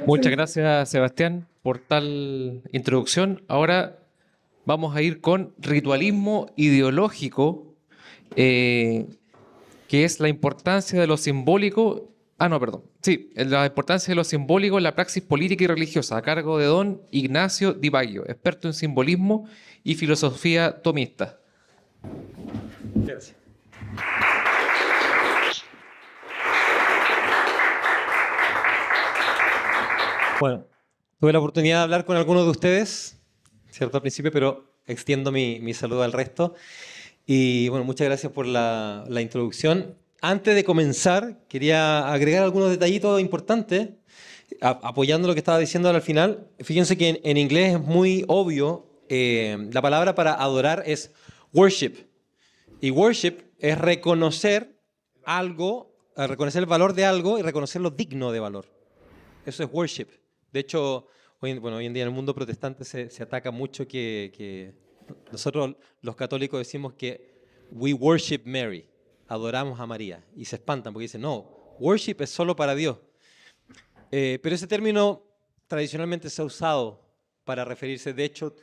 Muchas gracias, Sebastián, por tal introducción. Ahora vamos a ir con ritualismo ideológico, que es la importancia de lo simbólico. Ah, no, perdón. Sí, la importancia de lo simbólico en la praxis política y religiosa, a cargo de don Ignacio Di Baggio, experto en simbolismo y filosofía tomista. Gracias. Bueno, tuve la oportunidad de hablar con algunos de ustedes, ¿cierto? Al principio, pero extiendo mi saludo al resto. Y bueno, muchas gracias por la introducción. Antes de comenzar, quería agregar algunos detallitos importantes, apoyando lo que estaba diciendo al final. Fíjense que en inglés es muy obvio, la palabra para adorar es worship. Y worship es reconocer algo, reconocer el valor de algo y reconocer lo digno de valor. Eso es worship. De hecho, hoy en día en el mundo protestante se ataca mucho que nosotros los católicos decimos que we worship Mary, adoramos a María, y se espantan porque dicen, no, worship es solo para Dios. Pero ese término tradicionalmente se ha usado para referirse, de hecho,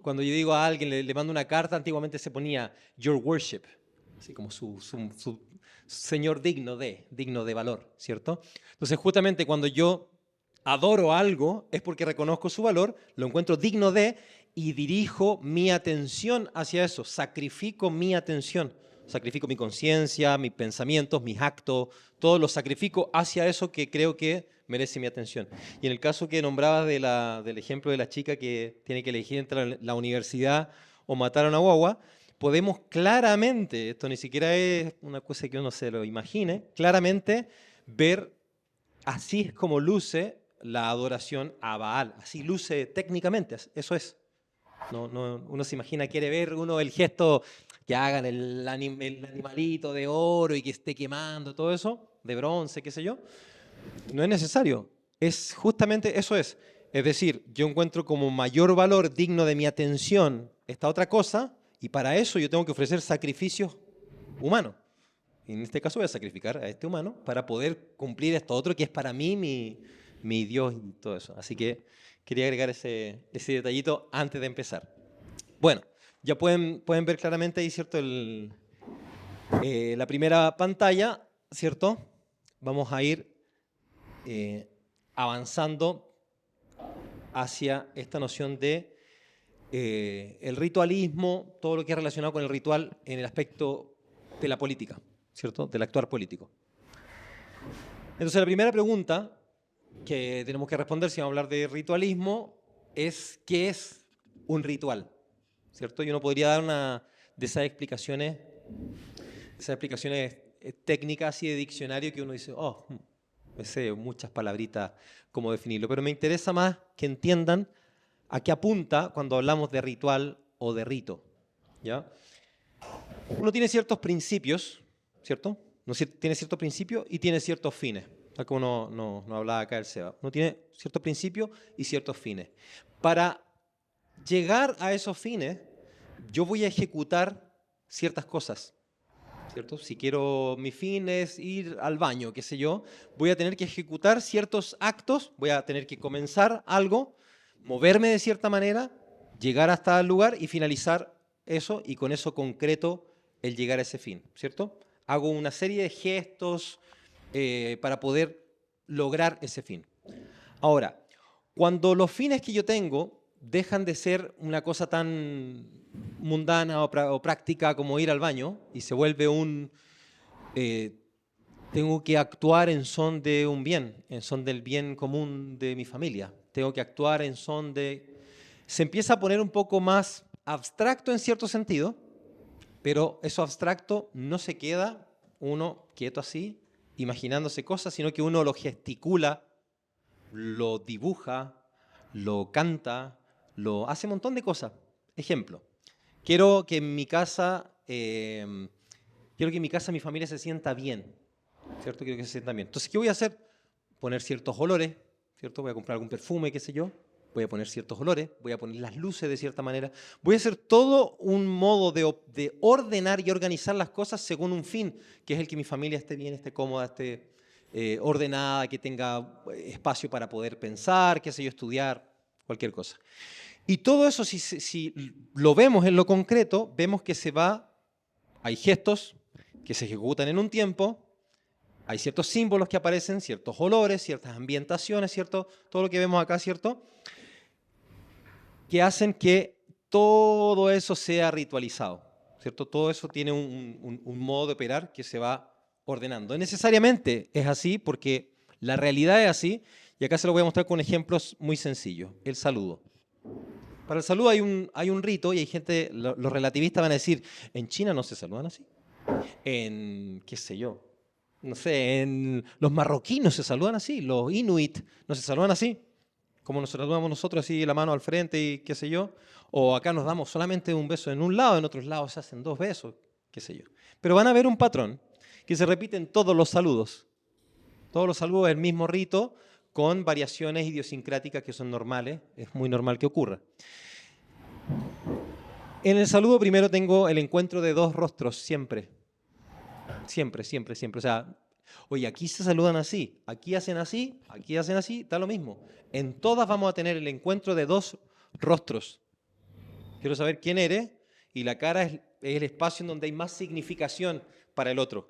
cuando yo digo a alguien, le mando una carta, antiguamente se ponía your worship, así como su señor digno de valor, ¿cierto? Entonces, justamente cuando yo adoro algo, es porque reconozco su valor, lo encuentro digno de, y dirijo mi atención hacia eso, sacrifico mi atención, sacrifico mi conciencia, mis pensamientos, mis actos, todo lo sacrifico hacia eso que creo que merece mi atención. Y en el caso que nombrabas del ejemplo de la chica que tiene que elegir entre la universidad o matar a una guagua, podemos claramente, esto ni siquiera es una cosa que uno se lo imagine, claramente ver, así es como luce la adoración a Baal, así luce técnicamente, eso es. Uno se imagina, quiere ver uno el gesto que hagan el animalito de oro y que esté quemando, todo eso, de bronce, qué sé yo. No es necesario, es justamente eso es. Es decir, yo encuentro como mayor valor digno de mi atención esta otra cosa, y para eso yo tengo que ofrecer sacrificios humanos. En este caso voy a sacrificar a este humano para poder cumplir esto otro que es para mí mi Dios y todo eso. Así que quería agregar ese detallito antes de empezar. Bueno, ya pueden ver claramente ahí, ¿cierto? La primera pantalla, ¿cierto? Vamos a ir avanzando hacia esta noción de el ritualismo, todo lo que es relacionado con el ritual en el aspecto de la política, ¿cierto? Del actuar político. Entonces, la primera pregunta que tenemos que responder si vamos a hablar de ritualismo es ¿qué es un ritual? ¿Cierto? Y uno podría dar una de esas explicaciones técnicas y de diccionario que uno dice, oh, me sé muchas palabritas cómo definirlo, pero me interesa más que entiendan a qué apunta cuando hablamos de ritual o de rito, ¿ya? Uno tiene ciertos principios, ¿cierto? Uno tiene ciertos principios y tiene ciertos fines, tal como no hablaba acá el Seba. Uno tiene ciertos principios y ciertos fines. Para llegar a esos fines, yo voy a ejecutar ciertas cosas, ¿cierto? Si quiero, mi fin es ir al baño, qué sé yo, voy a tener que ejecutar ciertos actos, voy a tener que comenzar algo, moverme de cierta manera, llegar hasta el lugar y finalizar eso, y con eso concreto el llegar a ese fin, ¿cierto? Hago una serie de gestos para poder lograr ese fin. Ahora, cuando los fines que yo tengo dejan de ser una cosa tan mundana o práctica como ir al baño y se vuelve tengo que actuar en son de un bien, en son del bien común de mi familia. Tengo que actuar en son de... Se empieza a poner un poco más abstracto en cierto sentido, pero eso abstracto no se queda uno quieto así, imaginándose cosas, sino que uno lo gesticula, lo dibuja, lo canta, lo hace un montón de cosas. Ejemplo, quiero que en mi casa mi familia se sienta bien, ¿cierto? Quiero que se sienta bien. Entonces, ¿qué voy a hacer? Poner ciertos olores, ¿cierto? Voy a comprar algún perfume, qué sé yo. Voy a poner ciertos olores, voy a poner las luces de cierta manera. Voy a hacer todo un modo de ordenar y organizar las cosas según un fin, que es el que mi familia esté bien, esté cómoda, esté ordenada, que tenga espacio para poder pensar, qué sé yo, estudiar, cualquier cosa. Y todo eso, si lo vemos en lo concreto, vemos que hay gestos que se ejecutan en un tiempo, hay ciertos símbolos que aparecen, ciertos olores, ciertas ambientaciones, ¿cierto? Todo lo que vemos acá, ¿cierto? Que hacen que todo eso sea ritualizado, ¿cierto? Todo eso tiene un modo de operar que se va ordenando. Necesariamente es así porque la realidad es así, y acá se lo voy a mostrar con ejemplos muy sencillos. El saludo. Para el saludo hay un rito y hay gente, los relativistas van a decir, en China no se saludan así. En, qué sé yo, no sé, en los marroquinos se saludan así, los inuit no se saludan así, como nos saludamos nosotros así, la mano al frente y qué sé yo, o acá nos damos solamente un beso en un lado, en otros lados se hacen 2 besos, qué sé yo. Pero van a ver un patrón que se repite en todos los saludos. Todos los saludos es el mismo rito con variaciones idiosincráticas que son normales, es muy normal que ocurra. En el saludo primero tengo el encuentro de 2 rostros, siempre. Siempre, siempre, siempre. O sea, oye, aquí se saludan así, aquí hacen así, da lo mismo. En todas vamos a tener el encuentro de 2 rostros. Quiero saber quién eres y la cara es el espacio en donde hay más significación para el otro.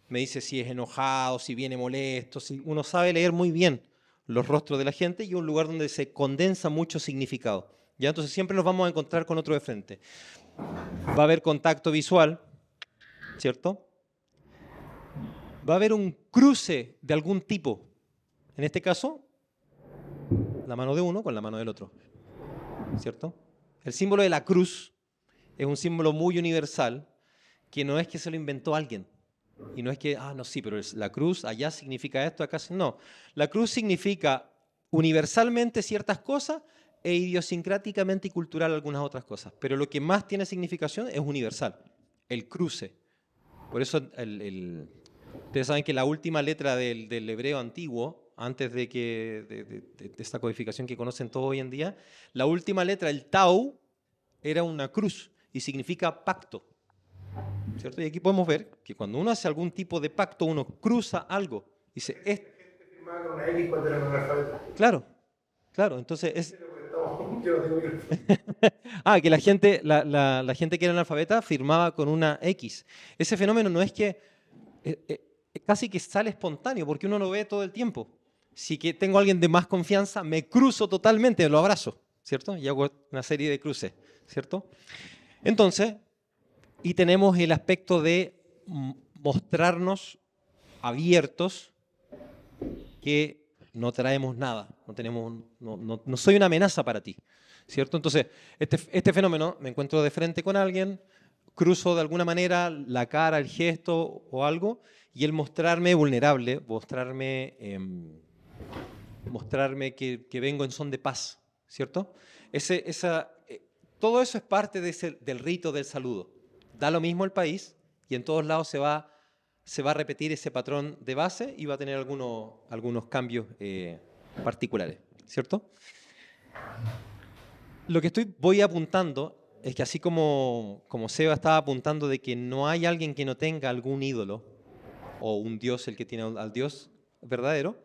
Me dice si es enojado, si viene molesto, si uno sabe leer muy bien los rostros de la gente y un lugar donde se condensa mucho significado. ¿Ya? Entonces siempre nos vamos a encontrar con otro de frente. Va a haber contacto visual, ¿cierto? Va a haber un cruce de algún tipo. En este caso, la mano de uno con la mano del otro, ¿cierto? El símbolo de la cruz es un símbolo muy universal que no es que se lo inventó alguien. Y no es que, no, sí, pero la cruz allá significa esto, acá no. La cruz significa universalmente ciertas cosas e idiosincráticamente y cultural algunas otras cosas. Pero lo que más tiene significación es universal, el cruce. Por eso ustedes saben que la última letra del hebreo antiguo, antes de esta codificación que conocen todos hoy en día, la última letra, el tau, era una cruz y significa pacto. ¿Cierto? Y aquí podemos ver que cuando uno hace algún tipo de pacto, uno cruza algo. Dice, una X cuando eran analfabetas. Claro, claro. Entonces es... Yo no digo que la gente que era analfabeta firmaba con una X. Ese fenómeno no es que... casi que sale espontáneo, porque uno lo ve todo el tiempo. Si que tengo a alguien de más confianza, me cruzo totalmente, lo abrazo, ¿cierto? Y hago una serie de cruces, ¿cierto? Entonces... Y tenemos el aspecto de mostrarnos abiertos, que no traemos nada, no soy una amenaza para ti, ¿cierto? Entonces, este fenómeno, me encuentro de frente con alguien, cruzo de alguna manera la cara, el gesto o algo, y el mostrarme vulnerable, mostrarme que vengo en son de paz, ¿cierto? Todo eso es parte del rito del saludo. Da lo mismo el país y en todos lados se va a repetir ese patrón de base y va a tener algunos cambios particulares, ¿cierto? Lo que voy apuntando es que así como Seba estaba apuntando de que no hay alguien que no tenga algún ídolo o un dios el que tiene al dios verdadero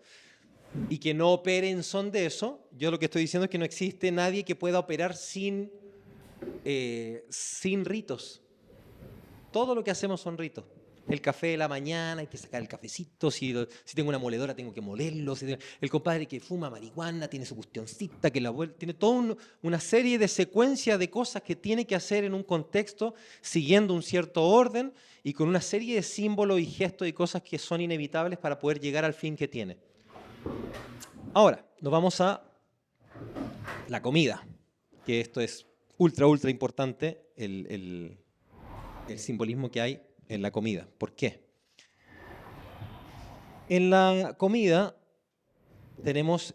y que no opere en son de eso, yo lo que estoy diciendo es que no existe nadie que pueda operar sin ritos. Todo lo que hacemos son ritos. El café de la mañana, hay que sacar el cafecito. Si tengo una moledora, tengo que molerlo. El compadre que fuma marihuana tiene su cuestioncita, que la abuela tiene toda una serie de secuencias de cosas que tiene que hacer en un contexto, siguiendo un cierto orden y con una serie de símbolos y gestos y cosas que son inevitables para poder llegar al fin que tiene. Ahora, nos vamos a la comida, que esto es ultra importante, el simbolismo que hay en la comida. ¿Por qué? En la comida tenemos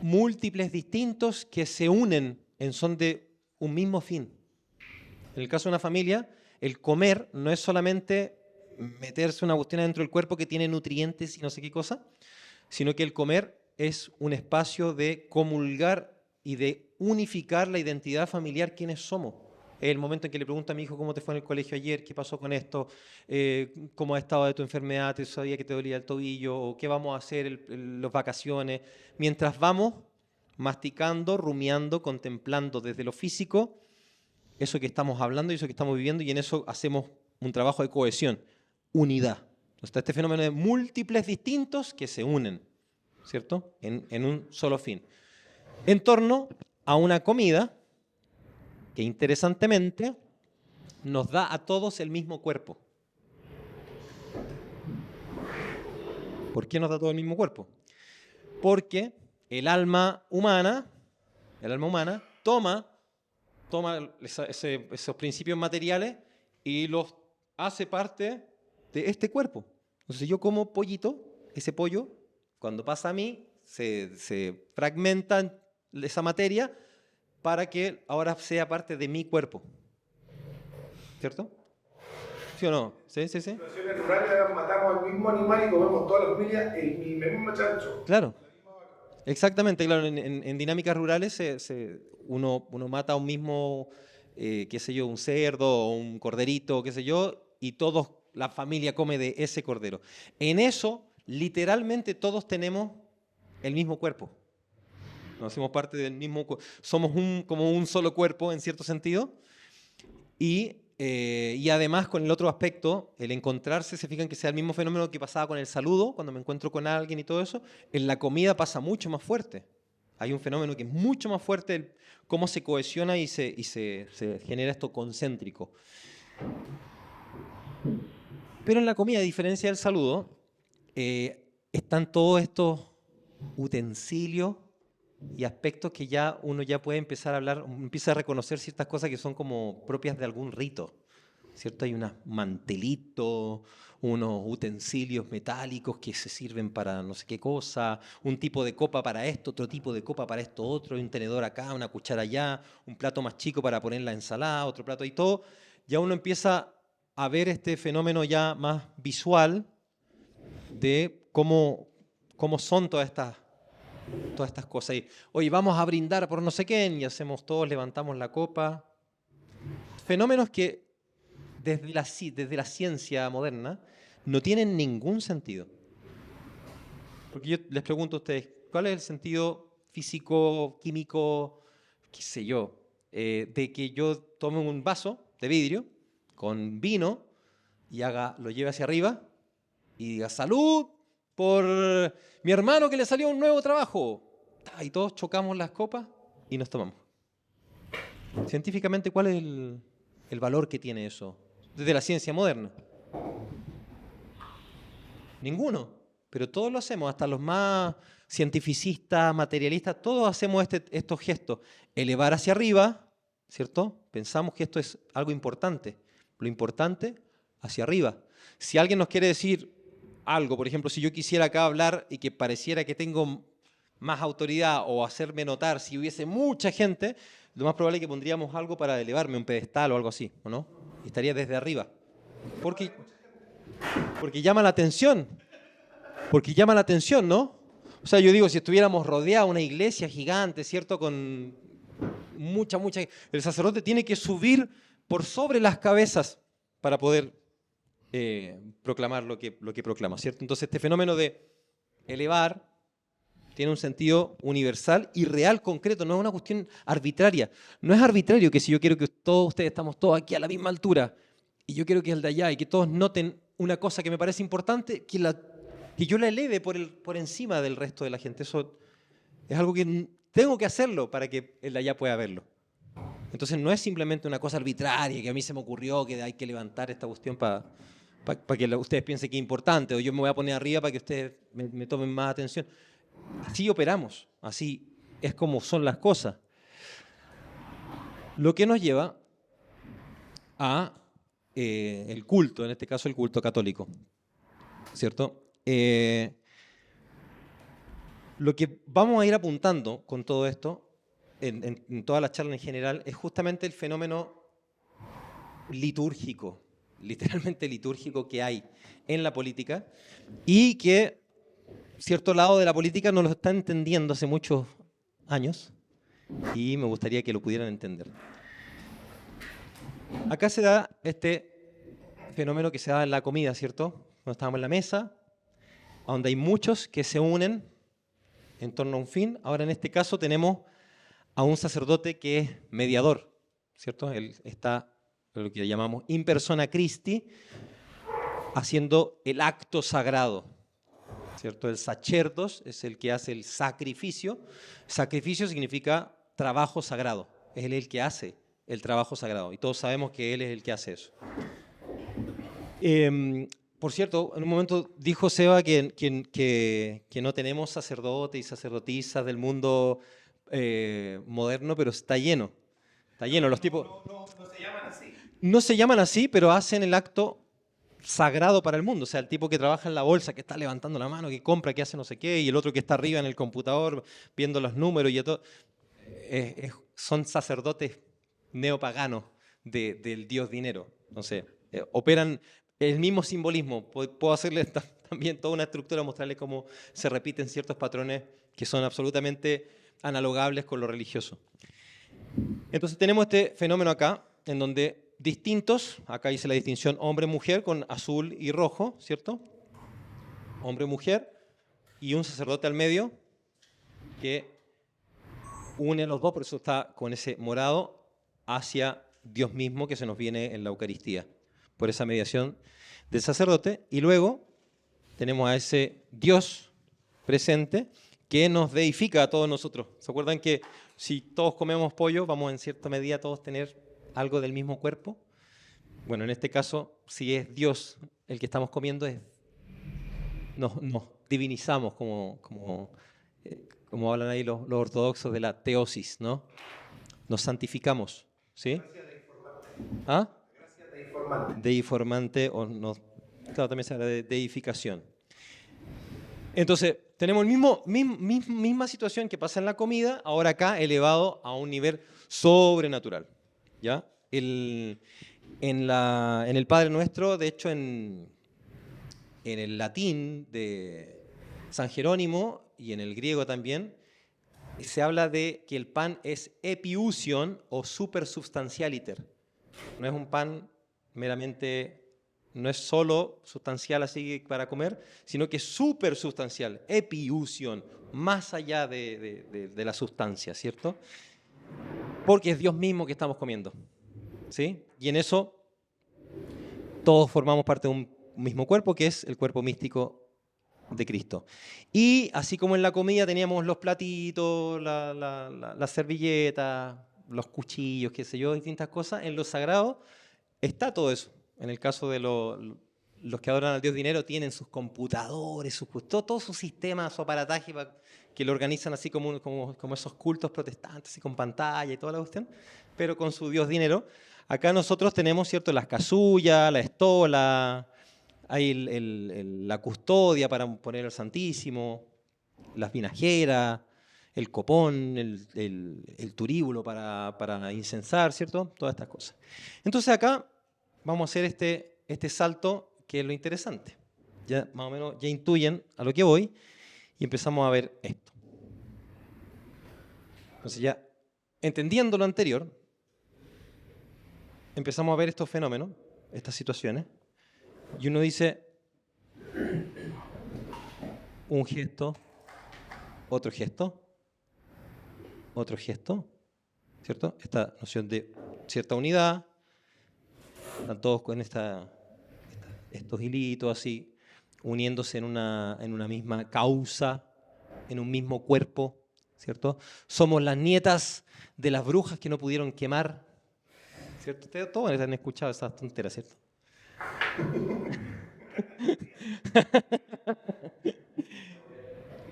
múltiples distintos que se unen en son de un mismo fin. En el caso de una familia, el comer no es solamente meterse una cuestión dentro del cuerpo que tiene nutrientes y no sé qué cosa, sino que el comer es un espacio de comulgar y de unificar la identidad familiar, quienes somos. el momento en que le pregunto a mi hijo cómo te fue en el colegio ayer, qué pasó con esto, cómo ha estado de tu enfermedad, te sabía que te dolía el tobillo, o qué vamos a hacer en las vacaciones. Mientras vamos masticando, rumiando, contemplando desde lo físico eso que estamos hablando y eso que estamos viviendo, y en eso hacemos un trabajo de cohesión, unidad. Entonces, está este fenómeno de múltiples distintos que se unen, ¿cierto? En un solo fin. En torno a una comida que interesantemente nos da a todos el mismo cuerpo. ¿Por qué nos da todo el mismo cuerpo? Porque el alma humana toma esos principios materiales y los hace parte de este cuerpo. Entonces yo como pollito, ese pollo, cuando pasa a mí, se fragmenta esa materia para que ahora sea parte de mi cuerpo. ¿Cierto? ¿Sí o no? ¿Sí? En situaciones rurales matamos al mismo animal y comemos toda la familia el mismo chancho. Claro. Exactamente, claro. En dinámicas rurales uno mata a un mismo, qué sé yo, un cerdo o un corderito, qué sé yo, y la familia come de ese cordero. En eso, literalmente todos tenemos el mismo cuerpo. Nos hacemos parte del mismo cuerpo. Somos como un solo cuerpo, en cierto sentido. Y además, con el otro aspecto, el encontrarse, se fijan que sea el mismo fenómeno que pasaba con el saludo, cuando me encuentro con alguien y todo eso, en la comida pasa mucho más fuerte. Hay un fenómeno que es mucho más fuerte, cómo se cohesiona y se genera esto concéntrico. Pero en la comida, a diferencia del saludo, están todos estos utensilios y aspectos que ya uno ya puede empezar a hablar, empieza a reconocer ciertas cosas que son como propias de algún rito, ¿cierto? Hay unos mantelitos, unos utensilios metálicos que se sirven para no sé qué cosa, un tipo de copa para esto, otro tipo de copa para esto otro, un tenedor acá, una cuchara allá, un plato más chico para poner la ensalada, otro plato y todo. Ya uno empieza a ver este fenómeno ya más visual de cómo son todas estas cosas. Y, oye, vamos a brindar por no sé quién, y hacemos todos, levantamos la copa. Fenómenos que desde la ciencia moderna no tienen ningún sentido. Porque yo les pregunto a ustedes, ¿cuál es el sentido físico, químico, qué sé yo, de que yo tome un vaso de vidrio con vino y lo lleve hacia arriba y diga, salud por mi hermano que le salió un nuevo trabajo? Y todos chocamos las copas y nos tomamos. Científicamente, ¿cuál es el valor que tiene eso desde la ciencia moderna? Ninguno. Pero todos lo hacemos, hasta los más cientificistas, materialistas, todos hacemos estos gestos. Elevar hacia arriba, ¿cierto? Pensamos que esto es algo importante. Lo importante, hacia arriba. Si alguien nos quiere decir algo, por ejemplo, si yo quisiera acá hablar y que pareciera que tengo más autoridad o hacerme notar, si hubiese mucha gente, lo más probable es que pondríamos algo para elevarme, un pedestal o algo así, ¿o no? Y estaría desde arriba. Porque llama la atención. Porque llama la atención, ¿no? O sea, yo digo, si estuviéramos rodeados de una iglesia gigante, ¿cierto? Con mucha... El sacerdote tiene que subir por sobre las cabezas para poder proclamar lo que proclama, ¿cierto? Entonces, este fenómeno de elevar tiene un sentido universal y real, concreto, no es una cuestión arbitraria. No es arbitrario que si yo quiero que todos ustedes estamos todos aquí a la misma altura y yo quiero que el de allá y que todos noten una cosa que me parece importante, que yo la eleve por encima del resto de la gente. Eso es algo que tengo que hacerlo para que el de allá pueda verlo. Entonces no es simplemente una cosa arbitraria que a mí se me ocurrió que hay que levantar esta cuestión para que ustedes piensen que es importante, o yo me voy a poner arriba para que ustedes me tomen más atención. Así operamos, así es como son las cosas. Lo que nos lleva a el culto, en este caso el culto católico, ¿cierto? Lo que vamos a ir apuntando con todo esto, en toda la charla en general, es justamente el fenómeno litúrgico, literalmente litúrgico que hay en la política y que cierto lado de la política no lo está entendiendo hace muchos años y me gustaría que lo pudieran entender. Acá se da este fenómeno que se da en la comida, ¿cierto? Cuando estábamos en la mesa, donde hay muchos que se unen en torno a un fin. Ahora en este caso tenemos a un sacerdote que es mediador, ¿cierto? Él está, lo que llamamos in persona Christi, haciendo el acto sagrado, ¿cierto? El sacerdos es el que hace el sacrificio. Sacrificio significa trabajo sagrado. Es él el que hace el trabajo sagrado. Y todos sabemos que él es el que hace eso. Por cierto, en un momento dijo Seba que no tenemos sacerdotes y sacerdotisas del mundo moderno, pero está lleno. Está lleno. Los tipos No se llaman así. no se llaman así, pero hacen el acto sagrado para el mundo. O sea, el tipo que trabaja en la bolsa, que está levantando la mano, que compra, que hace no sé qué, y el otro que está arriba en el computador viendo los números y todo. Son sacerdotes neopaganos del dios dinero. Entonces, operan el mismo simbolismo. Puedo hacerles también toda una estructura, mostrarles cómo se repiten ciertos patrones que son absolutamente analogables con lo religioso. Entonces tenemos este fenómeno acá, en donde distintos, acá hice la distinción hombre-mujer con azul y rojo, ¿cierto? Hombre-mujer y un sacerdote al medio que une a los dos, por eso está con ese morado hacia Dios mismo que se nos viene en la Eucaristía, por esa mediación del sacerdote. Y luego tenemos a ese Dios presente que nos deifica a todos nosotros. ¿Se acuerdan que si todos comemos pollo, vamos en cierta medida todos tener algo del mismo cuerpo? Bueno, en este caso, si es Dios el que estamos comiendo, nos divinizamos, como hablan ahí los ortodoxos de la teosis, ¿no? Nos santificamos, ¿sí? ¿Ah? Gracias de informante. Deiformante, claro, también se habla de deificación. Entonces, tenemos misma situación que pasa en la comida, ahora acá elevado a un nivel sobrenatural, ¿ya? En el Padre Nuestro, de hecho, en el latín de San Jerónimo y en el griego también, se habla de que el pan es epiusion o supersubstantialiter. No es un pan meramente, no es solo sustancial así para comer, sino que es supersustancial, epiusion, más allá de la sustancia, ¿cierto? Porque es Dios mismo que estamos comiendo, ¿sí? Y en eso todos formamos parte de un mismo cuerpo, que es el cuerpo místico de Cristo. Y así como en la comida teníamos los platitos, las servilletas, los cuchillos, qué sé yo, distintas cosas, en lo sagrado está todo eso. En el caso de los que adoran al Dios dinero, tienen sus computadores, todo su sistema, su aparataje que lo organizan así como esos cultos protestantes, así con pantalla y toda la cuestión, pero con su Dios dinero. Acá nosotros tenemos, ¿cierto?, las casullas, la estola, hay la custodia para poner el Santísimo, las vinajeras, el copón, el turíbulo para incensar, ¿cierto? Todas estas cosas. Entonces acá vamos a hacer este salto que es lo interesante. Ya más o menos ya intuyen a lo que voy y empezamos a ver esto. Entonces ya entendiendo lo anterior, empezamos a ver estos fenómenos, estas situaciones, y uno dice un gesto, otro gesto, otro gesto, ¿cierto? Esta noción de cierta unidad, están todos con estos hilitos así, uniéndose en una misma causa, en un mismo cuerpo, ¿cierto? Somos las nietas de las brujas que no pudieron quemar, ¿cierto? Ustedes todos han escuchado esas tonteras, ¿cierto?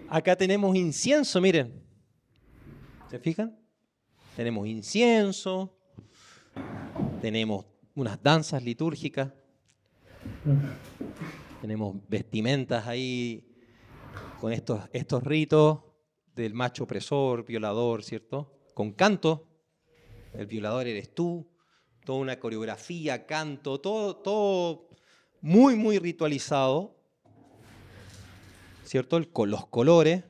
Acá tenemos incienso, miren. ¿Se fijan? Tenemos incienso, tenemos unas danzas litúrgicas, tenemos vestimentas ahí con estos ritos del macho opresor, violador, ¿cierto? Con canto, el violador eres tú, toda una coreografía, canto, todo muy ritualizado, ¿cierto? Con los colores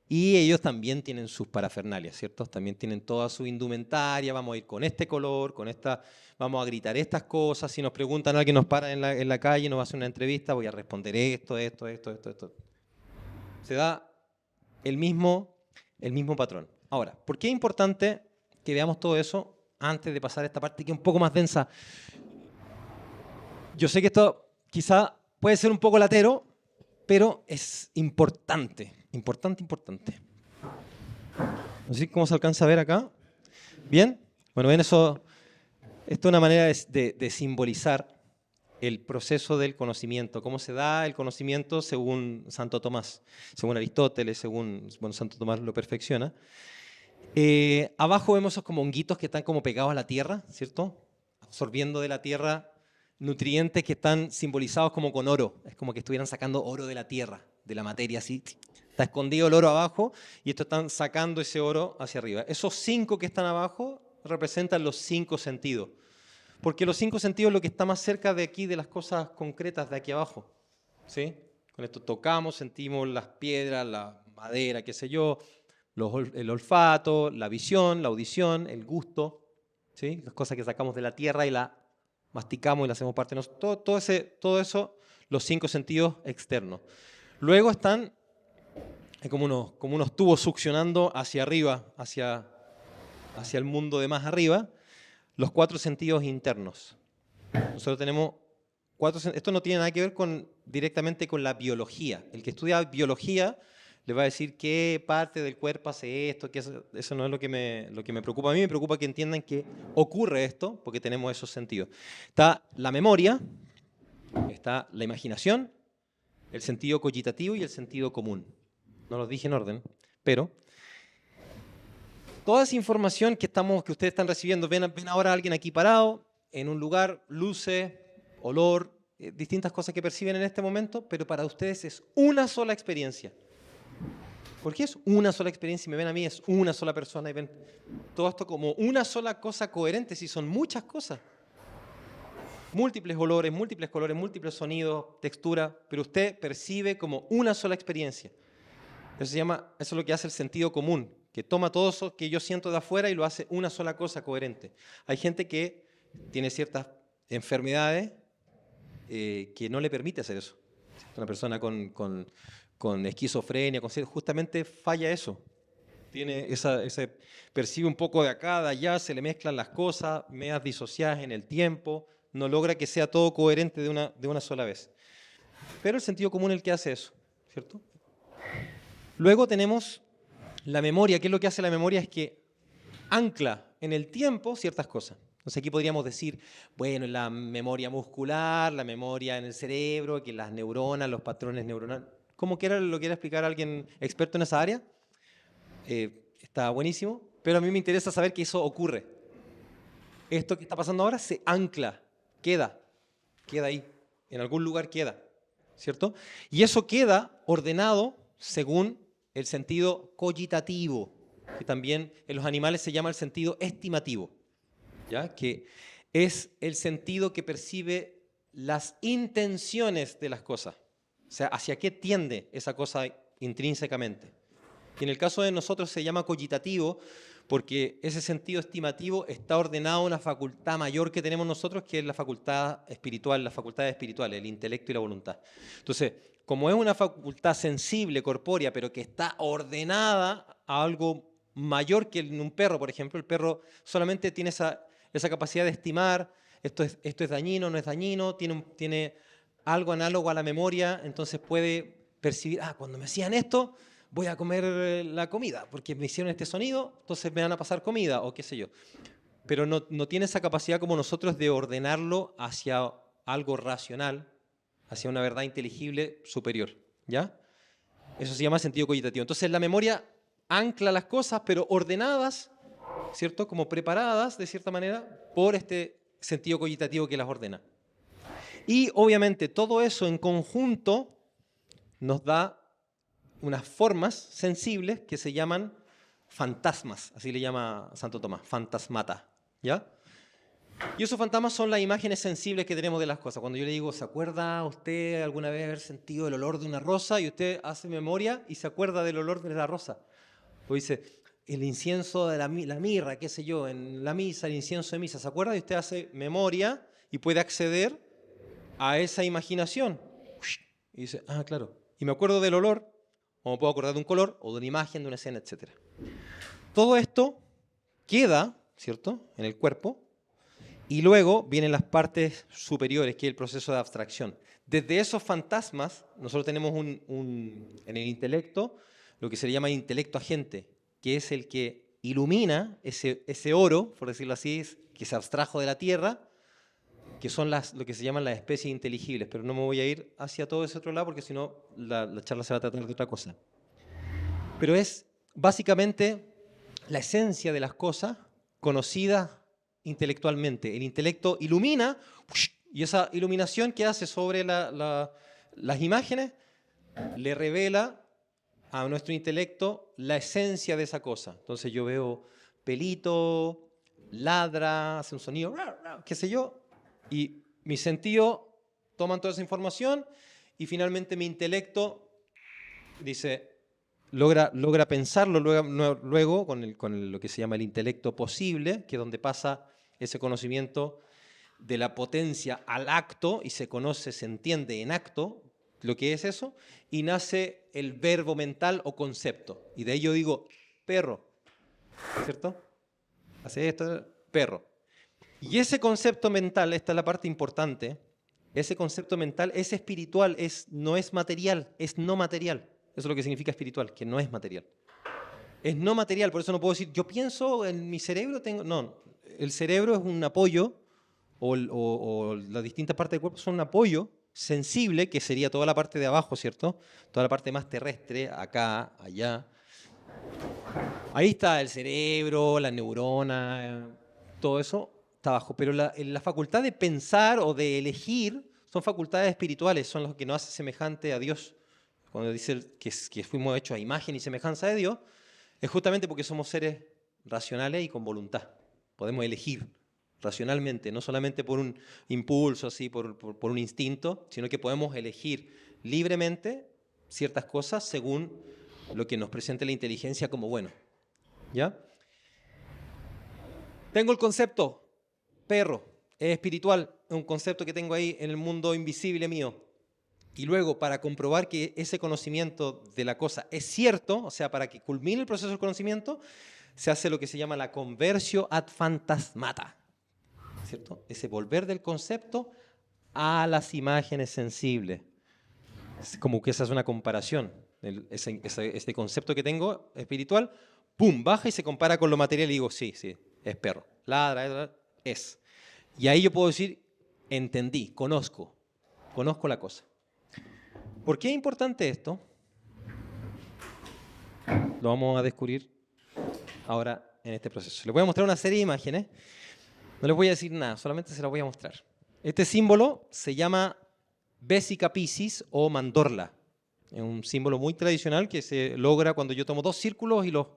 Y ellos también tienen sus parafernalias, ¿cierto? También tienen toda su indumentaria, vamos a ir con este color, con esta, vamos a gritar estas cosas. Si nos preguntan, alguien nos para en la calle, nos va a hacer una entrevista, voy a responder esto. Se da el mismo patrón. Ahora, ¿por qué es importante que veamos todo eso antes de pasar a esta parte que es un poco más densa? Yo sé que esto quizá puede ser un poco latero, pero es importante. Importante. No sé cómo se alcanza a ver acá. ¿Bien? Bueno, ven eso. Esto es una manera de simbolizar el proceso del conocimiento, cómo se da el conocimiento según Santo Tomás, según Aristóteles, según Santo Tomás lo perfecciona. Abajo vemos esos como honguitos que están como pegados a la tierra, ¿cierto? Absorbiendo de la tierra nutrientes que están simbolizados como con oro. Es como que estuvieran sacando oro de la tierra, de la materia, así. Está escondido el oro abajo y estos están sacando ese oro hacia arriba. Esos 5 que están abajo representan los 5 sentidos. Porque los 5 sentidos es lo que está más cerca de aquí, de las cosas concretas de aquí abajo. ¿Sí? Con esto tocamos, sentimos las piedras, la madera, qué sé yo, el olfato, la visión, la audición, el gusto. ¿Sí? Las cosas que sacamos de la tierra y la masticamos y la hacemos parte de nosotros. Todo eso, los 5 sentidos externos. Luego están como unos tubos succionando hacia arriba, hacia el mundo de más arriba, los 4 sentidos internos. Nosotros tenemos 4 sentidos. Esto no tiene nada que ver directamente con la biología. El que estudia biología le va a decir qué parte del cuerpo hace esto, que eso no es lo que me preocupa. A mí me preocupa que entiendan que ocurre esto, porque tenemos esos sentidos. Está la memoria, está la imaginación, el sentido cogitativo y el sentido común. No los dije en orden, pero toda esa información que ustedes están recibiendo, ven ahora a alguien aquí parado, en un lugar, luces, olor, distintas cosas que perciben en este momento, pero para ustedes es una sola experiencia. ¿Por qué es una sola experiencia? Y me ven a mí, es una sola persona y ven todo esto como una sola cosa coherente, si son muchas cosas. Múltiples olores, múltiples colores, múltiples sonidos, textura, pero usted percibe como una sola experiencia. Eso es lo que hace el sentido común, que toma todo eso que yo siento de afuera y lo hace una sola cosa coherente. Hay gente que tiene ciertas enfermedades que no le permite hacer eso. Una persona con esquizofrenia, justamente falla eso. Percibe un poco de acá, de allá, se le mezclan las cosas, medias disociadas en el tiempo, no logra que sea todo coherente de una sola vez. Pero el sentido común es el que hace eso, ¿cierto? Luego tenemos la memoria. ¿Qué es lo que hace la memoria? Es que ancla en el tiempo ciertas cosas. Entonces aquí podríamos decir, bueno, la memoria muscular, la memoria en el cerebro, que las neuronas, los patrones neuronales. ¿Cómo lo quiera explicar alguien experto en esa área? Está buenísimo, pero a mí me interesa saber que eso ocurre. Esto que está pasando ahora se ancla, queda ahí, en algún lugar queda, ¿cierto? Y eso queda ordenado según el sentido cogitativo, que también en los animales se llama el sentido estimativo, ¿ya? Que es el sentido que percibe las intenciones de las cosas, o sea, hacia qué tiende esa cosa intrínsecamente. Y en el caso de nosotros se llama cogitativo porque ese sentido estimativo está ordenado a una facultad mayor que tenemos nosotros, que es la facultad espiritual, las facultades espirituales, el intelecto y la voluntad. Entonces, como es una facultad sensible, corpórea, pero que está ordenada a algo mayor que en un perro, por ejemplo, el perro solamente tiene esa capacidad de estimar, esto es dañino, no es dañino, tiene algo análogo a la memoria, entonces puede percibir, cuando me hacían esto, voy a comer la comida, porque me hicieron este sonido, entonces me van a pasar comida, o qué sé yo. Pero no tiene esa capacidad como nosotros de ordenarlo hacia algo racional, hacia una verdad inteligible superior, ¿ya? Eso se llama sentido cogitativo. Entonces la memoria ancla las cosas, pero ordenadas, ¿cierto? Como preparadas, de cierta manera, por este sentido cogitativo que las ordena. Y obviamente todo eso en conjunto nos da unas formas sensibles que se llaman fantasmas, así le llama Santo Tomás, fantasmata, ¿ya? Y esos fantasmas son las imágenes sensibles que tenemos de las cosas. Cuando yo le digo, ¿se acuerda usted alguna vez haber sentido el olor de una rosa? Y usted hace memoria y se acuerda del olor de la rosa. O dice, el incienso de la mirra, qué sé yo, en la misa, el incienso de misa. ¿Se acuerda? Y usted hace memoria y puede acceder a esa imaginación. Y dice, ah, claro. Y me acuerdo del olor, o me puedo acordar de un color, o de una imagen, de una escena, etc. Todo esto queda, ¿cierto?, en el cuerpo. Y luego vienen las partes superiores, que es el proceso de abstracción. Desde esos fantasmas, nosotros tenemos en el intelecto lo que se le llama intelecto agente, que es el que ilumina ese oro, por decirlo así, que se abstrajo de la tierra, que son lo que se llaman las especies inteligibles. Pero no me voy a ir hacia todo ese otro lado, porque si no, la charla se va a tratar de otra cosa. Pero es básicamente la esencia de las cosas conocidas intelectualmente. El intelecto ilumina, y esa iluminación que hace sobre las imágenes le revela a nuestro intelecto la esencia de esa cosa. Entonces yo veo pelito, ladra, hace un sonido, qué sé yo, y mis sentidos toman toda esa información y finalmente mi intelecto dice, logra pensarlo luego con lo que se llama el intelecto posible, que es donde pasa ese conocimiento de la potencia al acto y se conoce, se entiende en acto lo que es eso, y nace el verbo mental o concepto. Y de ahí yo digo, perro, ¿cierto? Hace esto, perro. Y ese concepto mental, esta es la parte importante, ese concepto mental es espiritual, no es material, es no material. Eso es lo que significa espiritual, que no es material. Es no material, por eso no puedo decir, yo pienso en mi cerebro, no, el cerebro es un apoyo, o las distintas partes del cuerpo son un apoyo sensible, que sería toda la parte de abajo, ¿cierto? Toda la parte más terrestre, acá, allá. Ahí está el cerebro, la neurona, todo eso está abajo. Pero la facultad de pensar o de elegir son facultades espirituales, son los que nos hacen semejante a Dios. Cuando dice que fuimos hechos a imagen y semejanza de Dios, es justamente porque somos seres racionales y con voluntad. Podemos elegir racionalmente, no solamente por un impulso, así, por un instinto, sino que podemos elegir libremente ciertas cosas según lo que nos presente la inteligencia como bueno. ¿Ya? Tengo el concepto perro, es espiritual, es un concepto que tengo ahí en el mundo invisible mío. Y luego, para comprobar que ese conocimiento de la cosa es cierto, o sea, para que culmine el proceso del conocimiento, se hace lo que se llama la conversio ad phantasmata, ¿cierto? Ese volver del concepto a las imágenes sensibles. Es como que esa es una comparación. Este concepto que tengo espiritual, pum, baja y se compara con lo material y digo, sí, es perro. Ladra, es. Y ahí yo puedo decir, entendí, conozco la cosa. ¿Por qué es importante esto? Lo vamos a descubrir ahora en este proceso. Les voy a mostrar una serie de imágenes. No les voy a decir nada, solamente se las voy a mostrar. Este símbolo se llama Vesica Piscis o mandorla. Es un símbolo muy tradicional que se logra cuando yo tomo dos círculos y los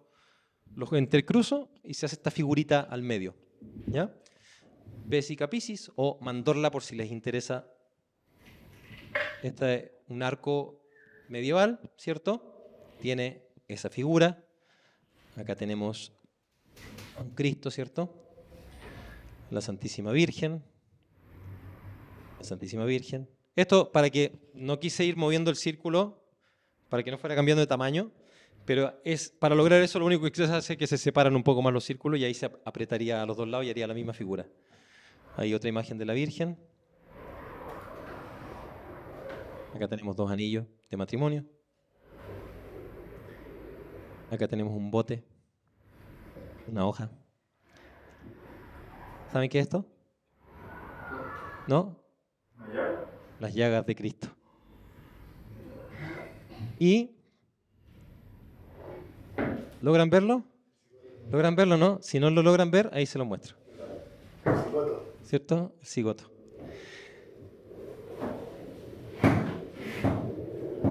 entrecruzo y se hace esta figurita al medio. ¿Ya? Vesica Piscis o mandorla, por si les interesa. Este es un arco medieval, ¿cierto? Tiene esa figura. Acá tenemos un Cristo, ¿cierto? La Santísima Virgen. La Santísima Virgen. Esto para que no quise ir moviendo el círculo, para que no fuera cambiando de tamaño, pero para lograr eso lo único que se hace es que se separan un poco más los círculos y ahí se apretaría a los dos lados y haría la misma figura. Hay otra imagen de la Virgen. Acá tenemos dos anillos de matrimonio. Acá tenemos un bote, una hoja. ¿Saben qué es esto? ¿No? Las llagas de Cristo. ¿Y logran verlo? ¿Logran verlo, no? Si no lo logran ver, ahí se lo muestro. ¿Cierto? El cigoto.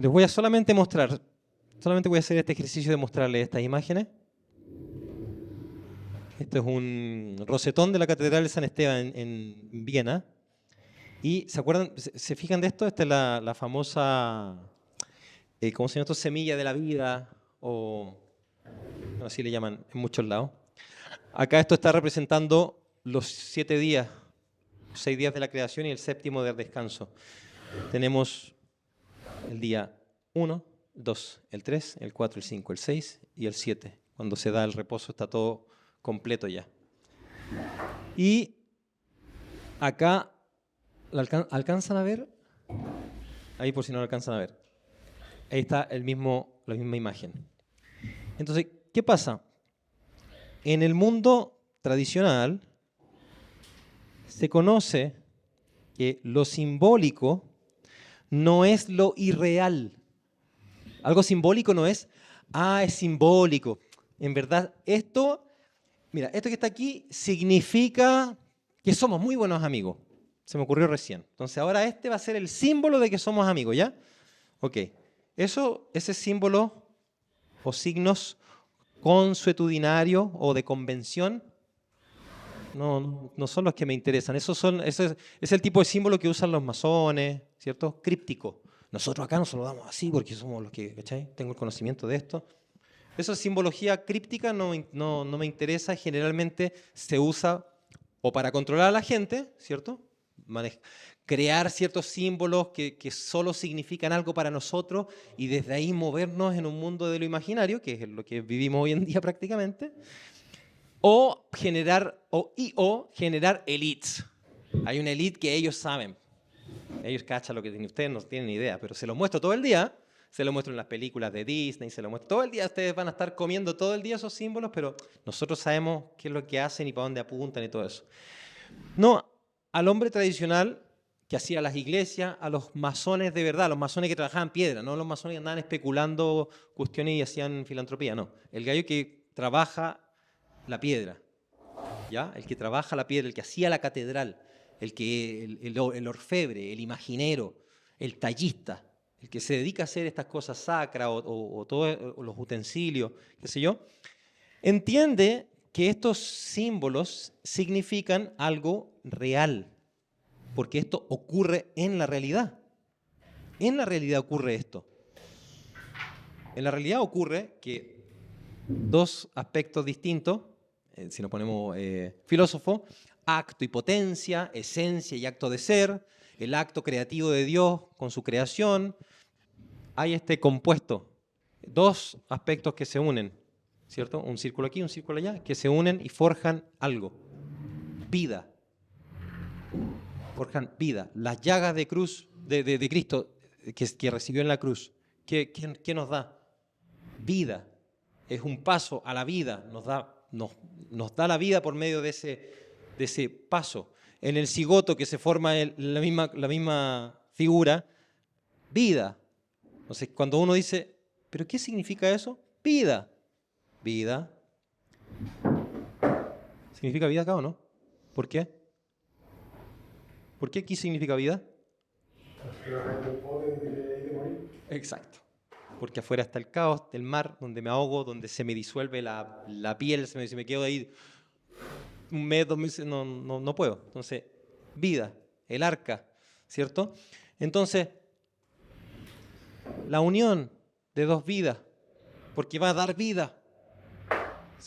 Les voy a solamente voy a hacer este ejercicio de mostrarles estas imágenes. Este es un rosetón de la Catedral de San Esteban en Viena. Y ¿se acuerdan? ¿Se fijan de esto? Esta es la famosa, ¿cómo se llama esto? Semilla de la vida, o no, así le llaman en muchos lados. Acá esto está representando los 7 días, 6 días de la creación y el séptimo del descanso. Tenemos el día 1, 2, el 3, el 4, el 5, el 6 y el 7. Cuando se da el reposo está todo completo ya. Y acá, ¿alcanzan a ver? Ahí por si no lo alcanzan a ver. Ahí está la misma imagen. Entonces, ¿qué pasa? En el mundo tradicional se conoce que lo simbólico no es lo irreal. Algo simbólico no es, es simbólico. En verdad, esto que está aquí significa que somos muy buenos amigos. Se me ocurrió recién. Entonces ahora este va a ser el símbolo de que somos amigos, ¿ya? Ok. Ese símbolo o signos consuetudinarios o de convención no son los que me interesan. Ese es el tipo de símbolo que usan los masones, ¿cierto? Críptico. Nosotros acá nos saludamos así porque somos los que, ¿cachai? Tengo el conocimiento de esto. Esa simbología críptica no me interesa. Generalmente se usa o para controlar a la gente, ¿cierto? Crear ciertos símbolos que solo significan algo para nosotros y desde ahí movernos en un mundo de lo imaginario, que es lo que vivimos hoy en día prácticamente, o generar elites. Hay una elite que ellos saben. Ellos cachan lo que tienen, ustedes no tienen ni idea, pero se los muestro todo el día. Se lo muestro en las películas de Disney, se lo muestro todo el día. Ustedes van a estar comiendo todo el día esos símbolos, pero nosotros sabemos qué es lo que hacen y para dónde apuntan y todo eso. No, al hombre tradicional que hacía las iglesias, a los masones de verdad, los masones que trabajaban piedra, no los masones que andaban especulando cuestiones y hacían filantropía, no. El gallo que trabaja la piedra, ¿ya? El que trabaja la piedra, el que hacía la catedral, el orfebre, el imaginero, el tallista, el que se dedica a hacer estas cosas sacras o todos los utensilios, qué sé yo, entiende que estos símbolos significan algo real, porque esto ocurre en la realidad. En la realidad ocurre esto. En la realidad ocurre que dos aspectos distintos, si nos ponemos filósofo, acto y potencia, esencia y acto de ser, el acto creativo de Dios con su creación. Hay este compuesto, dos aspectos que se unen, ¿cierto? Un círculo aquí, un círculo allá, que se unen y forjan algo. Vida. Forjan vida. Las llagas de cruz de Cristo que recibió en la cruz, ¿qué nos da? Vida. Es un paso a la vida, nos da la vida por medio de ese paso. En el cigoto que se forma la misma figura, vida. Entonces, cuando uno dice, ¿pero qué significa eso? Vida. Vida. ¿Significa vida acá o no? ¿Por qué? ¿Por qué aquí significa vida? Exacto. Porque afuera está el caos del mar, donde me ahogo, donde se me disuelve la piel, si me quedo ahí un mes, 2 meses, no puedo. Entonces, vida, el arca, ¿cierto? Entonces, la unión de dos vidas, porque va a dar vida.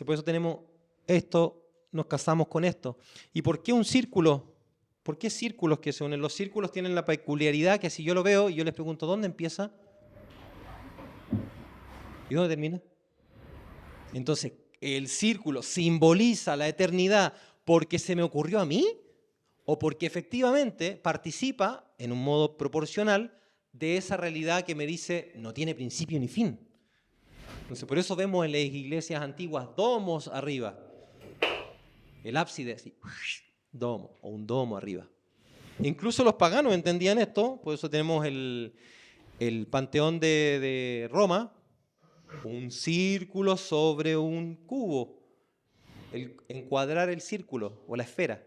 Por eso tenemos esto, nos casamos con esto. ¿Y por qué un círculo? ¿Por qué círculos que se unen? Los círculos tienen la peculiaridad que si yo lo veo y yo les pregunto, ¿dónde empieza? ¿Y dónde termina? Entonces, ¿el círculo simboliza la eternidad porque se me ocurrió a mí? ¿O porque efectivamente participa en un modo proporcional de esa realidad que me dice no tiene principio ni fin? Entonces, por eso vemos en las iglesias antiguas domos arriba. El ábside así, domo, o un domo arriba. Incluso los paganos entendían esto, por eso tenemos el Panteón de Roma, un círculo sobre un cubo, el encuadrar el círculo o la esfera,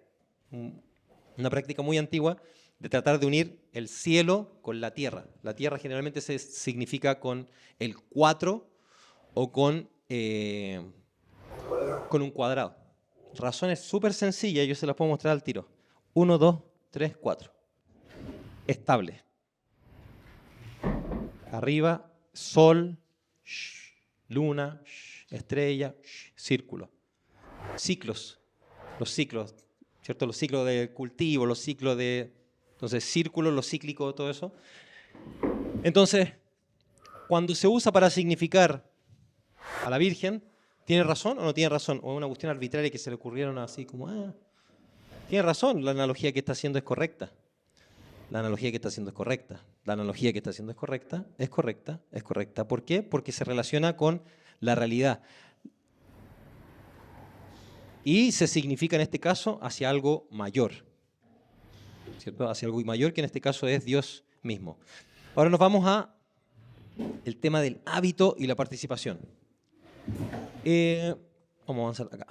una práctica muy antigua de tratar de unir el cielo con la tierra. La tierra generalmente se significa con el 4 o con un cuadrado. razones súper sencillas, yo se las puedo mostrar al tiro. 1, 2, 3, 4. Estable. Arriba, sol, luna, estrella, círculo. Ciclos. Los ciclos, ¿cierto? Los ciclos de cultivo, los ciclos de... Entonces, círculos, lo cíclico, todo eso. Entonces, cuando se usa para significar a la Virgen, ¿tiene razón o no tiene razón? O es una cuestión arbitraria que se le ocurrieron así como, tiene razón, la analogía que está haciendo es correcta. La analogía que está haciendo es correcta. La analogía que está haciendo es correcta, es correcta, es correcta. ¿Por qué? Porque se relaciona con la realidad. Y se significa en este caso hacia algo mayor, ¿cierto? Hacia algo mayor, que en este caso es Dios mismo. Ahora nos vamos a el tema del hábito y la participación. Vamos a avanzar acá.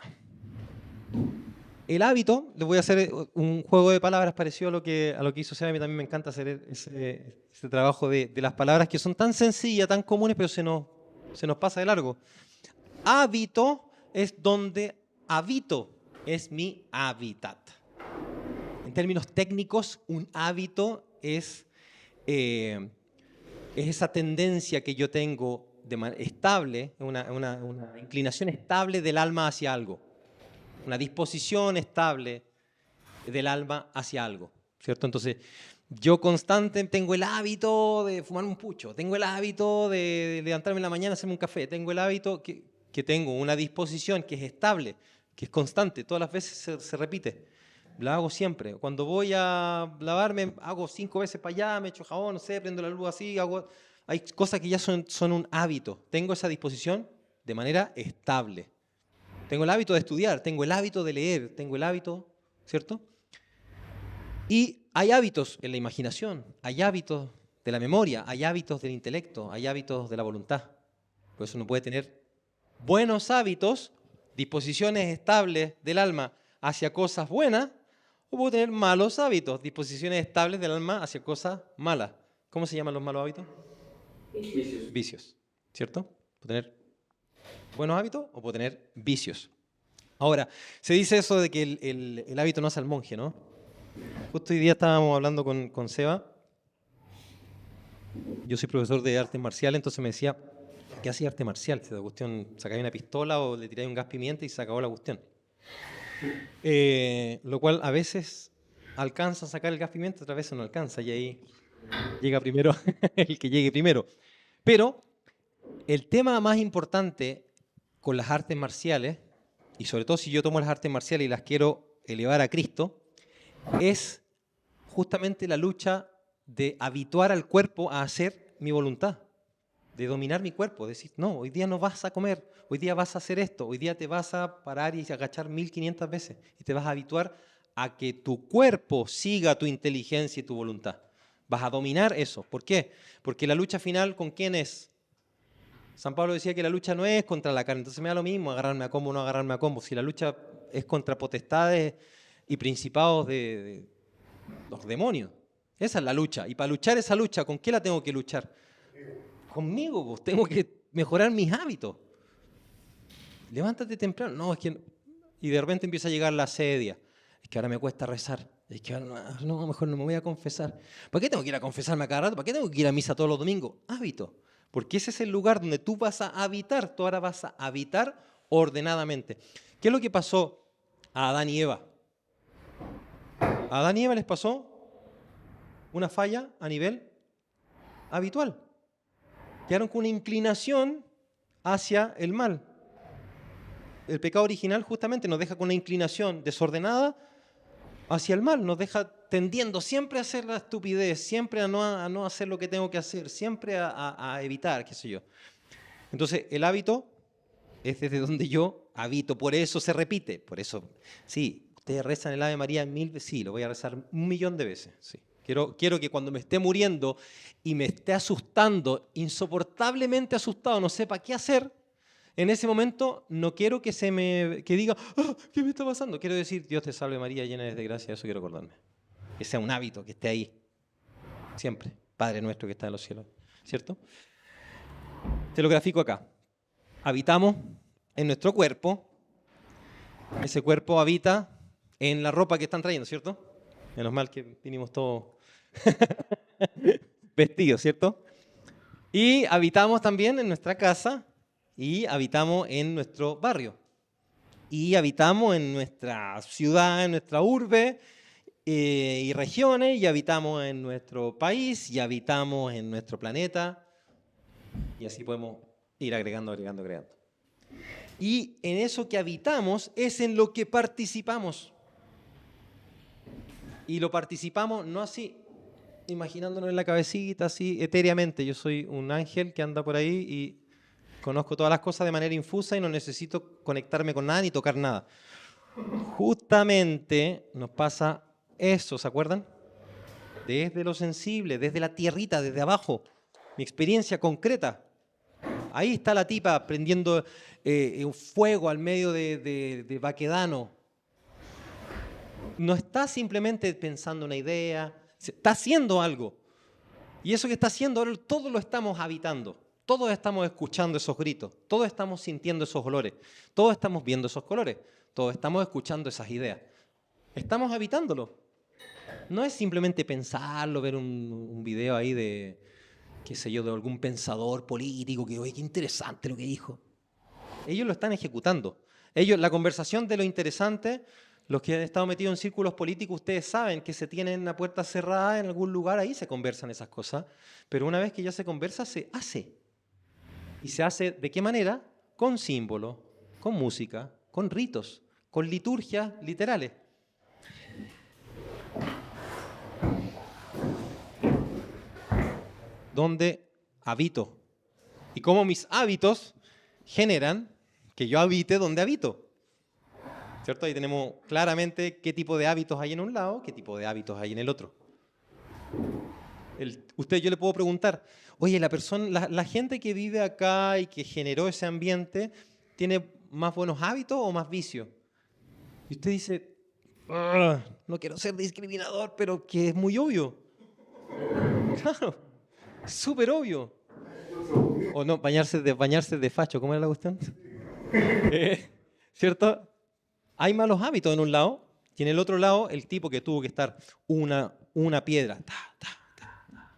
El hábito, les voy a hacer un juego de palabras parecido a lo que hizo Seba. A mí también me encanta hacer ese trabajo de las palabras que son tan sencillas, tan comunes, pero se nos pasa de largo. Hábito es donde habito, es mi hábitat. En términos técnicos, un hábito es esa tendencia que yo tengo estable, una inclinación estable del alma hacia algo. Una disposición estable del alma hacia algo, ¿cierto? Entonces, yo constante tengo el hábito de fumar un pucho, tengo el hábito de levantarme en la mañana, hacerme un café, tengo el hábito que tengo una disposición que es estable, que es constante, todas las veces se repite. La hago siempre. Cuando voy a lavarme, hago 5 veces para allá, me echo jabón, no sé, prendo la luz así, hay cosas que ya son un hábito. Tengo esa disposición de manera estable. Tengo el hábito de estudiar, tengo el hábito de leer, tengo el hábito, ¿cierto? Y hay hábitos en la imaginación, hay hábitos de la memoria, hay hábitos del intelecto, hay hábitos de la voluntad. Por eso uno puede tener buenos hábitos, disposiciones estables del alma hacia cosas buenas, o puedo tener malos hábitos, disposiciones estables del alma hacia cosas malas. ¿Cómo se llaman los malos hábitos? Vicios, ¿cierto? Puedo tener buenos hábitos o puedo tener vicios. Ahora, se dice eso de que el hábito no hace al monje, ¿no? Justo hoy día estábamos hablando con Seba. Yo soy profesor de artes marciales, entonces me decía, ¿qué hacía arte marcial? Si la cuestión sacaba una pistola o le tiráis un gas pimienta y se acabó la cuestión. Lo cual a veces alcanza a sacar el gas pimienta, otras veces no alcanza, y ahí llega primero el que llegue primero. Pero el tema más importante con las artes marciales, y sobre todo si yo tomo las artes marciales y las quiero elevar a Cristo, es justamente la lucha de habituar al cuerpo a hacer mi voluntad, de dominar mi cuerpo, decir, no, hoy día no vas a comer, hoy día vas a hacer esto, hoy día te vas a parar y agachar 1500 veces y te vas a habituar a que tu cuerpo siga tu inteligencia y tu voluntad. Vas a dominar eso. ¿Por qué? Porque la lucha final, ¿con quién es? San Pablo decía que la lucha no es contra la carne, entonces me da lo mismo agarrarme a combo o no agarrarme a combo. Si la lucha es contra potestades y principados de los demonios. Esa es la lucha. Y para luchar esa lucha, ¿con qué la tengo que luchar? Conmigo, pues tengo que mejorar mis hábitos. Levántate temprano. No, es que... Y de repente empieza a llegar la asedia. Es que ahora me cuesta rezar. Es que ahora no, mejor no me voy a confesar. ¿Para qué tengo que ir a confesarme a cada rato? ¿Para qué tengo que ir a misa todos los domingos? Hábito. Porque ese es el lugar donde tú vas a habitar. Tú ahora vas a habitar ordenadamente. ¿Qué es lo que pasó a Adán y Eva? A Adán y Eva les pasó una falla a nivel habitual. Quedaron con una inclinación hacia el mal. El pecado original justamente nos deja con una inclinación desordenada hacia el mal, nos deja tendiendo siempre a hacer la estupidez, siempre a no hacer lo que tengo que hacer, siempre a evitar, qué sé yo. Entonces, el hábito es desde donde yo habito, por eso se repite, por eso, sí, ustedes rezan el Ave María 1000 veces, sí, lo voy a rezar 1.000.000 de veces, sí. Quiero que cuando me esté muriendo y me esté asustando, insoportablemente asustado, no sepa qué hacer, en ese momento no quiero que diga, oh, ¿qué me está pasando? Quiero decir, Dios te salve María, llena eres de gracia, eso quiero acordarme. Que sea un hábito, que esté ahí, siempre. Padre nuestro que está en los cielos, ¿cierto? Te lo grafico acá. Habitamos en nuestro cuerpo Ese cuerpo habita en la ropa que están trayendo, ¿cierto? Menos mal que vinimos todos vestidos, ¿cierto? Y habitamos también en nuestra casa y habitamos en nuestro barrio. Y habitamos en nuestra ciudad, en nuestra urbe y regiones, y habitamos en nuestro país, y habitamos en nuestro planeta. Y así podemos ir agregando, agregando, agregando. Y en eso que habitamos es en lo que participamos. Y lo participamos no así, imaginándonos en la cabecita, así etéreamente. Yo soy un ángel que anda por ahí y conozco todas las cosas de manera infusa y no necesito conectarme con nada ni tocar nada. Justamente nos pasa eso, ¿se acuerdan? Desde lo sensible, desde la tierrita, desde abajo. Mi experiencia concreta. Ahí está la tipa prendiendo un fuego al medio de Baquedano. No está simplemente pensando una idea, está haciendo algo. Y eso que está haciendo, todos lo estamos habitando. Todos estamos escuchando esos gritos, todos estamos sintiendo esos olores, todos estamos viendo esos colores, todos estamos escuchando esas ideas. Estamos habitándolo. No es simplemente pensarlo, ver un video ahí de, qué sé yo, de algún pensador político que, oye, qué interesante lo que dijo. Ellos lo están ejecutando. Ellos, la conversación de lo interesante, los que han estado metidos en círculos políticos, ustedes saben que se tienen la puerta cerrada en algún lugar, ahí se conversan esas cosas, pero una vez que ya se conversa, se hace. ¿Y se hace de qué manera? Con símbolos, con música, con ritos, con liturgias literales. Donde habito. Y cómo mis hábitos generan que yo habite donde habito. ¿Cierto? Ahí tenemos claramente qué tipo de hábitos hay en un lado, qué tipo de hábitos hay en el otro. Yo le puedo preguntar, oye, la gente que vive acá y que generó ese ambiente, ¿tiene más buenos hábitos o más vicios? Y usted dice, no quiero ser discriminador, pero que es muy obvio. Claro, es súper obvio. O no, bañarse de facho, ¿cómo era la cuestión? ¿Cierto? Hay malos hábitos en un lado, y en el otro lado, el tipo que tuvo que estar una piedra,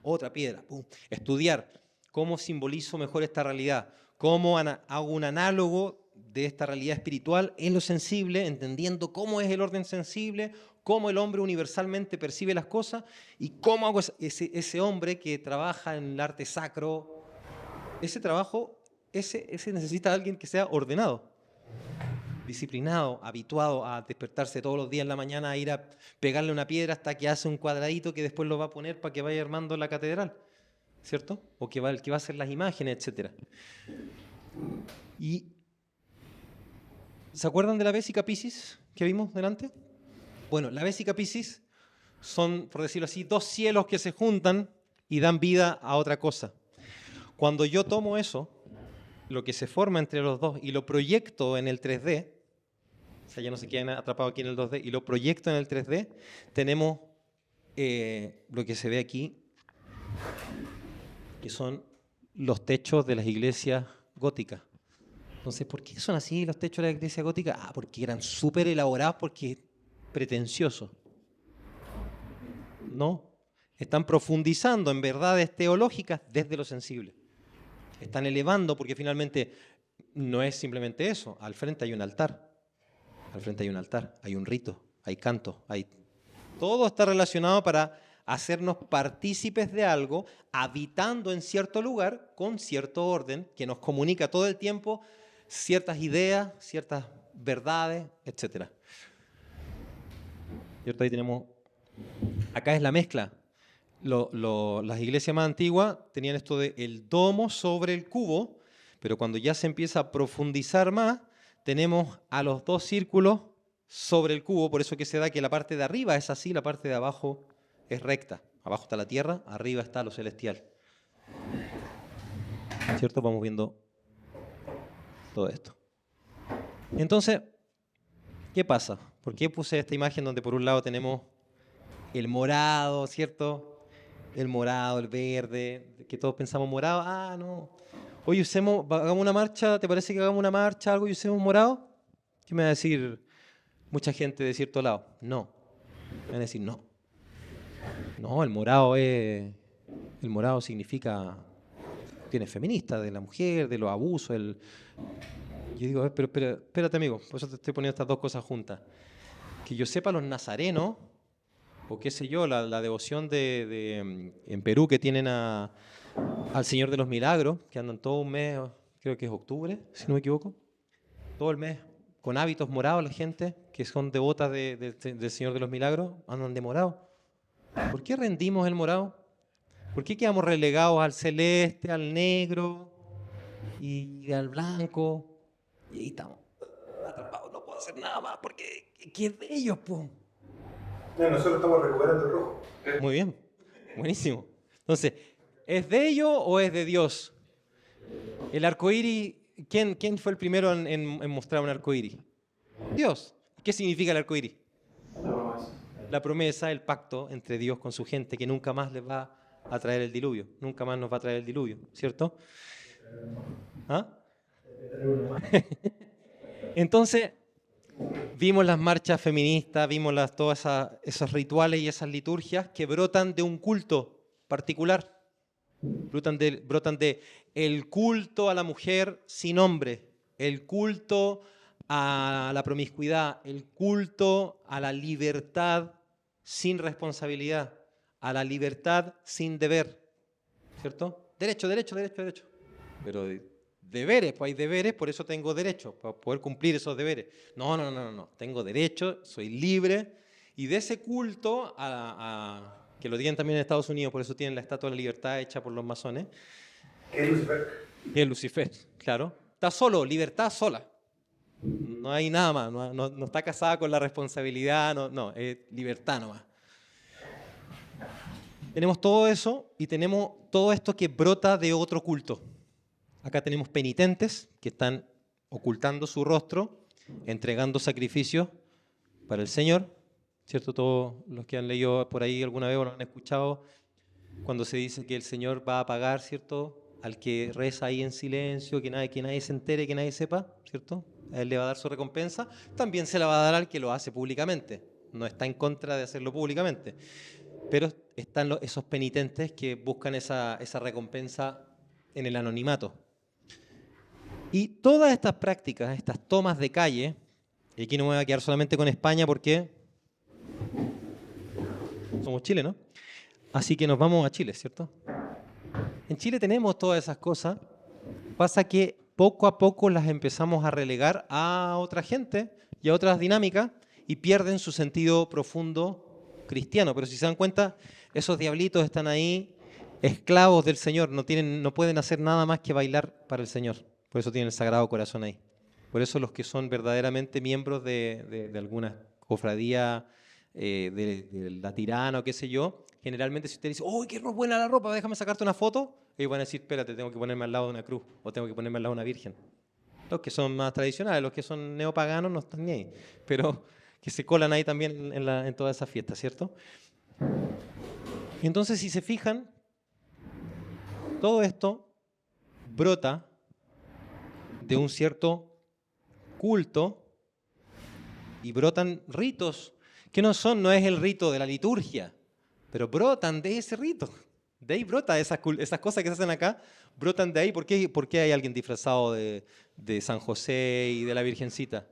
otra piedra, pum, estudiar cómo simbolizo mejor esta realidad, cómo hago un análogo de esta realidad espiritual en lo sensible, entendiendo cómo es el orden sensible, cómo el hombre universalmente percibe las cosas y cómo hago ese hombre que trabaja en el arte sacro. Ese trabajo, ese necesita a alguien que sea ordenado, disciplinado, habituado a despertarse todos los días en la mañana, a ir a pegarle una piedra hasta que hace un cuadradito que después lo va a poner para que vaya armando la catedral, ¿cierto? O que va a hacer las imágenes, etc. Y ¿se acuerdan de la Vésica Piscis que vimos delante? Bueno, la Vésica Piscis son, por decirlo así, dos cielos que se juntan y dan vida a otra cosa. Cuando yo tomo eso, lo que se forma entre los dos, y lo proyecto en el 3D, o sea, ya no se quedan atrapados aquí en el 2D, y lo proyecto en el 3D, tenemos lo que se ve aquí, que son los techos de las iglesias góticas. Entonces, ¿por qué son así los techos de la iglesia gótica? Porque eran súper elaborados, porque pretenciosos. No, están profundizando en verdades teológicas desde lo sensible. Están elevando, porque finalmente no es simplemente eso. Al frente hay un altar. Al frente hay un altar, hay un rito, hay canto, todo está relacionado para hacernos partícipes de algo, habitando en cierto lugar, con cierto orden, que nos comunica todo el tiempo ciertas ideas, ciertas verdades, etc. Y ahorita ahí tenemos, acá es la mezcla. Las iglesias más antiguas tenían esto de el domo sobre el cubo, pero cuando ya se empieza a profundizar más, tenemos a los dos círculos sobre el cubo, por eso que se da que la parte de arriba es así, la parte de abajo es recta. Abajo está la tierra, arriba está lo celestial. ¿Cierto? Vamos viendo todo esto. Entonces, ¿qué pasa? ¿Por qué puse esta imagen donde por un lado tenemos el morado, ¿cierto? El morado, el verde, que todos pensamos morado. No. Oye, hagamos una marcha, ¿te parece que hagamos una marcha, algo y usemos morado? ¿Qué me va a decir mucha gente de cierto lado. No. Van a decir no. No, el morado significa cuestiones feministas, de la mujer, de los abusos. Yo digo, pero espérate, amigo, por eso te estoy poniendo estas dos cosas juntas. Que yo sepa, los nazarenos, o qué sé yo, la devoción en Perú que tienen al Señor de los Milagros, que andan todo un mes, creo que es octubre, si no me equivoco, todo el mes con hábitos morados la gente, que son devotas del Señor de los Milagros, andan de morado. ¿Por qué rendimos el morado? ¿Por qué quedamos relegados al celeste, al negro y al blanco? Y ahí estamos atrapados, no puedo hacer nada más porque ¿qué es de ellos, po? No, nosotros estamos recuperando el rojo. Muy bien, buenísimo. Entonces, ¿es de ellos o es de Dios? El arco iris, ¿quién fue el primero en mostrar un arco iris? Dios. ¿Qué significa el arco iris? La promesa, el pacto entre Dios con su gente, que nunca más les va a traer el diluvio, nunca más nos va a traer el diluvio, ¿cierto? ¿Ah? Entonces, vimos las marchas feministas, vimos todos esos rituales y esas liturgias que brotan de un culto particular, brotan de el culto a la mujer sin hombre, el culto a la promiscuidad, el culto a la libertad sin responsabilidad, a la libertad sin deber, ¿cierto? Derecho. Pero deberes, pues hay deberes, por eso tengo derecho, para poder cumplir esos deberes. No, tengo derecho, soy libre, y de ese culto, que lo tienen también en Estados Unidos, por eso tienen la Estatua de la Libertad hecha por los masones. ¿Qué es Lucifer? Y es Lucifer, claro. Está solo, libertad sola. No hay nada más, no está casada con la responsabilidad, no, es libertad nomás. Tenemos todo eso y tenemos todo esto que brota de otro culto. Acá tenemos penitentes que están ocultando su rostro, entregando sacrificios para el Señor, ¿cierto? Todos los que han leído por ahí alguna vez o lo han escuchado, cuando se dice que el Señor va a pagar, ¿cierto?, al que reza ahí en silencio, que nadie se entere, que nadie sepa, ¿cierto? A él le va a dar su recompensa, también se la va a dar al que lo hace públicamente. No está en contra de hacerlo públicamente. Pero están esos penitentes que buscan esa recompensa en el anonimato. Y todas estas prácticas, estas tomas de calle, y aquí no me voy a quedar solamente con España porque somos Chile, ¿no? Así que nos vamos a Chile, ¿cierto? En Chile tenemos todas esas cosas. Pasa que poco a poco las empezamos a relegar a otra gente y a otras dinámicas y pierden su sentido profundo cristiano. Pero si se dan cuenta, esos diablitos están ahí, esclavos del Señor, no pueden hacer nada más que bailar para el Señor. Por eso tienen el Sagrado Corazón ahí. Por eso los que son verdaderamente miembros de alguna cofradía, de la Tirana o qué sé yo, generalmente si usted dice, ¡oh, qué buena la ropa! Déjame sacarte una foto. Ellos van a decir, espérate, tengo que ponerme al lado de una cruz o tengo que ponerme al lado de una virgen. Los que son más tradicionales, los que son neopaganos no están ni ahí, pero que se colan ahí también en todas esas fiestas, ¿cierto? Entonces, si se fijan, todo esto brota de un cierto culto y brotan ritos que no es el rito de la liturgia, pero brotan de ese rito. De ahí brota esas cosas que se hacen acá, brotan de ahí. ¿Por qué hay alguien disfrazado de San José y de la Virgencita?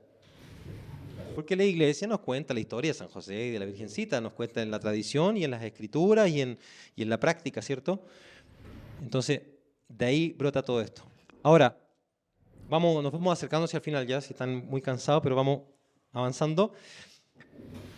Porque la iglesia nos cuenta la historia de San José y de la Virgencita, nos cuenta en la tradición y en las escrituras y en la práctica, ¿cierto? Entonces, de ahí brota todo esto. Ahora, nos vamos acercando hacia el final ya, si están muy cansados, pero vamos avanzando.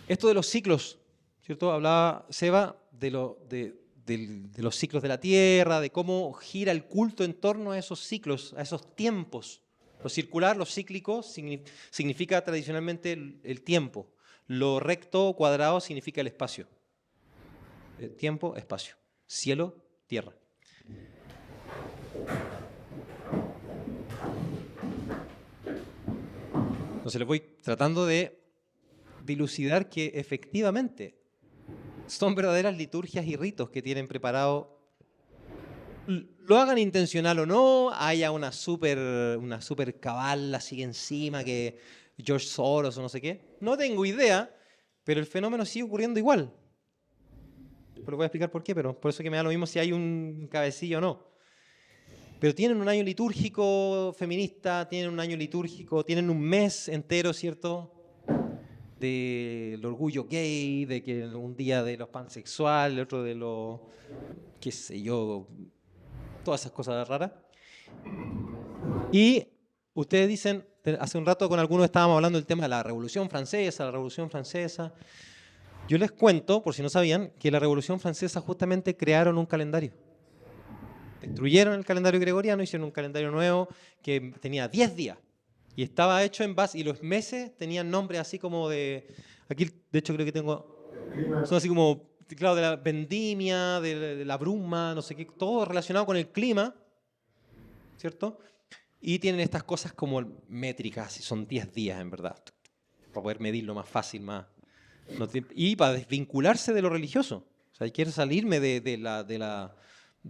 Esto de los ciclos, ¿cierto? Hablaba Seba de los ciclos de la tierra, de cómo gira el culto en torno a esos ciclos, a esos tiempos. Lo circular, lo cíclico, significa tradicionalmente el tiempo. Lo recto, cuadrado, significa el espacio. Tiempo, espacio. Cielo, tierra. Entonces les voy tratando de dilucidar que efectivamente son verdaderas liturgias y ritos que tienen preparado. Lo hagan intencional o no, haya una super cabal así encima que George Soros o no sé qué. No tengo idea, pero el fenómeno sigue ocurriendo igual. Después les voy a explicar por qué, pero por eso que me da lo mismo si hay un cabecilla o no. Pero tienen un año litúrgico feminista, tienen un año litúrgico, tienen un mes entero, ¿cierto?, del orgullo gay, de que un día de los pansexuales, el otro de los, qué sé yo, todas esas cosas raras. Y ustedes dicen, hace un rato con algunos estábamos hablando del tema de la Revolución Francesa, la Revolución Francesa. Yo les cuento, por si no sabían, que la Revolución Francesa justamente crearon un calendario. Destruyeron el calendario gregoriano, hicieron un calendario nuevo que tenía 10 días. Y estaba hecho en base, y los meses tenían nombres así como de, aquí de hecho creo que tengo, son así como, claro, de la vendimia, de la bruma, no sé qué, todo relacionado con el clima, ¿cierto? Y tienen estas cosas como métricas, y son 10 días en verdad, para poder medirlo más fácil, más, y para desvincularse de lo religioso. O sea, quiero salirme de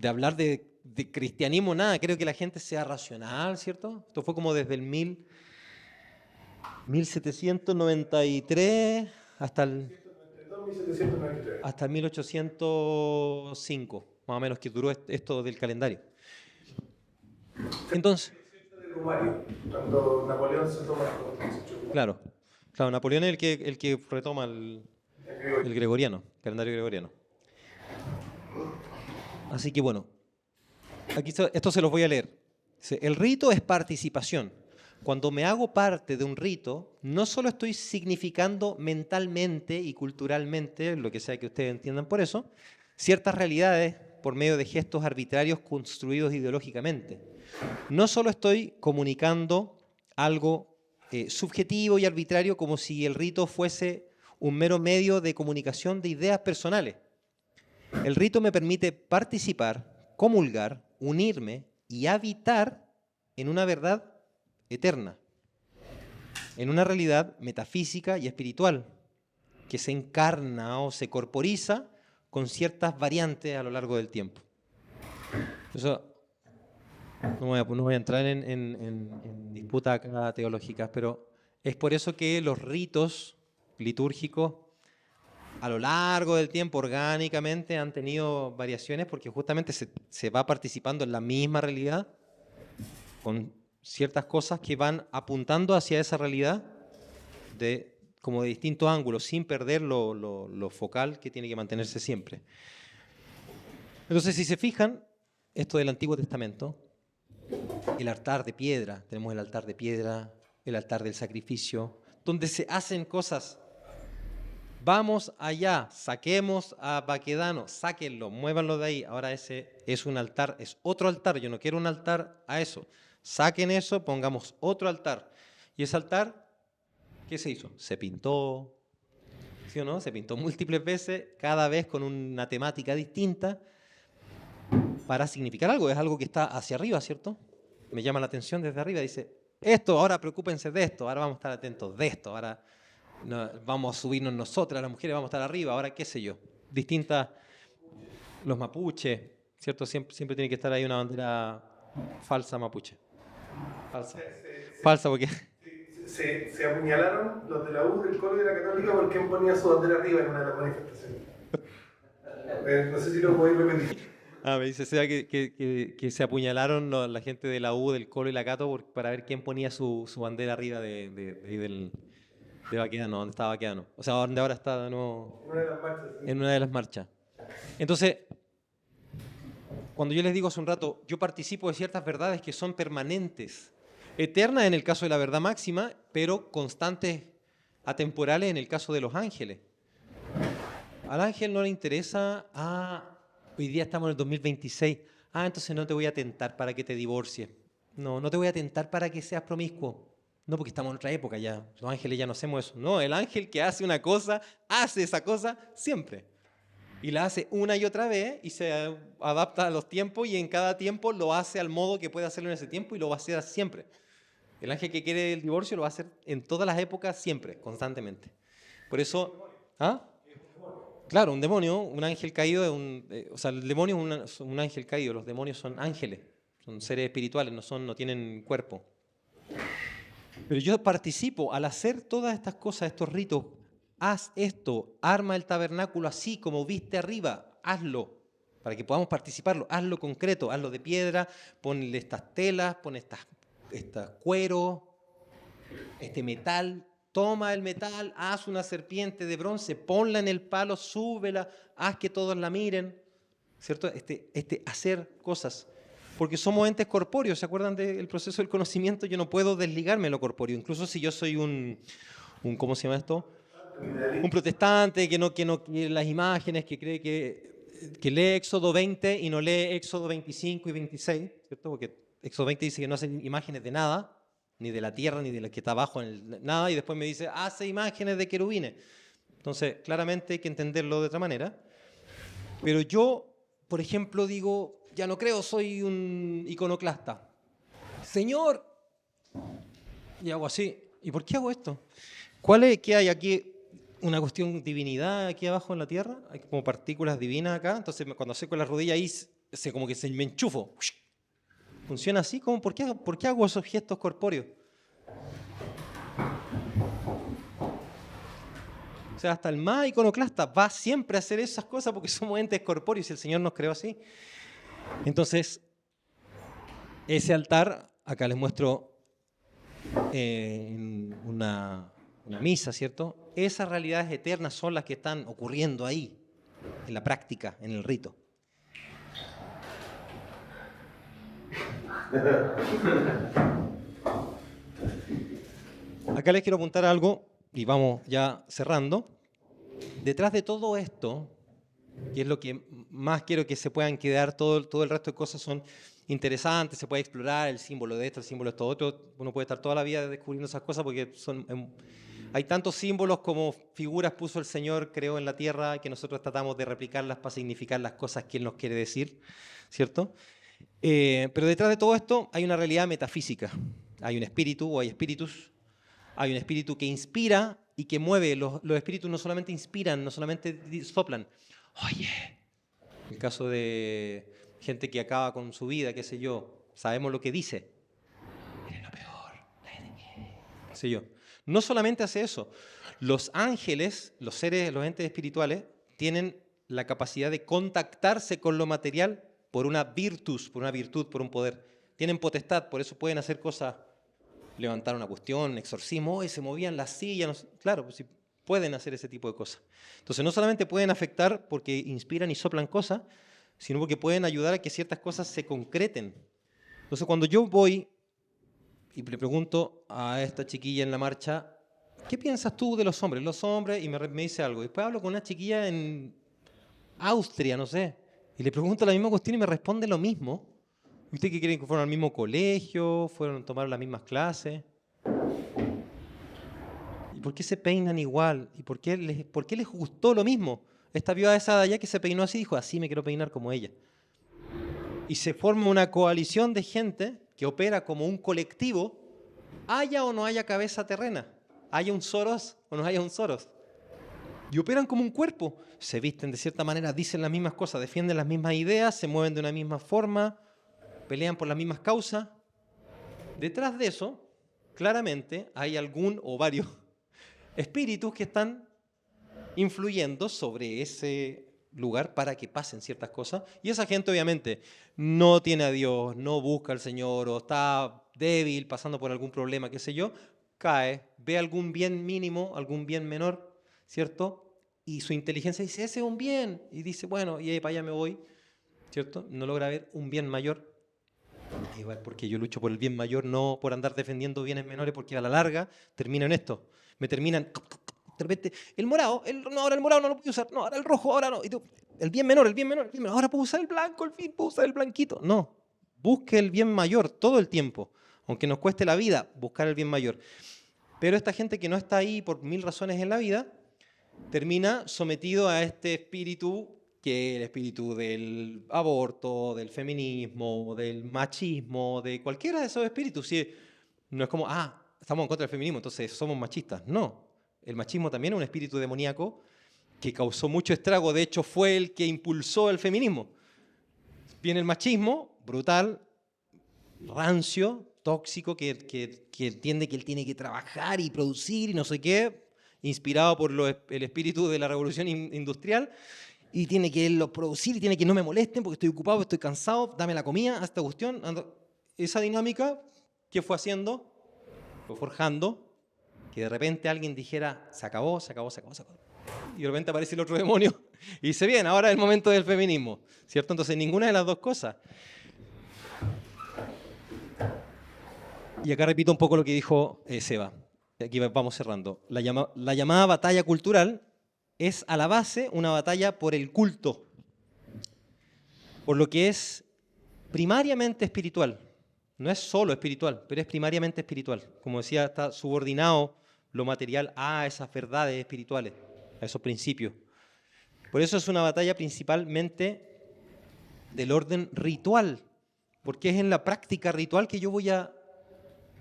hablar de cristianismo, nada, creo que la gente sea racional, ¿cierto? Esto fue como desde el 1793 hasta el 1805, más o menos, que duró esto del calendario. Entonces, cuando Napoleón se toma claro, Napoleón es el que retoma el gregoriano, el calendario gregoriano. Así que bueno, aquí esto se los voy a leer. El rito es participación. Cuando me hago parte de un rito, no solo estoy significando mentalmente y culturalmente, lo que sea que ustedes entiendan por eso, ciertas realidades por medio de gestos arbitrarios construidos ideológicamente. No solo estoy comunicando algo subjetivo y arbitrario como si el rito fuese un mero medio de comunicación de ideas personales. El rito me permite participar, comulgar, unirme y habitar en una verdad eterna, en una realidad metafísica y espiritual que se encarna o se corporiza con ciertas variantes a lo largo del tiempo. Eso, no voy a entrar en disputas acá teológicas, pero es por eso que los ritos litúrgicos a lo largo del tiempo orgánicamente han tenido variaciones porque justamente se va participando en la misma realidad con ciertas cosas que van apuntando hacia esa realidad como de distintos ángulos, sin perder lo focal que tiene que mantenerse siempre. Entonces, si se fijan, esto del Antiguo Testamento, el altar de piedra, tenemos el altar de piedra, el altar del sacrificio, donde se hacen cosas. Vamos allá, saquemos a Baquedano, sáquenlo, muévanlo de ahí. Ahora ese es un altar, es otro altar, yo no quiero un altar a eso. Saquen eso, pongamos otro altar. Y ese altar, ¿qué se hizo? Se pintó, ¿sí o no? Se pintó múltiples veces, cada vez con una temática distinta, para significar algo. Es algo que está hacia arriba, ¿cierto? Me llama la atención desde arriba, dice, esto, ahora preocúpense de esto, ahora vamos a estar atentos de esto, ahora no, vamos a subirnos nosotras, las mujeres, vamos a estar arriba, ahora qué sé yo. Distintas, los mapuches, ¿cierto? Siempre tiene que estar ahí una bandera falsa mapuche. Falsa porque... Se apuñalaron los de la U, del Colo y de la Católica por quien ponía su bandera arriba en una de las manifestaciones. No sé si lo podéis repetir. Me dice Seba que se apuñalaron la gente de la U, del Colo y la Cato para ver quién ponía su bandera arriba de Baquedano, donde estaba Baquedano. O sea, donde ahora está de nuevo... Una de las marchas. ¿Sí? En una de las marchas. Entonces, cuando yo les digo hace un rato, yo participo de ciertas verdades que son permanentes, eternas en el caso de la verdad máxima, pero constantes, atemporales en el caso de los ángeles. Al ángel no le interesa, hoy día estamos en el 2026, entonces no te voy a tentar para que te divorcies. No te voy a tentar para que seas promiscuo. No, porque estamos en otra época ya, los ángeles ya no hacemos eso. No, el ángel que hace una cosa, hace esa cosa siempre. Y la hace una y otra vez y se adapta a los tiempos y en cada tiempo lo hace al modo que puede hacerlo en ese tiempo y lo va a hacer siempre. El ángel que quiere el divorcio lo va a hacer en todas las épocas siempre, constantemente. Por eso... Claro, un demonio, un ángel caído, o sea, el demonio es un ángel caído, los demonios son ángeles, son seres espirituales, no tienen cuerpo. Pero yo participo al hacer todas estas cosas, estos ritos. Haz esto, arma el tabernáculo así como viste arriba, hazlo, para que podamos participarlo, hazlo concreto, hazlo de piedra, ponle estas telas, pon estas cuero, este metal, toma el metal, haz una serpiente de bronce, ponla en el palo, súbela, haz que todos la miren, ¿cierto? Hacer cosas. Porque somos entes corpóreos, ¿se acuerdan del proceso del conocimiento? Yo no puedo desligarme de lo corpóreo, incluso si yo soy un ¿cómo se llama esto? Un protestante que no quiere las imágenes, que cree que lee Éxodo 20 y no lee Éxodo 25 y 26, ¿cierto? Porque Éxodo 20 dice que no hacen imágenes de nada, ni de la tierra, ni de lo que está abajo, nada, y después me dice, hace imágenes de querubines. Entonces, claramente hay que entenderlo de otra manera. Pero yo, por ejemplo, digo, ya no creo, soy un iconoclasta. Señor, y hago así. ¿Y por qué hago esto? ¿Qué hay aquí? Una cuestión de divinidad aquí abajo en la tierra, hay como partículas divinas acá, entonces cuando seco las rodillas ahí como que me enchufo. ¿Funciona así? ¿Por qué hago esos gestos corpóreos? O sea, hasta el más iconoclasta va siempre a hacer esas cosas porque somos entes corpóreos y el Señor nos creó así. Entonces, ese altar, acá les muestro en una misa, ¿cierto? Esas realidades eternas son las que están ocurriendo ahí, en la práctica, en el rito. Acá les quiero apuntar algo, y vamos ya cerrando. Detrás de todo esto, que es lo que más quiero que se puedan quedar, todo el resto de cosas son interesantes, se puede explorar el símbolo de esto, el símbolo de esto otro. Uno puede estar toda la vida descubriendo esas cosas porque hay tantos símbolos como figuras puso el Señor, creó en la tierra, que nosotros tratamos de replicarlas para significar las cosas que Él nos quiere decir, ¿cierto? Pero detrás de todo esto hay una realidad metafísica. Hay un espíritu o hay espíritus. Hay un espíritu que inspira y que mueve. Los espíritus no solamente inspiran, no solamente soplan. Oye, en el caso de gente que acaba con su vida, qué sé yo, sabemos lo que dice. Miren lo peor, qué sé yo. No solamente hace eso. Los ángeles, los entes espirituales, tienen la capacidad de contactarse con lo material por una virtud, por un poder. Tienen potestad, por eso pueden hacer cosas, levantar una cuestión, exorcismo, y se movían las sillas. Claro, pues sí, pueden hacer ese tipo de cosas. Entonces, no solamente pueden afectar porque inspiran y soplan cosas, sino porque pueden ayudar a que ciertas cosas se concreten. Entonces, cuando yo voy y le pregunto a esta chiquilla en la marcha, ¿qué piensas tú de los hombres? Los hombres, y me dice algo. Después hablo con una chiquilla en Austria, no sé, y le pregunto la misma cuestión y me responde lo mismo. ¿Usted qué creen que fueron al mismo colegio? ¿Fueron a tomar las mismas clases? ¿Y por qué se peinan igual? ¿Y por qué les gustó lo mismo? Esta viuda esa de allá que se peinó así dijo, así me quiero peinar como ella. Y se forma una coalición de gente que opera como un colectivo, haya o no haya cabeza terrena, haya un Soros o no haya un Soros. Y operan como un cuerpo, se visten de cierta manera, dicen las mismas cosas, defienden las mismas ideas, se mueven de una misma forma, pelean por las mismas causas. Detrás de eso, claramente, hay algún o varios espíritus que están influyendo sobre ese lugar para que pasen ciertas cosas. Y esa gente, obviamente, no tiene a Dios, no busca al Señor, o está débil, pasando por algún problema, qué sé yo, cae, ve algún bien mínimo, algún bien menor, ¿cierto? Y su inteligencia dice, ese es un bien. Y dice, bueno, y ahí para allá me voy, ¿cierto? No logra ver un bien mayor. Igual porque yo lucho por el bien mayor, no por andar defendiendo bienes menores, porque a la larga termino en esto. Me terminan, de repente, el morado, no, ahora el morado no lo puedo usar, no, ahora el rojo, ahora no. Y tú, el bien menor, ahora puedo usar el blanco, al fin, puedo usar el blanquito. No, busque el bien mayor todo el tiempo, aunque nos cueste la vida buscar el bien mayor. Pero esta gente que no está ahí por 1000 razones en la vida, termina sometido a este espíritu, que es el espíritu del aborto, del feminismo, del machismo, de cualquiera de esos espíritus. ¿Sí? No es como, estamos en contra del feminismo, entonces somos machistas. No, el machismo también es un espíritu demoníaco que causó mucho estrago, de hecho fue el que impulsó el feminismo. Viene el machismo, brutal, rancio, tóxico que entiende que él tiene que trabajar y producir y no sé qué, inspirado por el espíritu de la revolución industrial, y tiene que él producir y tiene que no me molesten porque estoy ocupado, estoy cansado, dame la comida, haz esta cuestión. Esa dinámica, ¿qué fue haciendo? Fue forjando que de repente alguien dijera, se acabó, se acabó, se acabó, se acabó. Y de repente aparece el otro demonio y dice, bien, ahora es el momento del feminismo, ¿cierto? Entonces, ninguna de las dos cosas. Y acá repito un poco lo que dijo Seba. Aquí vamos cerrando. La llamada batalla cultural es a la base una batalla por el culto, por lo que es primariamente espiritual. No es solo espiritual, pero es primariamente espiritual. Como decía, está subordinado lo material a esas verdades espirituales, a esos principios. Por eso es una batalla principalmente del orden ritual, porque es en la práctica ritual que yo voy a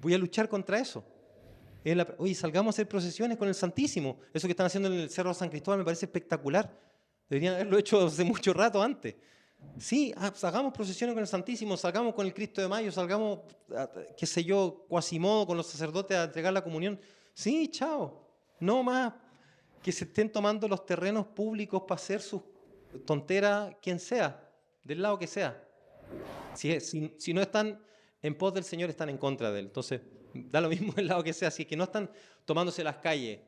luchar contra eso. Oye, salgamos a hacer procesiones con el Santísimo. Eso que están haciendo en el Cerro San Cristóbal me parece espectacular. Deberían haberlo hecho hace mucho rato antes. Sí, hagamos procesiones con el Santísimo, salgamos con el Cristo de Mayo, salgamos, qué sé yo, Quasimodo con los sacerdotes a entregar la comunión. Sí, chao. No más que se estén tomando los terrenos públicos para hacer sus tonteras, quien sea, del lado que sea. Si no están en pos del Señor, están en contra de Él. Entonces, da lo mismo del lado que sea. Si es que no están tomándose las calles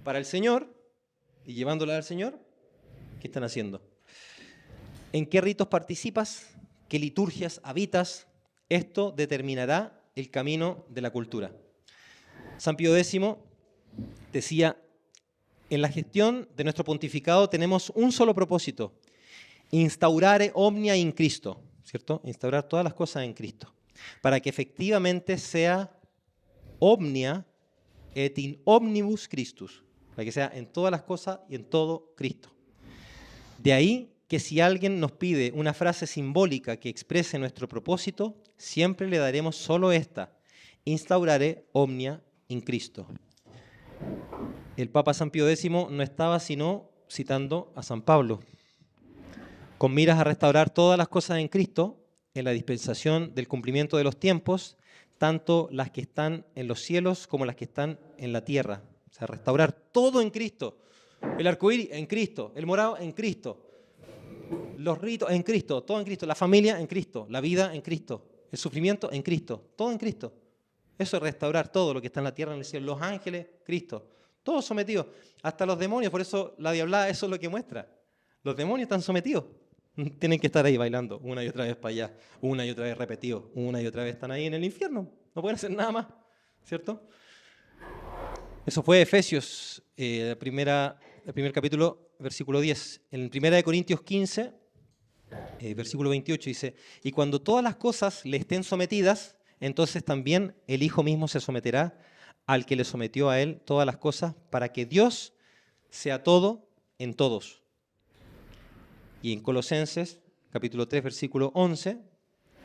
para el Señor y llevándola al Señor, ¿qué están haciendo? ¿En qué ritos participas? ¿Qué liturgias habitas? Esto determinará el camino de la cultura. San Pío X decía, en la gestión de nuestro pontificado tenemos un solo propósito, instaurare omnia in Cristo, ¿cierto? Instaurar todas las cosas en Cristo, para que efectivamente sea omnia et in omnibus Christus, para que sea en todas las cosas y en todo Cristo. De ahí que si alguien nos pide una frase simbólica que exprese nuestro propósito, siempre le daremos solo esta, instaurare omnia in Cristo. El Papa San Pío X no estaba sino citando a San Pablo. Con miras a restaurar todas las cosas en Cristo, en la dispensación del cumplimiento de los tiempos, tanto las que están en los cielos como las que están en la tierra. O sea, restaurar todo en Cristo. El arcoíris en Cristo, el morado en Cristo, los ritos en Cristo, todo en Cristo, la familia en Cristo, la vida en Cristo, el sufrimiento en Cristo, todo en Cristo. Eso es restaurar todo lo que está en la tierra, en el cielo, los ángeles, Cristo, todos sometidos, hasta los demonios. Por eso la diablada, eso es lo que muestra. Los demonios están sometidos, tienen que estar ahí bailando una y otra vez para allá, una y otra vez repetido, una y otra vez están ahí en el infierno, no pueden hacer nada más, ¿cierto? Eso fue Efesios, el primer capítulo, versículo 10. En 1 Corintios 15, versículo 28 dice, y cuando todas las cosas le estén sometidas, entonces también el Hijo mismo se someterá al que le sometió a él todas las cosas, para que Dios sea todo en todos. Y en Colosenses, capítulo 3, versículo 11,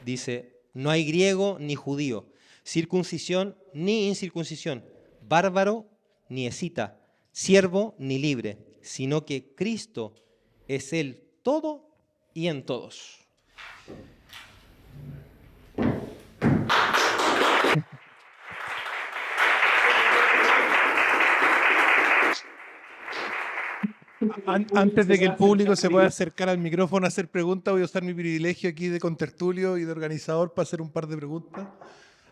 dice, no hay griego ni judío, circuncisión ni incircuncisión, bárbaro ni escita, siervo ni libre, sino que Cristo es el todo y en todos. Antes de que el público se pueda acercar al micrófono a hacer preguntas, voy a usar mi privilegio aquí de contertulio y de organizador para hacer un par de preguntas.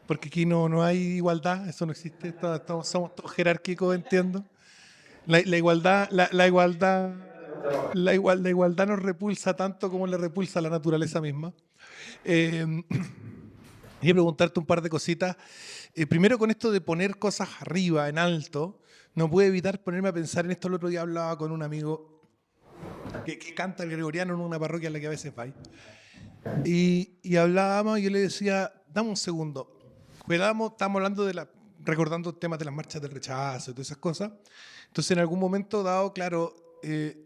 Porque aquí no hay igualdad, eso no existe, somos todos jerárquicos, entiendo. La igualdad nos repulsa tanto como le repulsa a la naturaleza misma. Quería preguntarte un par de cositas. Primero, con esto de poner cosas arriba, en alto, no puedo evitar ponerme a pensar en esto. El otro día hablaba con un amigo que canta el gregoriano en una parroquia en la que a veces va. Y hablábamos y yo le decía, dame un segundo. Estábamos hablando recordando temas de las marchas del rechazo y todas esas cosas. Entonces, en algún momento dado, claro,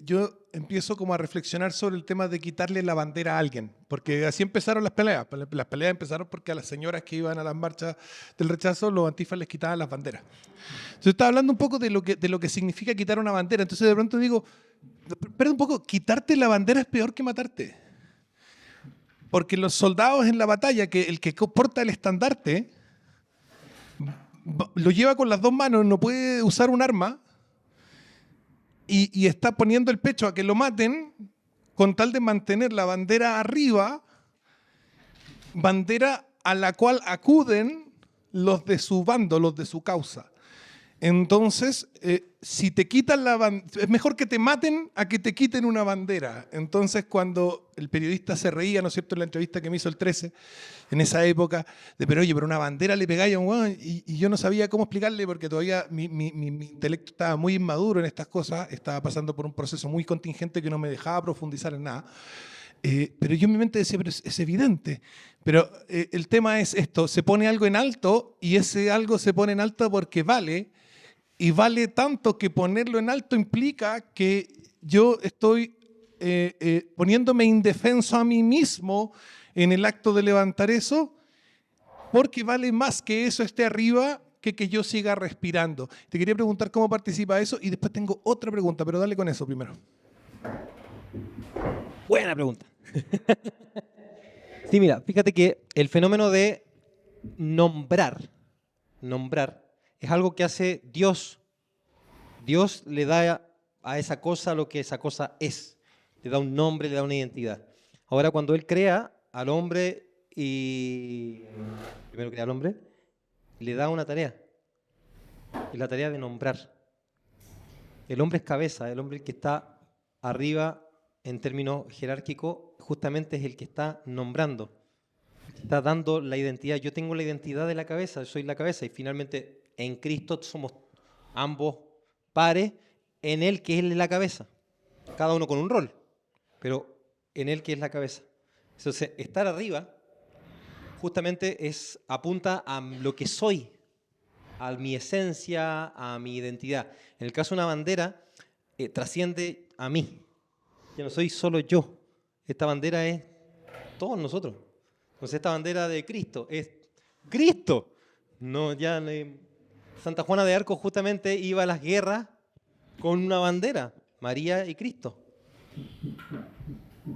yo empiezo como a reflexionar sobre el tema de quitarle la bandera a alguien, porque así empezaron las peleas. Las peleas empezaron porque a las señoras que iban a las marchas del rechazo, los antifas les quitaban las banderas. Entonces, estaba hablando un poco de lo que significa quitar una bandera. Entonces, de pronto digo, espera un poco, quitarte la bandera es peor que matarte. Porque los soldados en la batalla, que el que porta el estandarte, lo lleva con las dos manos, no puede usar un arma y está poniendo el pecho a que lo maten con tal de mantener la bandera arriba, bandera a la cual acuden los de su bando, los de su causa. Entonces, si te quitan la bandera, es mejor que te maten a que te quiten una bandera. Entonces, cuando el periodista se reía, ¿no es cierto?, en la entrevista que me hizo el 13, en esa época, de, pero oye, pero una bandera le pegáis a un hueón, y yo no sabía cómo explicarle porque todavía mi intelecto estaba muy inmaduro en estas cosas, estaba pasando por un proceso muy contingente que no me dejaba profundizar en nada. Pero yo en mi mente decía, pero es evidente. Pero el tema es esto, se pone algo en alto y ese algo se pone en alto porque vale. Y vale tanto que ponerlo en alto implica que yo estoy poniéndome indefenso a mí mismo en el acto de levantar eso, porque vale más que eso esté arriba que yo siga respirando. Te quería preguntar cómo participa eso y después tengo otra pregunta, pero dale con eso primero. Buena pregunta. Sí, mira, fíjate que el fenómeno de nombrar, es algo que hace Dios. Dios le da a esa cosa lo que esa cosa es. Le da un nombre, le da una identidad. Ahora, cuando Él crea al hombre primero crea al hombre, le da una tarea. Es la tarea de nombrar. El hombre es cabeza, el hombre que está arriba en términos jerárquicos, justamente es el que está nombrando. Está dando la identidad. Yo tengo la identidad de la cabeza, soy la cabeza, y finalmente en Cristo somos ambos pares en Él que es la cabeza. Cada uno con un rol, pero en Él que es la cabeza. Entonces, estar arriba justamente apunta a lo que soy, a mi esencia, a mi identidad. En el caso de una bandera, trasciende a mí. Ya no soy solo yo. Esta bandera es todos nosotros. Entonces esta bandera de Cristo es Cristo. No, Santa Juana de Arco justamente iba a las guerras con una bandera, María y Cristo.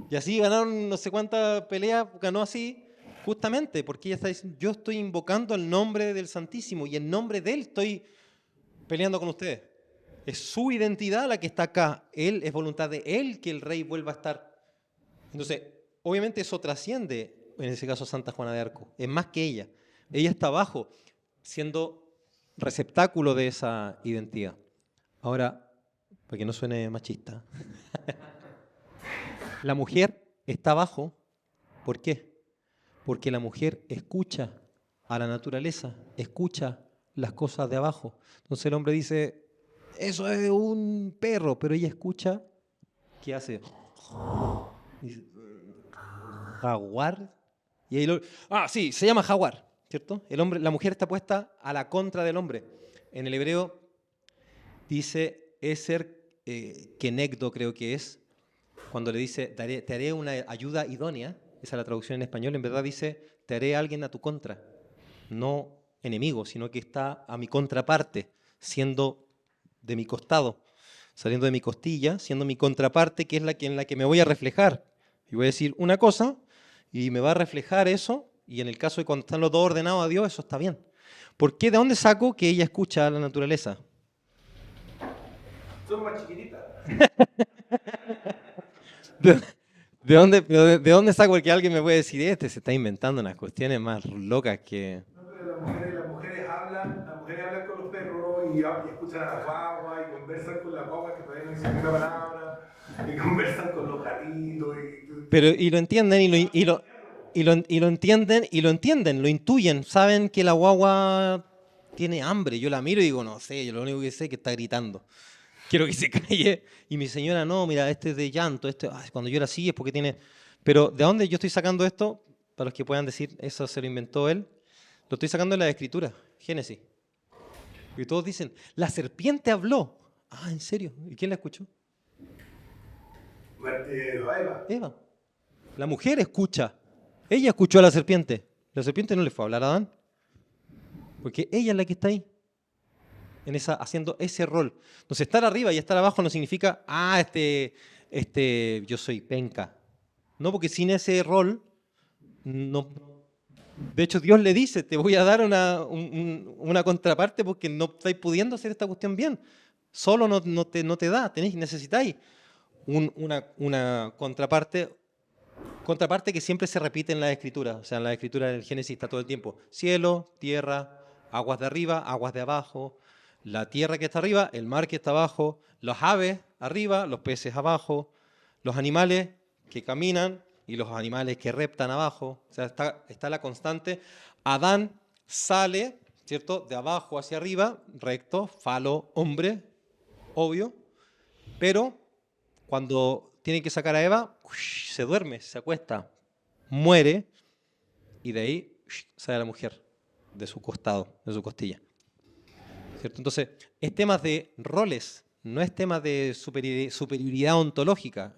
Y así ganaron no sé cuántas peleas, ganó así justamente porque ella está diciendo, yo estoy invocando el nombre del Santísimo y en nombre de Él estoy peleando con ustedes. Es su identidad la que está acá. Él, es voluntad de Él que el rey vuelva a estar. Entonces, obviamente eso trasciende, en ese caso, a Santa Juana de Arco. Es más que ella. Ella está abajo, siendo receptáculo de esa identidad. Ahora, para que no suene machista, la mujer está abajo. ¿Por qué? Porque la mujer escucha a la naturaleza, escucha las cosas de abajo. Entonces el hombre dice, eso es un perro, pero ella escucha, ¿qué hace? Dice, jaguar. Y ahí sí, se llama jaguar, ¿cierto? La mujer está puesta a la contra del hombre. En el hebreo dice eser kenegdo, creo que es, cuando le dice, te haré una ayuda idónea, esa es la traducción en español, en verdad dice, te haré a alguien a tu contra, no enemigo, sino que está a mi contraparte, siendo de mi costado, saliendo de mi costilla, siendo mi contraparte, que es en la que me voy a reflejar. Y voy a decir una cosa y me va a reflejar eso, y en el caso de cuando están los dos ordenados a Dios, eso está bien. ¿Por qué? ¿De dónde saco que ella escucha a la naturaleza? Son más chiquititas. ¿De dónde saco? Porque alguien me puede decir, se está inventando unas cuestiones más locas que... No, pero las mujeres hablan con los perros y escuchan a la guagua y conversan con la guagua que todavía no dicen una palabra y conversan con los gatitos. Pero y lo entienden lo entienden, lo intuyen, saben que la guagua tiene hambre. Yo la miro y digo, no sé, yo lo único que sé es que está gritando. Quiero que se calle. Y mi señora, no, mira, este es de llanto, cuando yo era así es porque tiene... Pero ¿de dónde yo estoy sacando esto? Para los que puedan decir, eso se lo inventó él. Lo estoy sacando de la Escritura, Génesis. Y todos dicen, la serpiente habló. Ah, ¿en serio? ¿Y quién la escuchó? Eva. La mujer escucha. Ella escuchó a la serpiente. La serpiente no le fue a hablar a Adán. Porque ella es la que está ahí. Haciendo ese rol. Entonces, estar arriba y estar abajo no significa, yo soy penca. No, porque sin ese rol no, de hecho, Dios le dice, te voy a dar una contraparte porque no estáis pudiendo hacer esta cuestión bien. Solo no te da, necesitáis una contraparte que siempre se repite en la Escritura. O sea, en la Escritura del Génesis está todo el tiempo. Cielo, tierra, aguas de arriba, aguas de abajo, la tierra que está arriba, el mar que está abajo, los aves arriba, los peces abajo, los animales que caminan y los animales que reptan abajo. O sea, está la constante. Adán sale, ¿cierto?, de abajo hacia arriba, recto, falo, hombre, obvio, pero cuando tiene que sacar a Eva, se duerme, se acuesta, muere, y de ahí sale la mujer de su costado, de su costilla. ¿Cierto? Entonces, es tema de roles, no es tema de superioridad ontológica.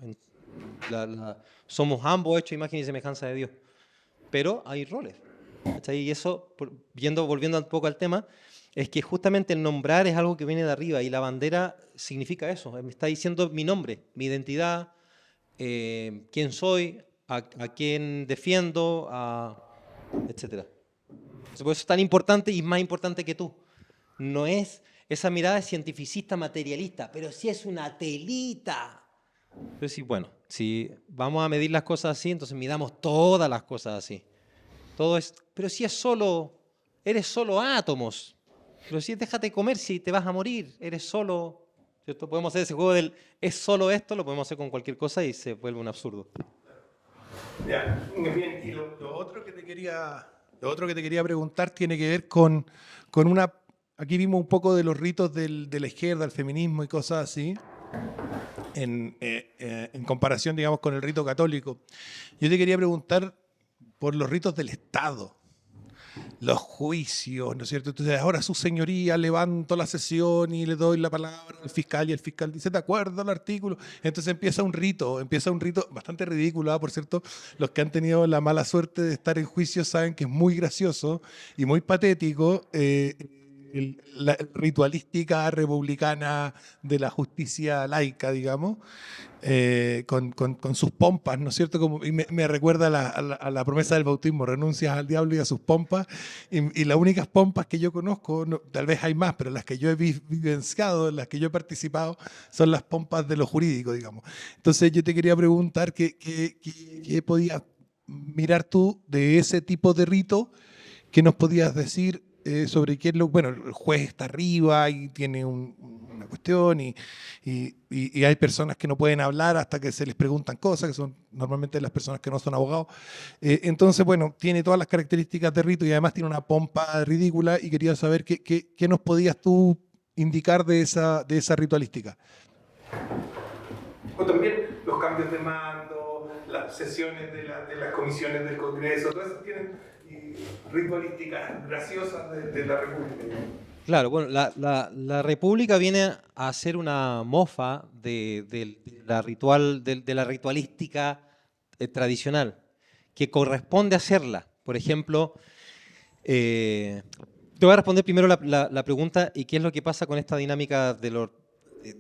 Somos ambos hechos a imagen y semejanza de Dios, pero hay roles. ¿Cachai? Y eso, volviendo un poco al tema, es que justamente el nombrar es algo que viene de arriba y la bandera significa eso. Me está diciendo mi nombre, mi identidad, quién soy, a quién defiendo, etc. Por eso es tan importante y más importante que tú. No es esa mirada cientificista materialista, pero sí es una telita. Entonces, sí, bueno, si vamos a medir las cosas así, entonces midamos todas las cosas así. Pero si eres solo átomos. Pero si déjate comer, si te vas a morir, eres solo, ¿cierto? Podemos hacer ese juego del es solo esto, lo podemos hacer con cualquier cosa y se vuelve un absurdo. Ya, bien. Y lo otro que te quería preguntar tiene que ver con una... Aquí vimos un poco de los ritos de la izquierda, el feminismo y cosas así, en comparación, digamos, con el rito católico. Yo te quería preguntar por los ritos del Estado. Los juicios, ¿no es cierto? Entonces, ahora su señoría, levanto la sesión y le doy la palabra al fiscal y el fiscal dice, de acuerdo al artículo. Entonces empieza un rito bastante ridículo, por cierto. Los que han tenido la mala suerte de estar en juicio saben que es muy gracioso y muy patético. La ritualística republicana de la justicia laica, digamos, con sus pompas, ¿no es cierto? Y me recuerda a la promesa del bautismo, renuncias al diablo y a sus pompas, y las únicas pompas que yo conozco, tal vez hay más, pero las que yo he vivenciado, las que yo he participado, son las pompas de lo jurídico, digamos. Entonces yo te quería preguntar qué podías mirar tú de ese tipo de rito, qué nos podías decir sobre qué es bueno, el juez está arriba y tiene una cuestión y hay personas que no pueden hablar hasta que se les preguntan cosas, que son normalmente las personas que no son abogados. Entonces, bueno, tiene todas las características de rito y además tiene una pompa ridícula y quería saber qué nos podías tú indicar de esa ritualística. O también los cambios de mando, las sesiones de las comisiones del Congreso, todo eso tienen ritualísticas graciosas de la República. Claro, bueno, la República viene a ser una mofa de la ritualística tradicional, que corresponde hacerla. Por ejemplo, te voy a responder primero la pregunta y qué es lo que pasa con esta dinámica de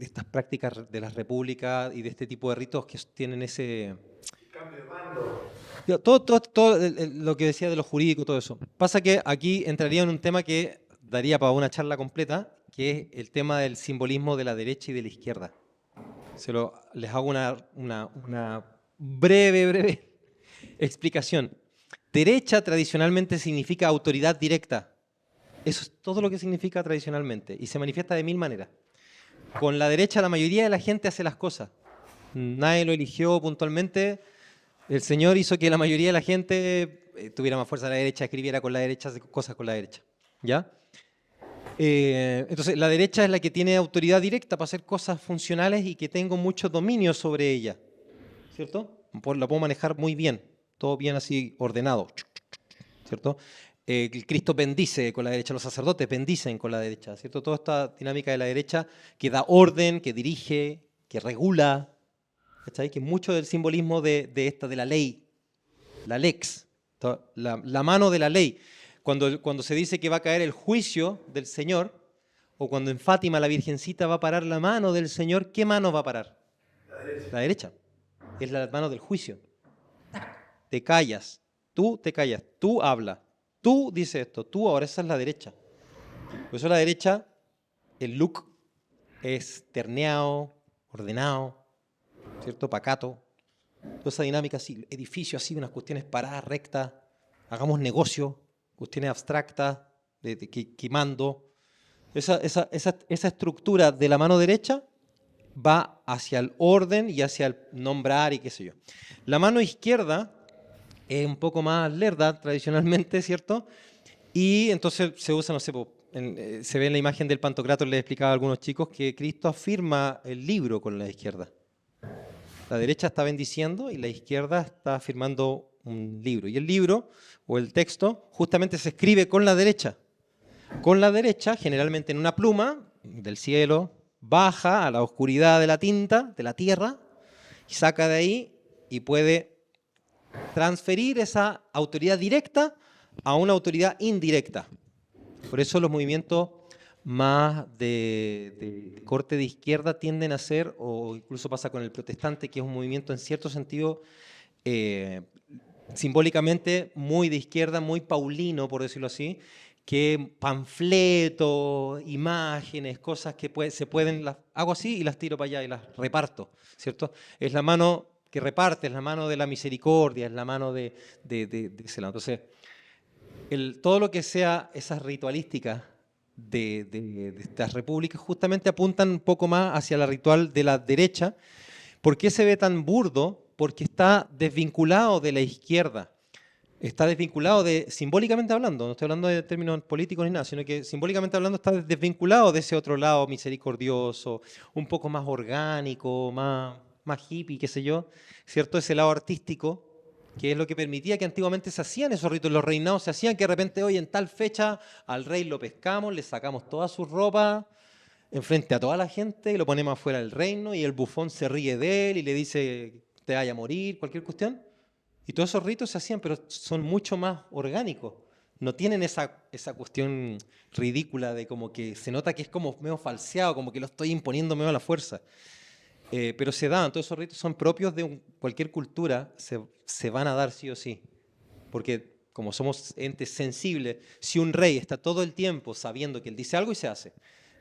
estas prácticas de las repúblicas y de este tipo de ritos que tienen ese... Cambio de mando. Todo lo que decía de lo jurídico, todo eso. Pasa que aquí entraría en un tema que daría para una charla completa, que es el tema del simbolismo de la derecha y de la izquierda. Les hago una breve explicación. Derecha tradicionalmente significa autoridad directa. Eso es todo lo que significa tradicionalmente y se manifiesta de mil maneras. Con la derecha la mayoría de la gente hace las cosas. Nadie lo eligió puntualmente. El Señor hizo que la mayoría de la gente tuviera más fuerza a la derecha, escribiera con la derecha, hace cosas con la derecha. ¿Ya? Entonces, la derecha es la que tiene autoridad directa para hacer cosas funcionales y que tengo mucho dominio sobre ella. ¿Cierto? La puedo manejar muy bien, todo bien así ordenado. ¿Cierto? El Cristo bendice con la derecha, los sacerdotes bendicen con la derecha. ¿Cierto? Toda esta dinámica de la derecha que da orden, que dirige, que regula. ¿Cachai? Que mucho del simbolismo de la ley, la lex, la mano de la ley. Cuando se dice que va a caer el juicio del Señor, o cuando en Fátima la Virgencita va a parar la mano del Señor, ¿qué mano va a parar? La derecha. Es la mano del juicio. Te callas. tú te callas, tú hablas, tú dices esto, tú ahora, esa es la derecha. Por eso la derecha, el look es terneado, ordenado, ¿cierto? Pacato. Toda esa dinámica así, edificio así, unas cuestiones paradas, rectas, hagamos negocio, cuestiones abstractas, quemando. Esa estructura de la mano derecha va hacia el orden y hacia el nombrar y qué sé yo. La mano izquierda es un poco más lerda tradicionalmente, ¿cierto? Y entonces se usa, no sé, se ve en la imagen del Pantocrator, le explicaba a algunos chicos que Cristo afirma el libro con la izquierda. La derecha está bendiciendo y la izquierda está firmando un libro. Y el libro o el texto justamente se escribe con la derecha. Con la derecha, generalmente en una pluma del cielo, baja a la oscuridad de la tinta, de la tierra, y saca de ahí y puede transferir esa autoridad directa a una autoridad indirecta. Por eso los movimientos más de corte de izquierda tienden a ser, o incluso pasa con el protestante, que es un movimiento en cierto sentido simbólicamente muy de izquierda, muy paulino, por decirlo así, que panfletos, imágenes, cosas que se pueden, las hago así y las tiro para allá y las reparto, ¿cierto? Es la mano que reparte, es la mano de la misericordia, es la mano de ese lado. Entonces, todo lo que sea esas ritualísticas de estas repúblicas justamente apuntan un poco más hacia la ritual de la derecha. ¿Por qué se ve tan burdo? Porque está desvinculado de la izquierda. Está desvinculado simbólicamente hablando, no estoy hablando de términos políticos ni nada, sino que simbólicamente hablando está desvinculado de ese otro lado misericordioso, un poco más orgánico, más hippie, qué sé yo, ¿cierto? Ese lado artístico, que es lo que permitía que antiguamente se hacían esos ritos, los reinados se hacían que de repente hoy en tal fecha al rey lo pescamos, le sacamos toda su ropa enfrente a toda la gente y lo ponemos afuera del reino y el bufón se ríe de él y le dice te vaya a morir, cualquier cuestión. Y todos esos ritos se hacían, pero son mucho más orgánicos. No tienen esa cuestión ridícula de como que se nota que es como medio falseado, como que lo estoy imponiendo medio a la fuerza. Pero se dan, todos esos ritos son propios de cualquier cultura, se van a dar sí o sí. Porque como somos entes sensibles, si un rey está todo el tiempo sabiendo que él dice algo y se hace,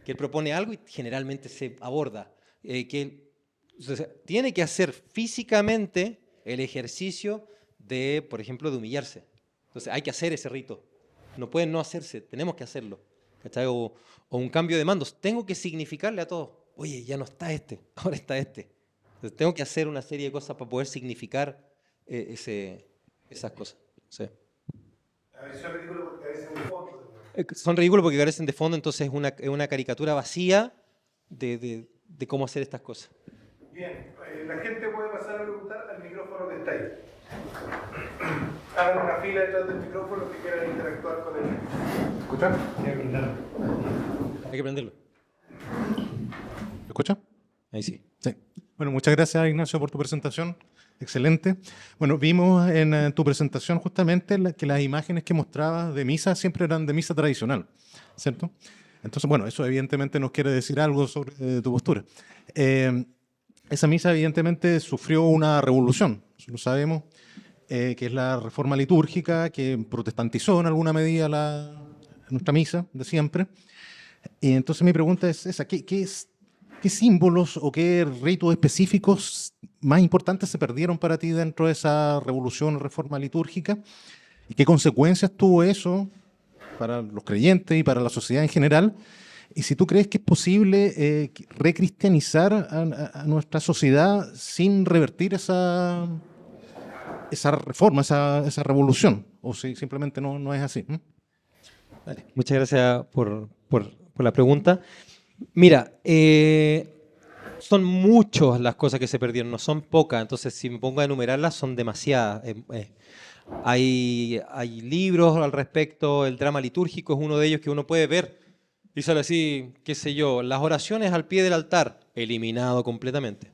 que él propone algo y generalmente se aborda, que él tiene que hacer físicamente el ejercicio de, por ejemplo, de humillarse. Entonces hay que hacer ese rito. No puede no hacerse, tenemos que hacerlo. ¿Cachai? O un cambio de mandos. Tengo que significarle a todos, oye, ya no está este, ahora está este. Entonces tengo que hacer una serie de cosas para poder significar esas cosas. Sí. Son ridículos porque carecen de fondo. Son ridículos porque carecen de fondo, entonces es una caricatura vacía de cómo hacer estas cosas. Bien, la gente puede pasar a preguntar al micrófono que está ahí. Hagan una fila detrás del micrófono que quieran interactuar con él. ¿Escuchan? Hay que prenderlo. ¿Me escucha? Ahí sí. Sí. Bueno, muchas gracias, Ignacio, por tu presentación. Excelente. Bueno, vimos en tu presentación justamente que las imágenes que mostrabas de misa siempre eran de misa tradicional, ¿cierto? Entonces, bueno, eso evidentemente nos quiere decir algo sobre tu postura. Esa misa evidentemente sufrió una revolución, eso lo sabemos, que es la reforma litúrgica que protestantizó en alguna medida nuestra misa de siempre. Y entonces mi pregunta es esa, ¿qué símbolos o qué ritos específicos más importantes se perdieron para ti dentro de esa revolución o reforma litúrgica? ¿Y qué consecuencias tuvo eso para los creyentes y para la sociedad en general? Y si tú crees que es posible recristianizar a nuestra sociedad sin revertir esa reforma, esa revolución, o si simplemente no es así. Vale. Muchas gracias por la pregunta. Mira, son muchas las cosas que se perdieron, no son pocas, entonces si me pongo a enumerarlas son demasiadas. Hay libros al respecto, el drama litúrgico es uno de ellos que uno puede ver y sale así, qué sé yo, las oraciones al pie del altar, eliminado completamente.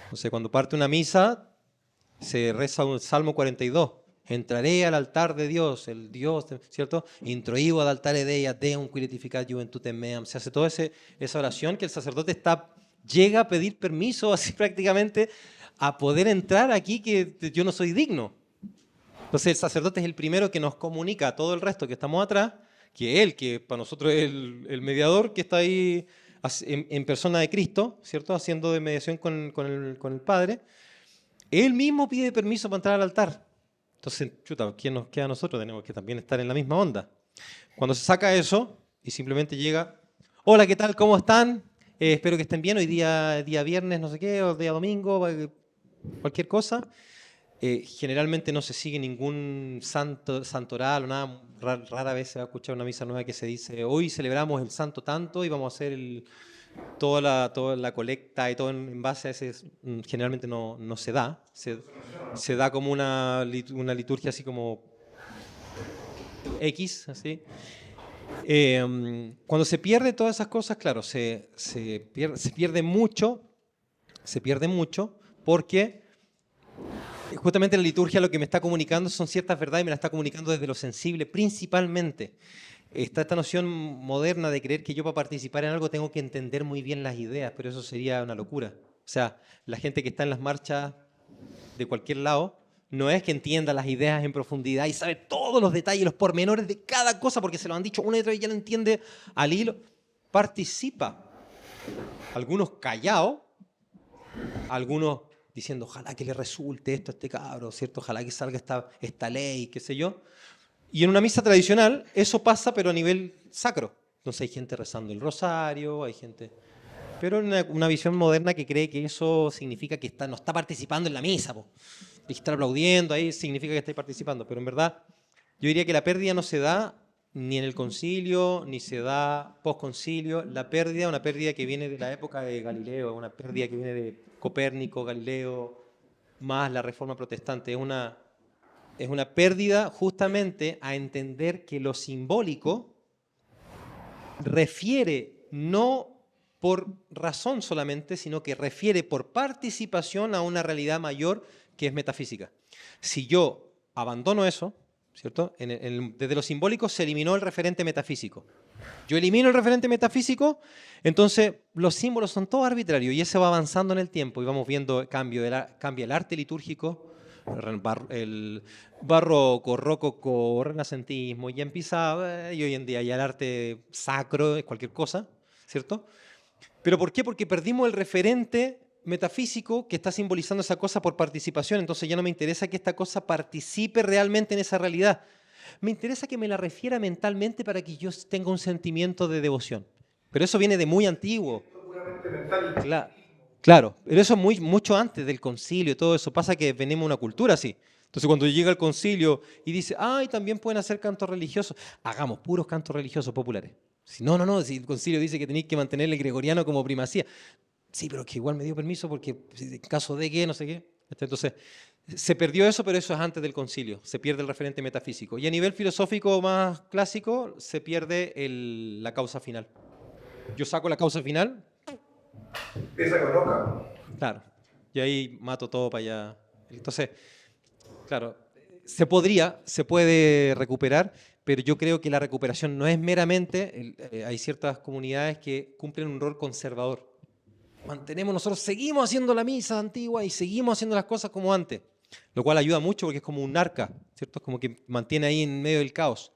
Entonces cuando parte una misa se reza un Salmo 42. Entraré al altar de Dios, el Dios, ¿cierto? Introibo ad altare Dei, ad Deum qui laetificat juventutem meam. Se hace toda esa oración que el sacerdote llega a pedir permiso, así prácticamente, a poder entrar aquí que yo no soy digno. Entonces el sacerdote es el primero que nos comunica a todo el resto que estamos atrás, que él, que para nosotros es el mediador que está ahí en persona de Cristo, ¿cierto? Haciendo de mediación con el Padre. Él mismo pide permiso para entrar al altar. Entonces, chuta, ¿quién nos queda a nosotros? Tenemos que también estar en la misma onda. Cuando se saca eso y simplemente llega, hola, ¿qué tal? ¿Cómo están? Espero que estén bien. Hoy día viernes, no sé qué, o día domingo, cualquier cosa. Generalmente no se sigue ningún santoral o nada. Rara vez se va a escuchar una misa nueva que se dice, hoy celebramos el santo tanto y vamos a hacer toda la colecta y todo en base a ese. Generalmente no se da. Se da como una liturgia así como X, así. Cuando se pierde todas esas cosas, claro, se pierde mucho porque justamente la liturgia lo que me está comunicando son ciertas verdades y me la está comunicando desde lo sensible, principalmente. Está esta noción moderna de creer que yo para participar en algo tengo que entender muy bien las ideas, pero eso sería una locura. O sea, la gente que está en las marchas de cualquier lado no es que entienda las ideas en profundidad y sabe todos los detalles, los pormenores de cada cosa, porque se lo han dicho una y otra vez y ya lo entiende al hilo. Participa. Algunos callados, algunos diciendo, ojalá que le resulte esto a este cabro, ¿cierto? Ojalá que salga esta ley, qué sé yo. Y en una misa tradicional eso pasa, pero a nivel sacro. Entonces hay gente rezando el rosario, hay gente... Pero una visión moderna que cree que eso significa que no está participando en la misa. Y estar aplaudiendo ahí significa que está participando. Pero en verdad yo diría que la pérdida no se da ni en el concilio, ni se da post-concilio. La pérdida es una pérdida que viene de la época de Galileo, una pérdida que viene de Copérnico, Galileo, más la Reforma Protestante. Es una pérdida justamente a entender que lo simbólico refiere no por razón solamente, sino que refiere por participación a una realidad mayor que es metafísica. Si yo abandono eso, ¿cierto? Desde lo simbólico se eliminó el referente metafísico. Yo elimino el referente metafísico, entonces los símbolos son todos arbitrarios y eso va avanzando en el tiempo y vamos viendo cambia el arte litúrgico, el barroco, rococó, renacentismo, y empieza, y hoy en día ya el arte sacro es cualquier cosa, ¿cierto? ¿Pero por qué? Porque perdimos el referente metafísico que está simbolizando esa cosa por participación, entonces ya no me interesa que esta cosa participe realmente en esa realidad. Me interesa que me la refiera mentalmente para que yo tenga un sentimiento de devoción. Pero eso viene de muy antiguo. Claro, pero eso es mucho antes del concilio y todo eso. Pasa que venimos de una cultura así. Entonces cuando llega el concilio y dice, ay, también pueden hacer cantos religiosos, hagamos puros cantos religiosos populares. Si no, si el concilio dice que tenéis que mantener el gregoriano como primacía. Sí, pero que igual me dio permiso porque en caso de que, no sé qué. Entonces, se perdió eso, pero eso es antes del concilio. Se pierde el referente metafísico. Y a nivel filosófico más clásico, se pierde la causa final. Yo saco la causa final. Esa coloca. Claro. Y ahí mato todo para allá. Entonces, claro, se puede recuperar, pero yo creo que la recuperación no es meramente, hay ciertas comunidades que cumplen un rol conservador. Nosotros seguimos haciendo la misa antigua y seguimos haciendo las cosas como antes, lo cual ayuda mucho porque es como un arca, ¿cierto? Es como que mantiene ahí en medio del caos.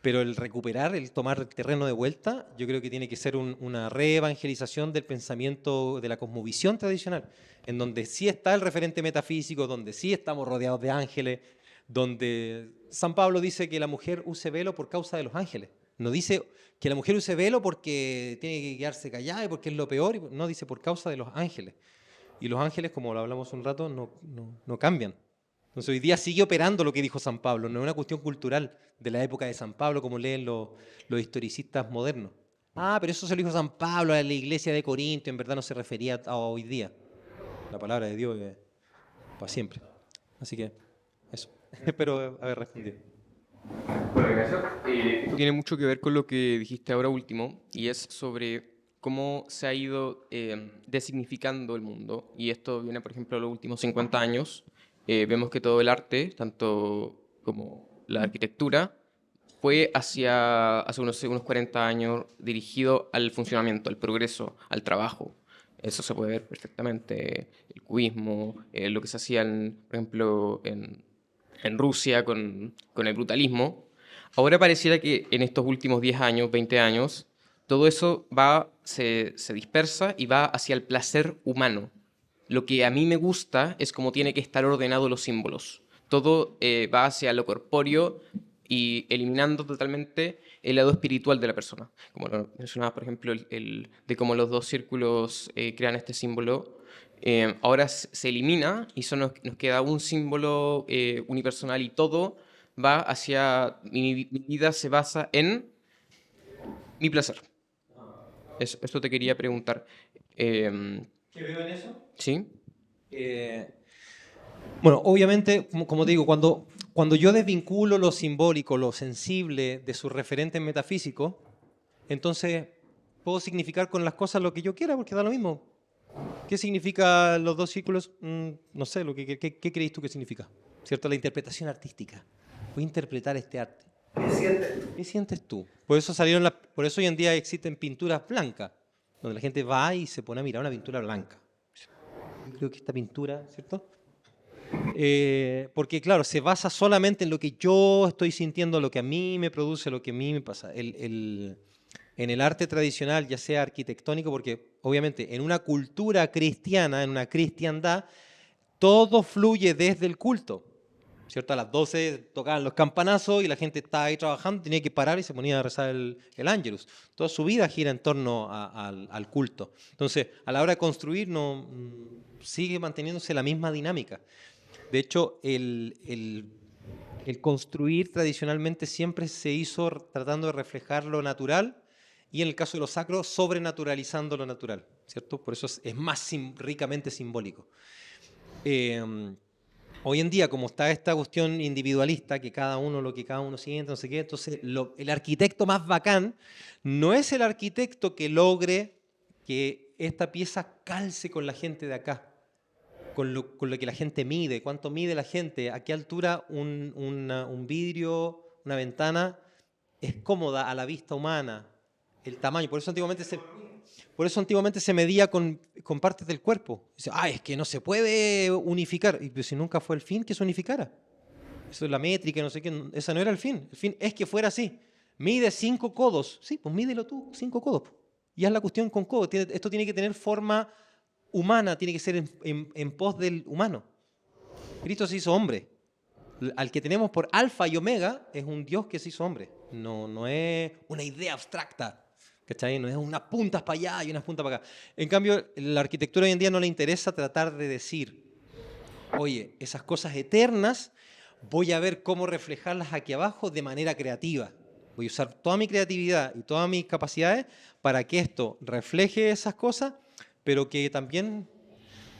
Pero el recuperar, el tomar el terreno de vuelta, yo creo que tiene que ser una reevangelización del pensamiento de la cosmovisión tradicional, en donde sí está el referente metafísico, donde sí estamos rodeados de ángeles, donde San Pablo dice que la mujer use velo por causa de los ángeles. No dice que la mujer use velo porque tiene que quedarse callada y porque es lo peor, no, dice por causa de los ángeles. Y los ángeles, como lo hablamos un rato, no cambian. Entonces hoy día sigue operando lo que dijo San Pablo, no es una cuestión cultural de la época de San Pablo como leen los historicistas modernos. Ah, pero eso se lo dijo San Pablo a la iglesia de Corinto, en verdad no se refería a hoy día. La palabra de Dios es para siempre. Así que eso, espero haber respondido. Bueno, gracias. Esto tiene mucho que ver con lo que dijiste ahora último, y es sobre cómo se ha ido designificando el mundo. Y esto viene, por ejemplo, a los últimos 50 años. Vemos que todo el arte, tanto como la arquitectura, fue hace unos 40 años dirigido al funcionamiento, al progreso, al trabajo. Eso se puede ver perfectamente. El cubismo, lo que se hacía, por ejemplo, en en Rusia con el brutalismo, ahora pareciera que en estos últimos 10 años, 20 años, todo eso se dispersa y va hacia el placer humano. Lo que a mí me gusta es cómo tiene que estar ordenado los símbolos. Todo va hacia lo corpóreo y eliminando totalmente el lado espiritual de la persona. Como lo mencionaba, por ejemplo, de cómo los dos círculos crean este símbolo. Ahora se elimina y solo nos queda un símbolo unipersonal y todo va hacia... Mi vida se basa en mi placer. Esto te quería preguntar. ¿Qué veo en eso? ¿Sí? Bueno, obviamente, como te digo, cuando yo desvinculo lo simbólico, lo sensible de sus referentes metafísicos, entonces puedo significar con las cosas lo que yo quiera, porque da lo mismo. ¿Qué significa los dos círculos? No sé, ¿qué crees tú que significa? ¿Cierto? La interpretación artística. Voy a interpretar este arte. ¿Qué sientes tú? ¿Qué sientes tú? Por eso hoy en día existen pinturas blancas, donde la gente va y se pone a mirar una pintura blanca. Yo creo que esta pintura, ¿cierto? Porque claro, se basa solamente en lo que yo estoy sintiendo, lo que a mí me produce, lo que a mí me pasa. En el arte tradicional, ya sea arquitectónico, porque obviamente en una cultura cristiana, en una cristiandad, todo fluye desde el culto, ¿cierto? A las 12 tocaban los campanazos y la gente estaba ahí trabajando, tenía que parar y se ponía a rezar el Ángelus. Toda su vida gira en torno al culto. Entonces, a la hora de construir, sigue manteniéndose la misma dinámica. De hecho, el construir tradicionalmente siempre se hizo tratando de reflejar lo natural y en el caso de lo sacro, sobrenaturalizando lo natural, ¿cierto? Por eso es más ricamente simbólico. Hoy en día, como está esta cuestión individualista, que cada uno lo que cada uno siente, no sé qué, entonces el arquitecto más bacán no es el arquitecto que logre que esta pieza calce con la gente de acá, con lo que la gente mide, cuánto mide la gente, a qué altura un vidrio, una ventana es cómoda a la vista humana, el tamaño. Por eso antiguamente se medía con partes del cuerpo. Dice, es que no se puede unificar. Y pues, si nunca fue el fin que se unificara. Eso es la métrica, no sé qué. Esa no era el fin. El fin es que fuera así. Mide 5 codos. Sí, pues mídelo tú, 5 codos. Y haz la cuestión con codos. Esto tiene que tener forma humana, tiene que ser en pos del humano. Cristo se hizo hombre. Al que tenemos por alfa y omega es un Dios que se hizo hombre. No es una idea abstracta. ¿Cachai? No es unas puntas para allá y unas puntas para acá. En cambio, la arquitectura hoy en día no le interesa tratar de decir, oye, esas cosas eternas, voy a ver cómo reflejarlas aquí abajo de manera creativa. Voy a usar toda mi creatividad y todas mis capacidades para que esto refleje esas cosas, pero que también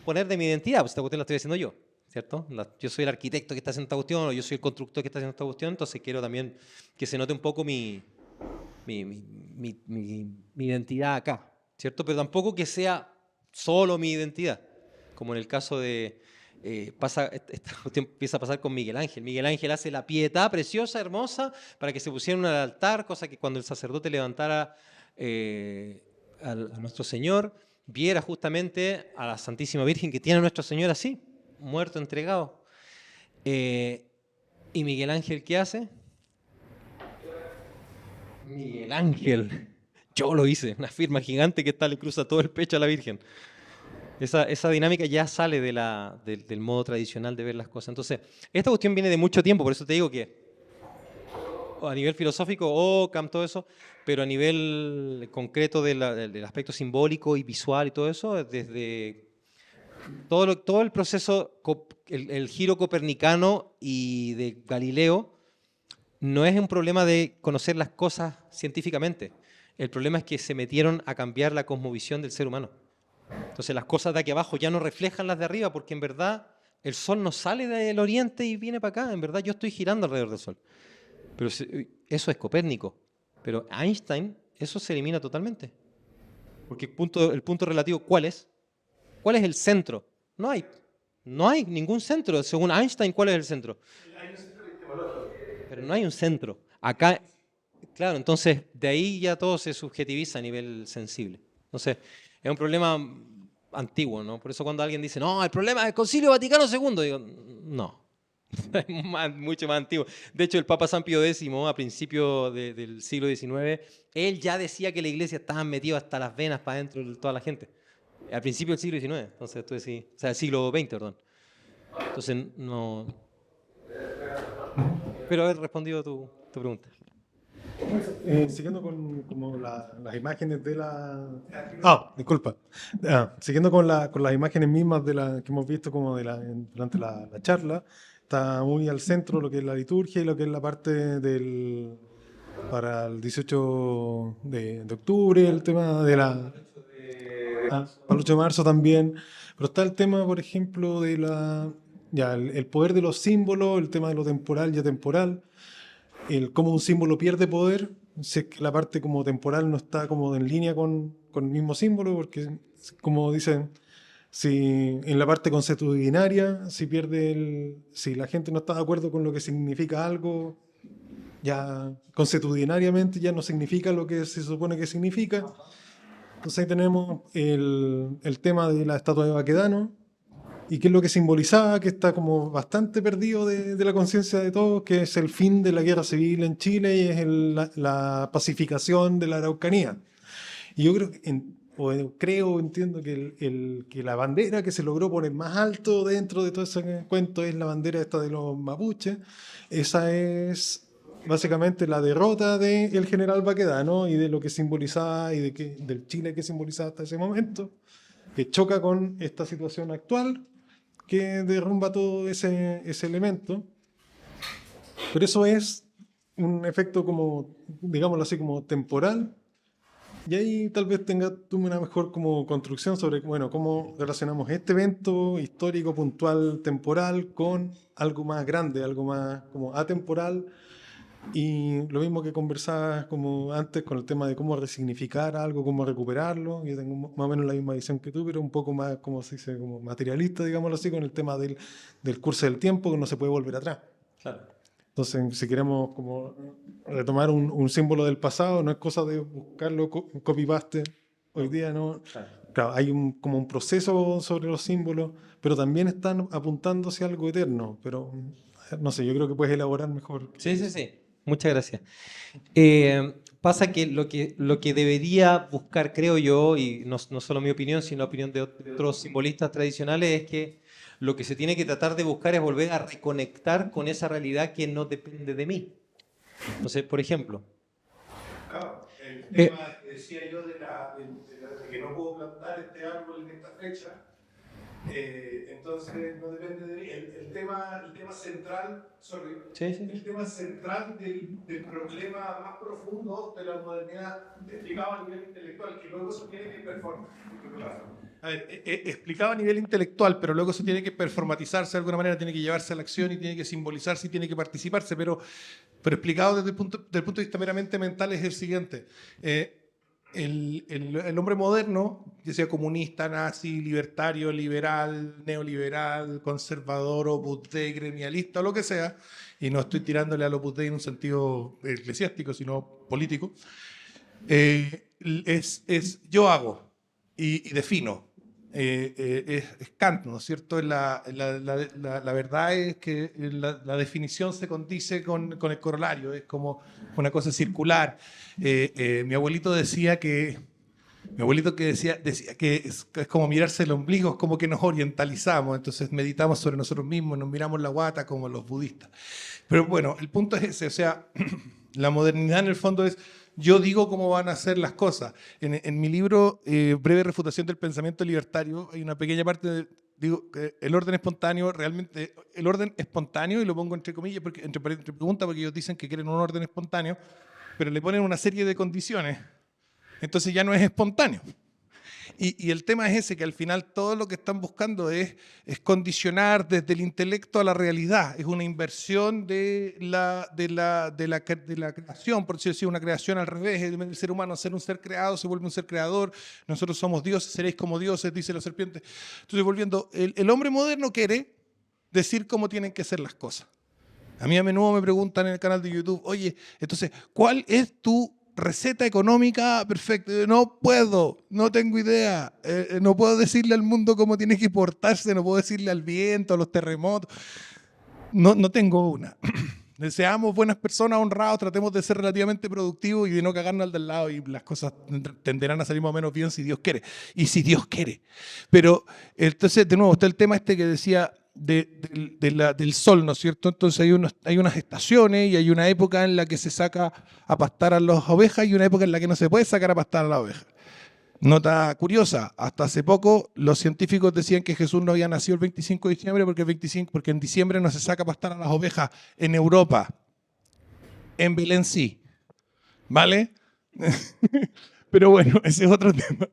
poner de mi identidad, pues esta cuestión la estoy haciendo yo, ¿cierto? Yo soy el arquitecto que está haciendo esta cuestión, o yo soy el constructor que está haciendo esta cuestión, entonces quiero también que se note un poco mi identidad acá, ¿cierto? Pero tampoco que sea solo mi identidad, como en el caso de... esta cuestión empieza a pasar con Miguel Ángel. Miguel Ángel hace la pietà preciosa, hermosa, para que se pusiera en un altar, cosa que cuando el sacerdote levantara a nuestro Señor, viera justamente a la Santísima Virgen que tiene a nuestro Señor así, muerto, entregado. ¿Y Miguel Ángel qué hace? Miguel Ángel, yo lo hice, una firma gigante que le cruza todo el pecho a la Virgen. Esa dinámica ya sale del modo tradicional de ver las cosas. Entonces, esta cuestión viene de mucho tiempo, por eso te digo que a nivel filosófico, Occam, todo eso, pero a nivel concreto del aspecto simbólico y visual y todo eso, desde todo el proceso, el giro copernicano y de Galileo, no es un problema de conocer las cosas científicamente. El problema es que se metieron a cambiar la cosmovisión del ser humano. Entonces las cosas de aquí abajo ya no reflejan las de arriba, porque en verdad el sol no sale del oriente y viene para acá. En verdad yo estoy girando alrededor del sol. Pero eso es Copérnico. Pero Einstein, eso se elimina totalmente. Porque el punto relativo, ¿cuál es? ¿Cuál es el centro? No hay ningún centro. Según Einstein, ¿cuál es el centro? Pero no hay un centro. Acá, claro, entonces de ahí ya todo se subjetiviza a nivel sensible. Entonces, es un problema antiguo, ¿no? Por eso cuando alguien dice, no, el problema es el Concilio Vaticano II, digo, no. Mucho más antiguo. De hecho, el Papa San Pío X, a principios del siglo XIX, él ya decía que la iglesia estaba metida hasta las venas para adentro de toda la gente. Al principio del siglo XIX, entonces tú decís, o sea, el siglo XX, perdón. Entonces, no. Espero haber respondido tu pregunta. Siguiendo con como las imágenes de la... disculpa. Siguiendo con las imágenes mismas que hemos visto como durante la charla, está muy al centro lo que es la liturgia y lo que es la parte para el 18 de octubre, el tema de para el 8 de marzo también. Pero está el tema, por ejemplo, de el poder de los símbolos, el tema de lo temporal y atemporal, cómo un símbolo pierde poder si es que la parte como temporal no está como en línea con el mismo símbolo, porque como dicen, si en la parte consuetudinaria, si la gente no está de acuerdo con lo que significa algo, ya consuetudinariamente ya no significa lo que se supone que significa. Entonces ahí tenemos el tema de la estatua de Baquedano, y qué es lo que simbolizaba, que está como bastante perdido de la conciencia de todos, que es el fin de la guerra civil en Chile y es la pacificación de la Araucanía. Y yo entiendo que la bandera que se logró poner más alto dentro de todo ese cuento es la bandera esta de los mapuches. Esa es básicamente la derrota del general Baquedano y de lo que simbolizaba y del Chile que simbolizaba hasta ese momento, que choca con esta situación actual que derrumba todo ese elemento. Pero eso es un efecto como, digámoslo así, como temporal. Y ahí tal vez tuve una mejor como construcción sobre, bueno, cómo relacionamos este evento histórico, puntual, temporal, con algo más grande, algo más como atemporal. Y lo mismo que conversabas como antes con el tema de cómo resignificar algo, cómo recuperarlo. Yo tengo más o menos la misma visión que tú, pero un poco más, como se dice, como materialista, digámoslo así, con el tema del curso del tiempo, que no se puede volver atrás. Claro. Entonces, si queremos como retomar un símbolo del pasado, no es cosa de buscarlo copy-paste hoy día, ¿no? Claro, hay como un proceso sobre los símbolos, pero también están apuntando hacia algo eterno. Pero no sé, yo creo que puedes elaborar mejor. Sí. Muchas gracias. Pasa que lo que debería buscar, creo yo, y no solo mi opinión, sino la opinión de otros simbolistas tradicionales, es que lo que se tiene que tratar de buscar es volver a reconectar con esa realidad que no depende de mí. Entonces, por ejemplo... Claro, el tema que decía yo de que no puedo plantar este árbol en esta fecha, entonces no depende de mí. El tema central, el tema central del problema más profundo de la modernidad, explicado a nivel intelectual, que luego se tiene que explicado a nivel intelectual, pero luego se tiene que performatizarse de alguna manera, tiene que llevarse a la acción y tiene que simbolizarse y tiene que participarse, pero explicado desde el punto de vista meramente mental es el siguiente. El hombre moderno, ya sea comunista, nazi, libertario, liberal, neoliberal, conservador, Opus Dei, gremialista o lo que sea, y no estoy tirándole al Opus Dei en un sentido eclesiástico, sino político, yo hago y defino. Es Kant, ¿no es cierto? La verdad es que la definición se condice con el corolario, es como una cosa circular. Mi abuelito decía que es como mirarse el ombligo, es como que nos orientalizamos, entonces meditamos sobre nosotros mismos, nos miramos la guata como los budistas. Pero bueno, el punto es ese, o sea, la modernidad en el fondo es yo digo cómo van a ser las cosas. En mi libro, Breve refutación del pensamiento libertario, hay una pequeña parte, digo, el orden espontáneo, realmente, el orden espontáneo, y lo pongo entre comillas, entre preguntas, porque ellos dicen que quieren un orden espontáneo, pero le ponen una serie de condiciones, entonces ya no es espontáneo. Y el tema es ese, que al final todo lo que están buscando es condicionar desde el intelecto a la realidad. Es una inversión de la creación, por decirlo así, una creación al revés. El ser humano, ser un ser creado, se vuelve un ser creador. Nosotros somos dioses, seréis como dioses, dice la serpiente. Entonces, volviendo, el hombre moderno quiere decir cómo tienen que ser las cosas. A mí a menudo me preguntan en el canal de YouTube, oye, entonces, ¿cuál es tu receta económica perfecta? No puedo, no tengo idea, no puedo decirle al mundo cómo tiene que portarse, no puedo decirle al viento, a los terremotos. No tengo una. Seamos buenas personas, honrados, tratemos de ser relativamente productivos y de no cagarnos al del lado y las cosas tenderán a salir más o menos bien si Dios quiere. Y si Dios quiere. Pero entonces, de nuevo, está el tema este que decía del sol, ¿no es cierto? Entonces hay unas estaciones y hay una época en la que se saca a pastar a las ovejas y una época en la que no se puede sacar a pastar a las ovejas. Nota curiosa, hasta hace poco los científicos decían que Jesús no había nacido el 25 de diciembre porque en diciembre no se saca a pastar a las ovejas en Europa. En Belén sí. ¿Vale? Pero bueno, ese es otro tema.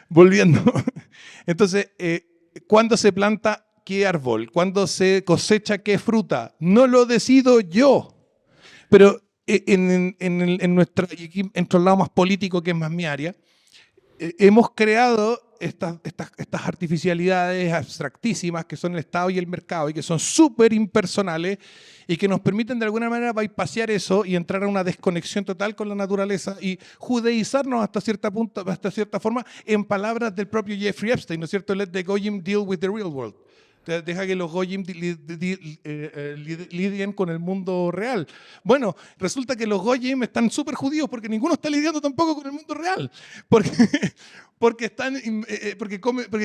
Volviendo. Entonces, ¿cuándo se planta qué árbol? ¿Cuándo se cosecha qué fruta? No lo decido yo. Pero en nuestra, y aquí entro al lado más político, que es más mi área, hemos creado estas artificialidades abstractísimas que son el Estado y el mercado y que son súper impersonales y que nos permiten de alguna manera bypassear eso y entrar a una desconexión total con la naturaleza y judaizarnos hasta cierta forma, en palabras del propio Jeffrey Epstein, ¿no es cierto? Let the goyim deal with the real world. Deja que los goyim lidien con el mundo real. Bueno, resulta que los goyim están súper judíos porque ninguno está lidiando tampoco con el mundo real. Porque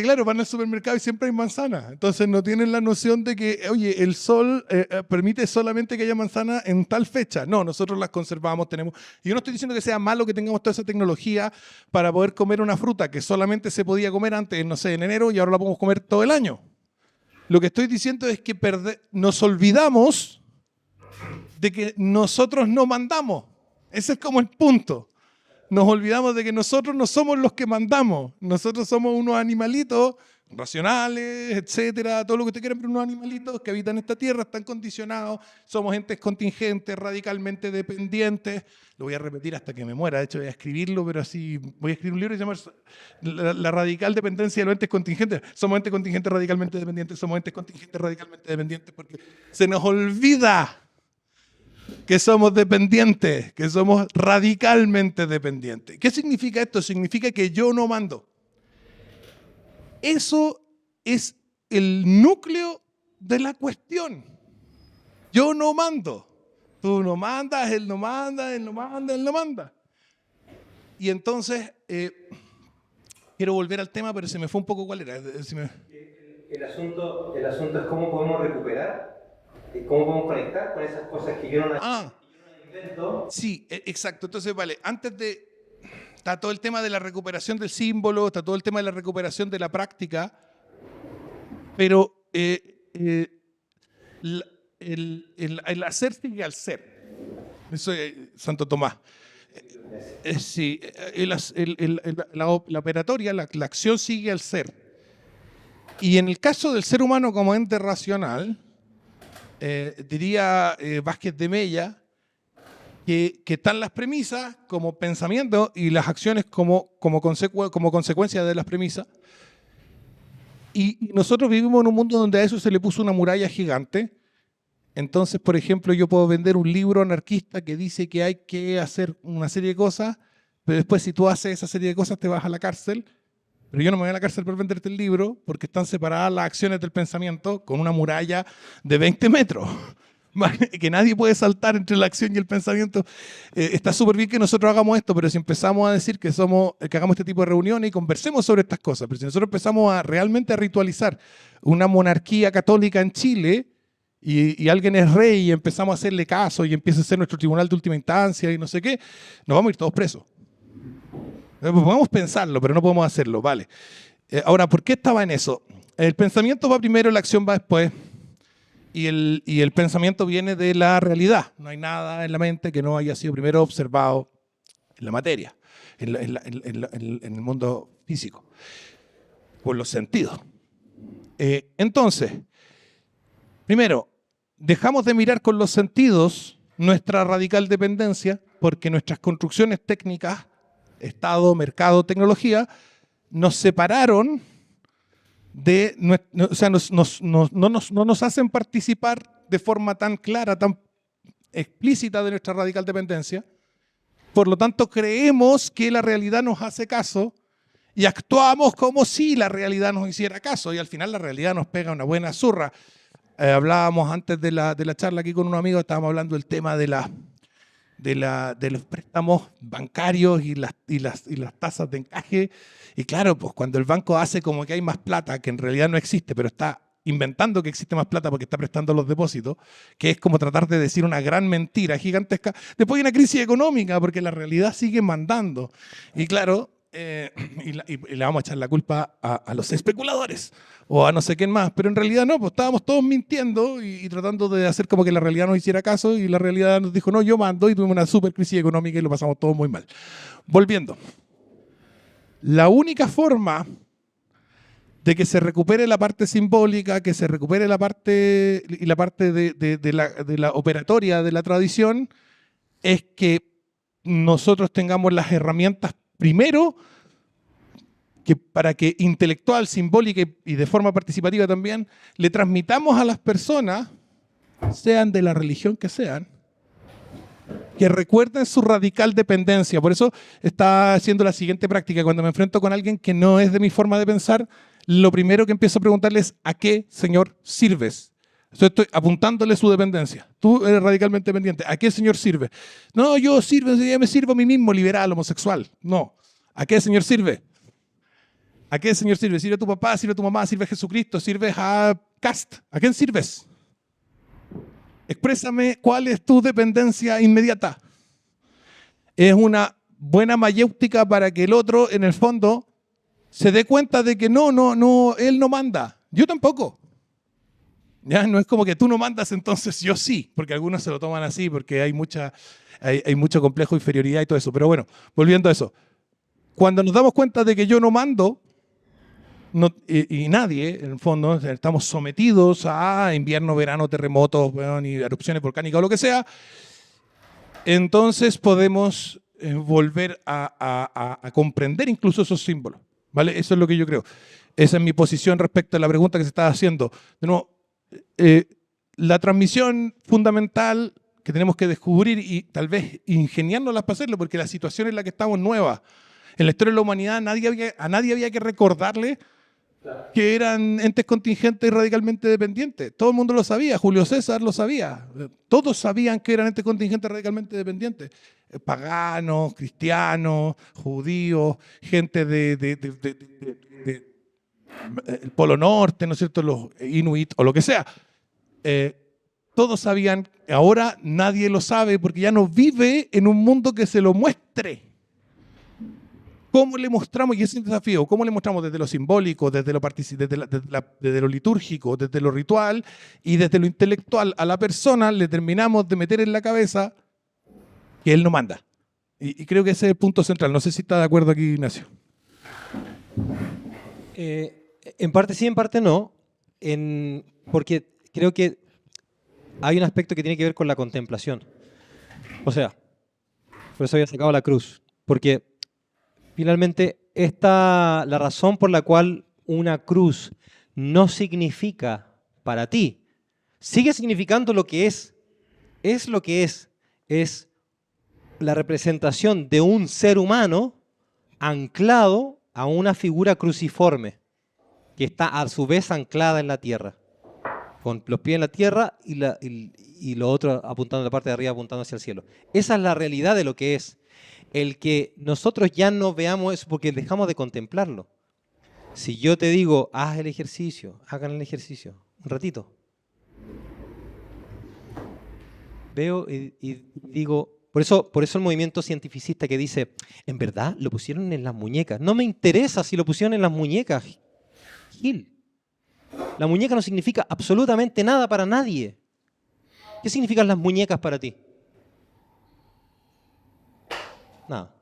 claro, van al supermercado y siempre hay manzana. Entonces no tienen la noción de que, oye, el sol permite solamente que haya manzana en tal fecha. No, nosotros las conservamos, tenemos... Yo no estoy diciendo que sea malo que tengamos toda esa tecnología para poder comer una fruta que solamente se podía comer antes, no sé, en enero y ahora la podemos comer todo el año. Lo que estoy diciendo es que nos olvidamos de que nosotros no mandamos. Ese es como el punto. Nos olvidamos de que nosotros no somos los que mandamos. Nosotros somos unos animalitos racionales, etcétera, todo lo que ustedes quieran, pero unos animalitos que habitan esta tierra, están condicionados, somos entes contingentes, radicalmente dependientes. Lo voy a repetir hasta que me muera, de hecho voy a escribirlo, pero así, voy a escribir un libro que se llama La radical dependencia de los entes contingentes. Somos entes contingentes radicalmente dependientes, somos entes contingentes radicalmente dependientes, porque se nos olvida que somos dependientes, que somos radicalmente dependientes. ¿Qué significa esto? Significa que yo no mando. Eso es el núcleo de la cuestión. Yo no mando. Tú no mandas, él no manda, él no manda, él no manda. Y entonces, quiero volver al tema, pero se me fue un poco cuál era. El asunto es cómo podemos recuperar, cómo podemos conectar con esas cosas que yo no invento. Sí, exacto. Entonces, vale, está todo el tema de la recuperación del símbolo, está todo el tema de la recuperación de la práctica, pero el hacer sigue al ser. Eso es Santo Tomás. Sí, la operatoria, la acción sigue al ser. Y en el caso del ser humano como ente racional, diría Vázquez de Mella, que están las premisas como pensamiento y las acciones como consecuencia de las premisas. Y nosotros vivimos en un mundo donde a eso se le puso una muralla gigante. Entonces, por ejemplo, yo puedo vender un libro anarquista que dice que hay que hacer una serie de cosas, pero después si tú haces esa serie de cosas te vas a la cárcel. Pero yo no me voy a la cárcel por venderte el libro porque están separadas las acciones del pensamiento con una muralla de 20 metros. Que nadie puede saltar entre la acción y el pensamiento. Está súper bien que nosotros hagamos esto, pero si empezamos a decir que hagamos este tipo de reuniones y conversemos sobre estas cosas, pero si nosotros empezamos realmente a ritualizar una monarquía católica en Chile y alguien es rey y empezamos a hacerle caso y empieza a ser nuestro tribunal de última instancia y no sé qué, nos vamos a ir todos presos. Podemos pensarlo, pero no podemos hacerlo, vale. Ahora, ¿por qué estaba en eso? El pensamiento va primero, la acción va después. Y el pensamiento viene de la realidad. No hay nada en la mente que no haya sido primero observado en la materia, en el mundo físico, por los sentidos. Entonces, primero, dejamos de mirar con los sentidos nuestra radical dependencia porque nuestras construcciones técnicas, Estado, mercado, tecnología, nos separaron no nos hacen participar de forma tan clara, tan explícita de nuestra radical dependencia. Por lo tanto, creemos que la realidad nos hace caso y actuamos como si la realidad nos hiciera caso y al final la realidad nos pega una buena zurra. hablábamos antes de la charla aquí con un amigo, estábamos hablando del tema de los préstamos bancarios y las tasas de encaje. Y claro, pues cuando el banco hace como que hay más plata, que en realidad no existe, pero está inventando que existe más plata porque está prestando los depósitos, que es como tratar de decir una gran mentira gigantesca. Después hay una crisis económica porque la realidad sigue mandando. Y claro, y le vamos a echar la culpa a los especuladores o a no sé quién más, pero en realidad no, pues estábamos todos mintiendo y tratando de hacer como que la realidad nos hiciera caso y la realidad nos dijo, no, yo mando, y tuvimos una super crisis económica y lo pasamos todos muy mal. Volviendo. La única forma de que se recupere la parte simbólica, que se recupere la parte y la parte de la operatoria de la tradición, es que nosotros tengamos las herramientas primero que para que intelectual, simbólica y de forma participativa también le transmitamos a las personas, sean de la religión que sean, que recuerden su radical dependencia. Por eso está haciendo la siguiente práctica. Cuando me enfrento con alguien que no es de mi forma de pensar, lo primero que empiezo a preguntarle es ¿a qué, Señor, sirves? Entonces estoy apuntándole su dependencia. Tú eres radicalmente dependiente. ¿A qué, Señor, sirve? No, yo me sirvo a mí mismo, liberal, homosexual. No. ¿A qué, Señor, sirve? ¿A qué, Señor, sirve? ¿Sirve a tu papá? ¿Sirve a tu mamá? ¿Sirve a Jesucristo? ¿Sirves a Cast? ¿A quién sirves? Exprésame cuál es tu dependencia inmediata. Es una buena mayéutica para que el otro, en el fondo, se dé cuenta de que no, él no manda. Yo tampoco. ¿Ya? No es como que tú no mandas, entonces yo sí, porque algunos se lo toman así, porque hay mucho complejo de inferioridad y todo eso. Pero bueno, volviendo a eso. Cuando nos damos cuenta de que yo no mando, y nadie, en el fondo, estamos sometidos a invierno, verano, terremotos, bueno, y erupciones volcánicas o lo que sea, entonces podemos volver a comprender incluso esos símbolos. ¿Vale? Eso es lo que yo creo. Esa es mi posición respecto a la pregunta que se estaba haciendo. De nuevo, la transmisión fundamental que tenemos que descubrir y tal vez ingeniárnoslas para hacerlo, porque la situación en la que estamos nueva. En la historia de la humanidad a nadie había que recordarle que eran entes contingentes y radicalmente dependientes. Todo el mundo lo sabía, Julio César lo sabía. Todos sabían que eran entes contingentes radicalmente dependientes. Paganos, cristianos, judíos, gente del Polo Norte, ¿no es cierto?, los Inuit o lo que sea. Todos sabían, ahora nadie lo sabe porque ya no vive en un mundo que se lo muestre. ¿Cómo le mostramos? Y ese es el desafío. ¿Cómo le mostramos desde lo simbólico, desde lo litúrgico, desde lo ritual y desde lo intelectual a la persona? Le terminamos de meter en la cabeza que él no manda. Y creo que ese es el punto central. No sé si está de acuerdo aquí, Ignacio. En parte sí, en parte no. Porque creo que hay un aspecto que tiene que ver con la contemplación. O sea, por eso había sacado la cruz. Porque finalmente, la razón por la cual una cruz no significa para ti, sigue significando lo que es lo que es la representación de un ser humano anclado a una figura cruciforme, que está a su vez anclada en la tierra, con los pies en la tierra y lo otro apuntando la parte de arriba, apuntando hacia el cielo. Esa es la realidad de lo que es. El que nosotros ya no veamos eso porque dejamos de contemplarlo. Si yo te digo, haz el ejercicio, hagan el ejercicio, un ratito. Veo y digo, por eso el movimiento cientificista que dice, en verdad lo pusieron en las muñecas. No me interesa si lo pusieron en las muñecas, Gil. La muñeca no significa absolutamente nada para nadie. ¿Qué significan las muñecas para ti? Nada.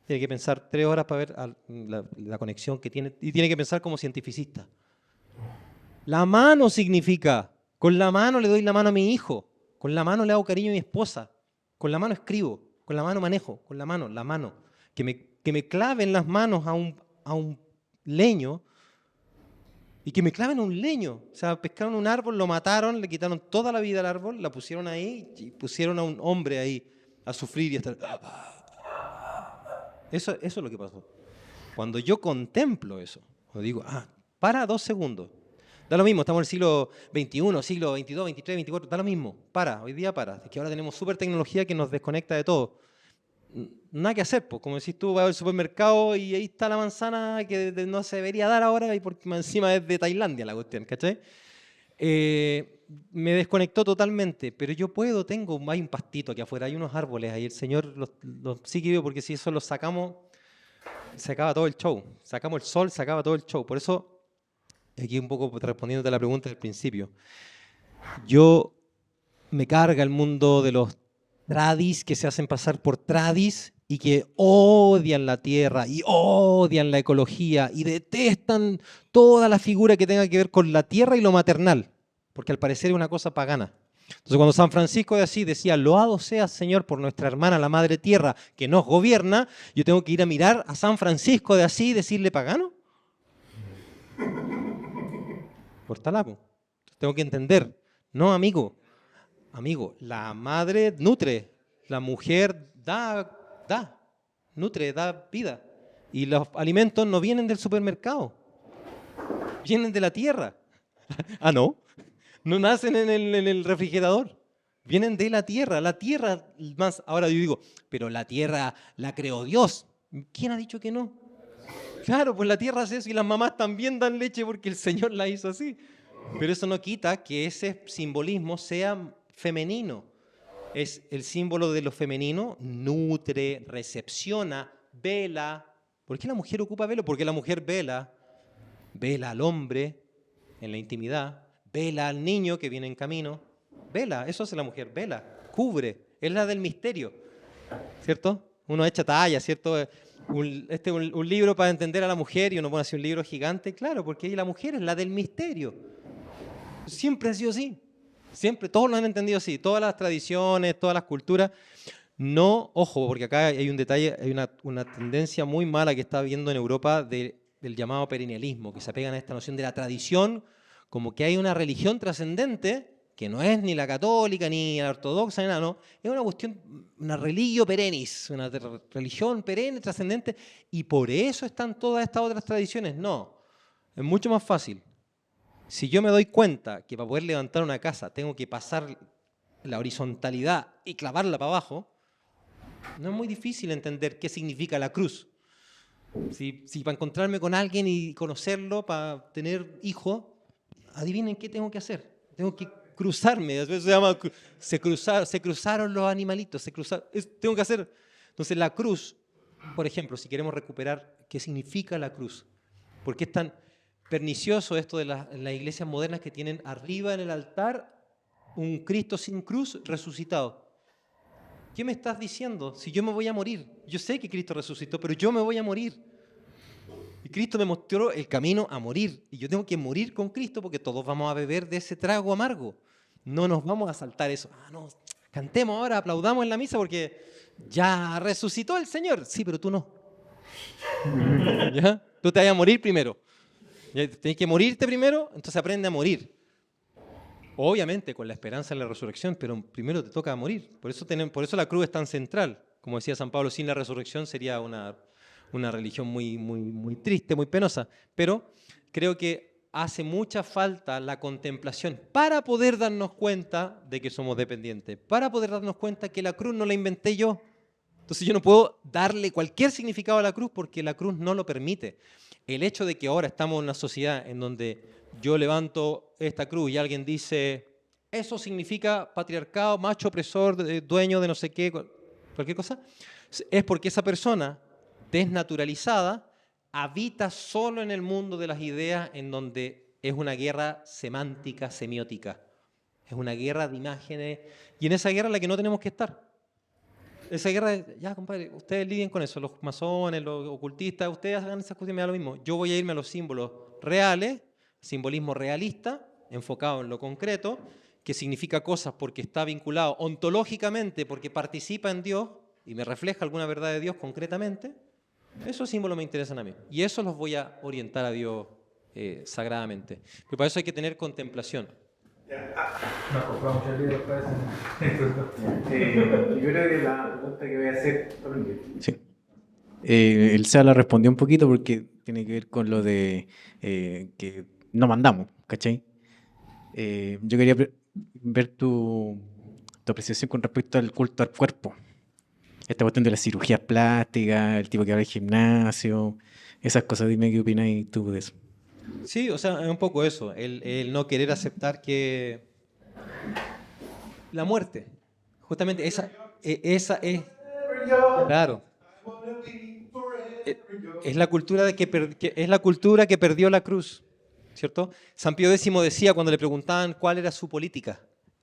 Tiene que pensar 3 horas para ver la conexión que tiene y tiene que pensar como cientificista. La mano significa, con la mano le doy la mano a mi hijo, con la mano le hago cariño a mi esposa, con la mano escribo, con la mano manejo, con la mano. Que me claven las manos a un leño y que me claven un leño. O sea, pescaron un árbol, lo mataron, le quitaron toda la vida al árbol, la pusieron ahí y pusieron a un hombre ahí a sufrir y a estar... Eso es lo que pasó. Cuando yo contemplo eso, cuando digo, para 2 segundos, Da lo mismo, estamos en el siglo XXI, siglo XXII, XXIII, XXIV, da lo mismo. Hoy día para. Es que ahora tenemos súper tecnología que nos desconecta de todo. Nada que hacer, pues. Como decís tú, vas al supermercado y ahí está la manzana que no se debería dar ahora y porque encima es de Tailandia la cuestión, ¿cachai? Me desconectó totalmente, pero yo hay un pastito aquí afuera, hay unos árboles ahí, el Señor los sí que vivo, porque si eso los sacamos, se acaba todo el show. Sacamos el sol, se acaba todo el show. Por eso, aquí un poco respondiéndote a la pregunta del principio, me carga el mundo de los tradis que se hacen pasar por tradis y que odian la tierra y odian la ecología y detestan toda la figura que tenga que ver con la tierra y lo maternal, porque al parecer es una cosa pagana. Entonces cuando San Francisco de Asís decía, loado seas Señor por nuestra hermana la Madre Tierra que nos gobierna, yo tengo que ir a mirar a San Francisco de Asís y decirle pagano. Por talapo. Tengo que entender, no amigo, la madre nutre, la mujer nutre, da vida. Y los alimentos no vienen del supermercado, vienen de la tierra. Ah, no, no nacen en el refrigerador, vienen de la tierra. La tierra más, ahora yo digo, pero la tierra la creó Dios. ¿Quién ha dicho que no? Claro, pues la tierra hace eso y las mamás también dan leche porque el Señor la hizo así. Pero eso no quita que ese simbolismo sea femenino. Es el símbolo de lo femenino, nutre, recepciona, vela. ¿Por qué la mujer ocupa velo? Porque la mujer vela al hombre en la intimidad, vela al niño que viene en camino, vela, eso hace la mujer, vela, cubre, es la del misterio, ¿cierto? Uno echa talla, ¿cierto? Un libro para entender a la mujer y uno pone así un libro gigante, claro, porque la mujer es la del misterio. Siempre ha sido así. Siempre, todos lo han entendido así. Todas las tradiciones, todas las culturas. No, ojo, porque acá hay un detalle, hay una tendencia muy mala que está habiendo en Europa del llamado perennialismo, que se apegan a esta noción de la tradición, como que hay una religión trascendente, que no es ni la católica, ni la ortodoxa, ni nada, no. Es una cuestión, una religio perennis, una religión perenne, trascendente, y por eso están todas estas otras tradiciones. No, es mucho más fácil. Si yo me doy cuenta que para poder levantar una casa tengo que pasar la horizontalidad y clavarla para abajo, no es muy difícil entender qué significa la cruz. Si para encontrarme con alguien y conocerlo, para tener hijos, adivinen qué tengo que hacer. Tengo que cruzarme. Eso se llama, se cruzaron los animalitos. Tengo que hacer. Entonces la cruz, por ejemplo, si queremos recuperar qué significa la cruz, ¿por qué es tan pernicioso esto de las iglesias modernas que tienen arriba en el altar un Cristo sin cruz resucitado? ¿Qué me estás diciendo? Si yo me voy a morir. Yo sé que Cristo resucitó, pero yo me voy a morir. Y Cristo me mostró el camino a morir. Y yo tengo que morir con Cristo porque todos vamos a beber de ese trago amargo. No nos vamos a saltar eso. No, cantemos ahora, aplaudamos en la misa porque ya resucitó el Señor. Sí, pero tú no. ¿Ya? Tú te vas a morir primero. Tienes que morirte primero, entonces aprende a morir. Obviamente con la esperanza en la resurrección, pero primero te toca morir. Por eso la cruz es tan central. Como decía San Pablo, sin la resurrección sería una religión muy, muy, muy triste, muy penosa. Pero creo que hace mucha falta la contemplación para poder darnos cuenta de que somos dependientes, para poder darnos cuenta que la cruz no la inventé yo. Entonces yo no puedo darle cualquier significado a la cruz porque la cruz no lo permite. El hecho de que ahora estamos en una sociedad en donde yo levanto esta cruz y alguien dice, eso significa patriarcado, macho opresor, dueño de no sé qué, cualquier cosa, es porque esa persona desnaturalizada habita solo en el mundo de las ideas en donde es una guerra semántica, semiótica. Es una guerra de imágenes y en esa guerra en la que no tenemos que estar. Esa guerra, ya compadre, ustedes lidien con eso, los masones, los ocultistas, ustedes hagan esas cosas y me da lo mismo. Yo voy a irme a los símbolos reales, simbolismo realista, enfocado en lo concreto, que significa cosas porque está vinculado ontológicamente, porque participa en Dios y me refleja alguna verdad de Dios concretamente. Esos símbolos me interesan a mí y eso los voy a orientar a Dios sagradamente. Pero para eso hay que tener contemplación. No, compramos muchos libros para eso. Yo creo que la pregunta que voy a hacer... Sí. El SEA la respondió un poquito porque tiene que ver con lo de que no mandamos. ¿cachai? Yo quería ver tu apreciación con respecto al culto al cuerpo. Esta cuestión de las cirugías plásticas, el tipo que va al gimnasio, esas cosas. Dime qué opinas tú de eso. Sí, o sea, es un poco eso, el no querer aceptar que la muerte, justamente esa es, claro, es la cultura es la cultura que perdió la cruz, ¿cierto? San Pío X decía cuando le preguntaban cuál era su política,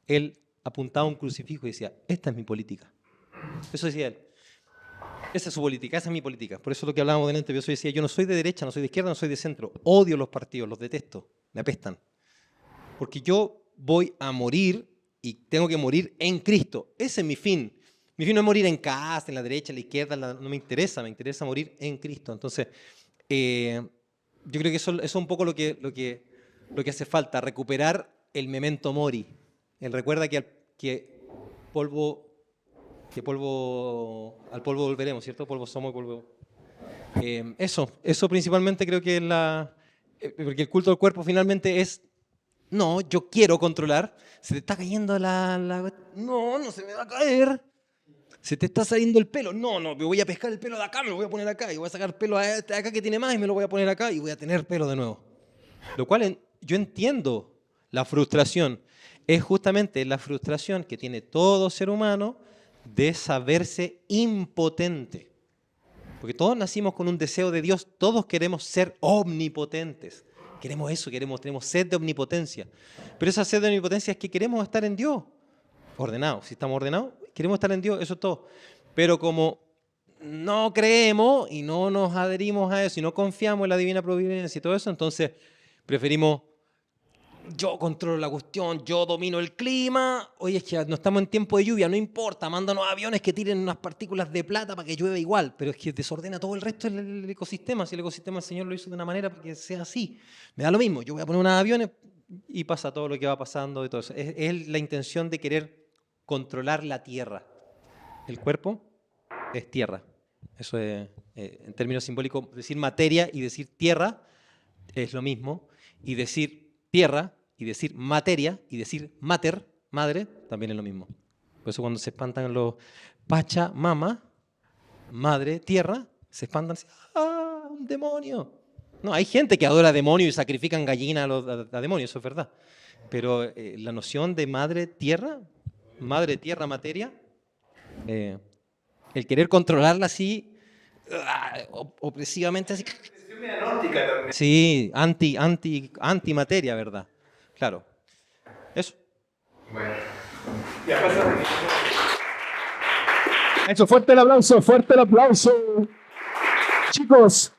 él apuntaba a un crucifijo y decía, esta es mi política. Eso decía él. Esa es su política, esa es mi política. Por eso lo que hablábamos delante, yo decía, yo no soy de derecha, no soy de izquierda, no soy de centro. Odio los partidos, los detesto, me apestan. Porque yo voy a morir y tengo que morir en Cristo. Ese es mi fin. Mi fin no es morir en casa, en la derecha, en la izquierda, no me interesa morir en Cristo. Entonces, yo creo que eso es un poco lo que hace falta, recuperar el memento mori. Él recuerda que al polvo volveremos, ¿cierto? Polvo somos, polvo. Eso principalmente creo que es porque el culto al cuerpo finalmente es, no, yo quiero controlar. Se te está cayendo no se me va a caer. Se te está saliendo el pelo. No, me voy a pescar el pelo de acá, me lo voy a poner acá. Y voy a sacar pelo de acá que tiene más y me lo voy a poner acá y voy a tener pelo de nuevo. Lo cual yo entiendo la frustración. Es justamente la frustración que tiene todo ser humano de saberse impotente. Porque todos nacimos con un deseo de Dios, todos queremos ser omnipotentes. Queremos eso, tenemos sed de omnipotencia. Pero esa sed de omnipotencia es que queremos estar en Dios. Ordenados, si estamos ordenados, queremos estar en Dios, eso es todo. Pero como no creemos y no nos adherimos a eso y no confiamos en la divina providencia y todo eso, entonces preferimos, yo controlo la cuestión, yo domino el clima, oye, es que no estamos en tiempo de lluvia, no importa, mándanos aviones que tiren unas partículas de plata para que llueva igual, pero es que desordena todo el resto del ecosistema, si el ecosistema el Señor lo hizo de una manera para que sea así. Me da lo mismo, yo voy a poner unos aviones y pasa todo lo que va pasando y todo eso. Es la intención de querer controlar la tierra. El cuerpo es tierra. Eso es, en términos simbólicos, decir materia y decir tierra es lo mismo, y decir tierra y decir materia y decir mater, madre, también es lo mismo. Por eso cuando se espantan los Pachamama, madre, tierra, se espantan, ¡ah, un demonio! No, hay gente que adora demonios y sacrifican gallinas a demonios, eso es verdad. Pero la noción de madre, tierra, materia, el querer controlarla así, opresivamente, así. Sí, antimateria, ¿verdad? Claro. Eso. Bueno. Eso, fuerte el aplauso, fuerte el aplauso. Chicos,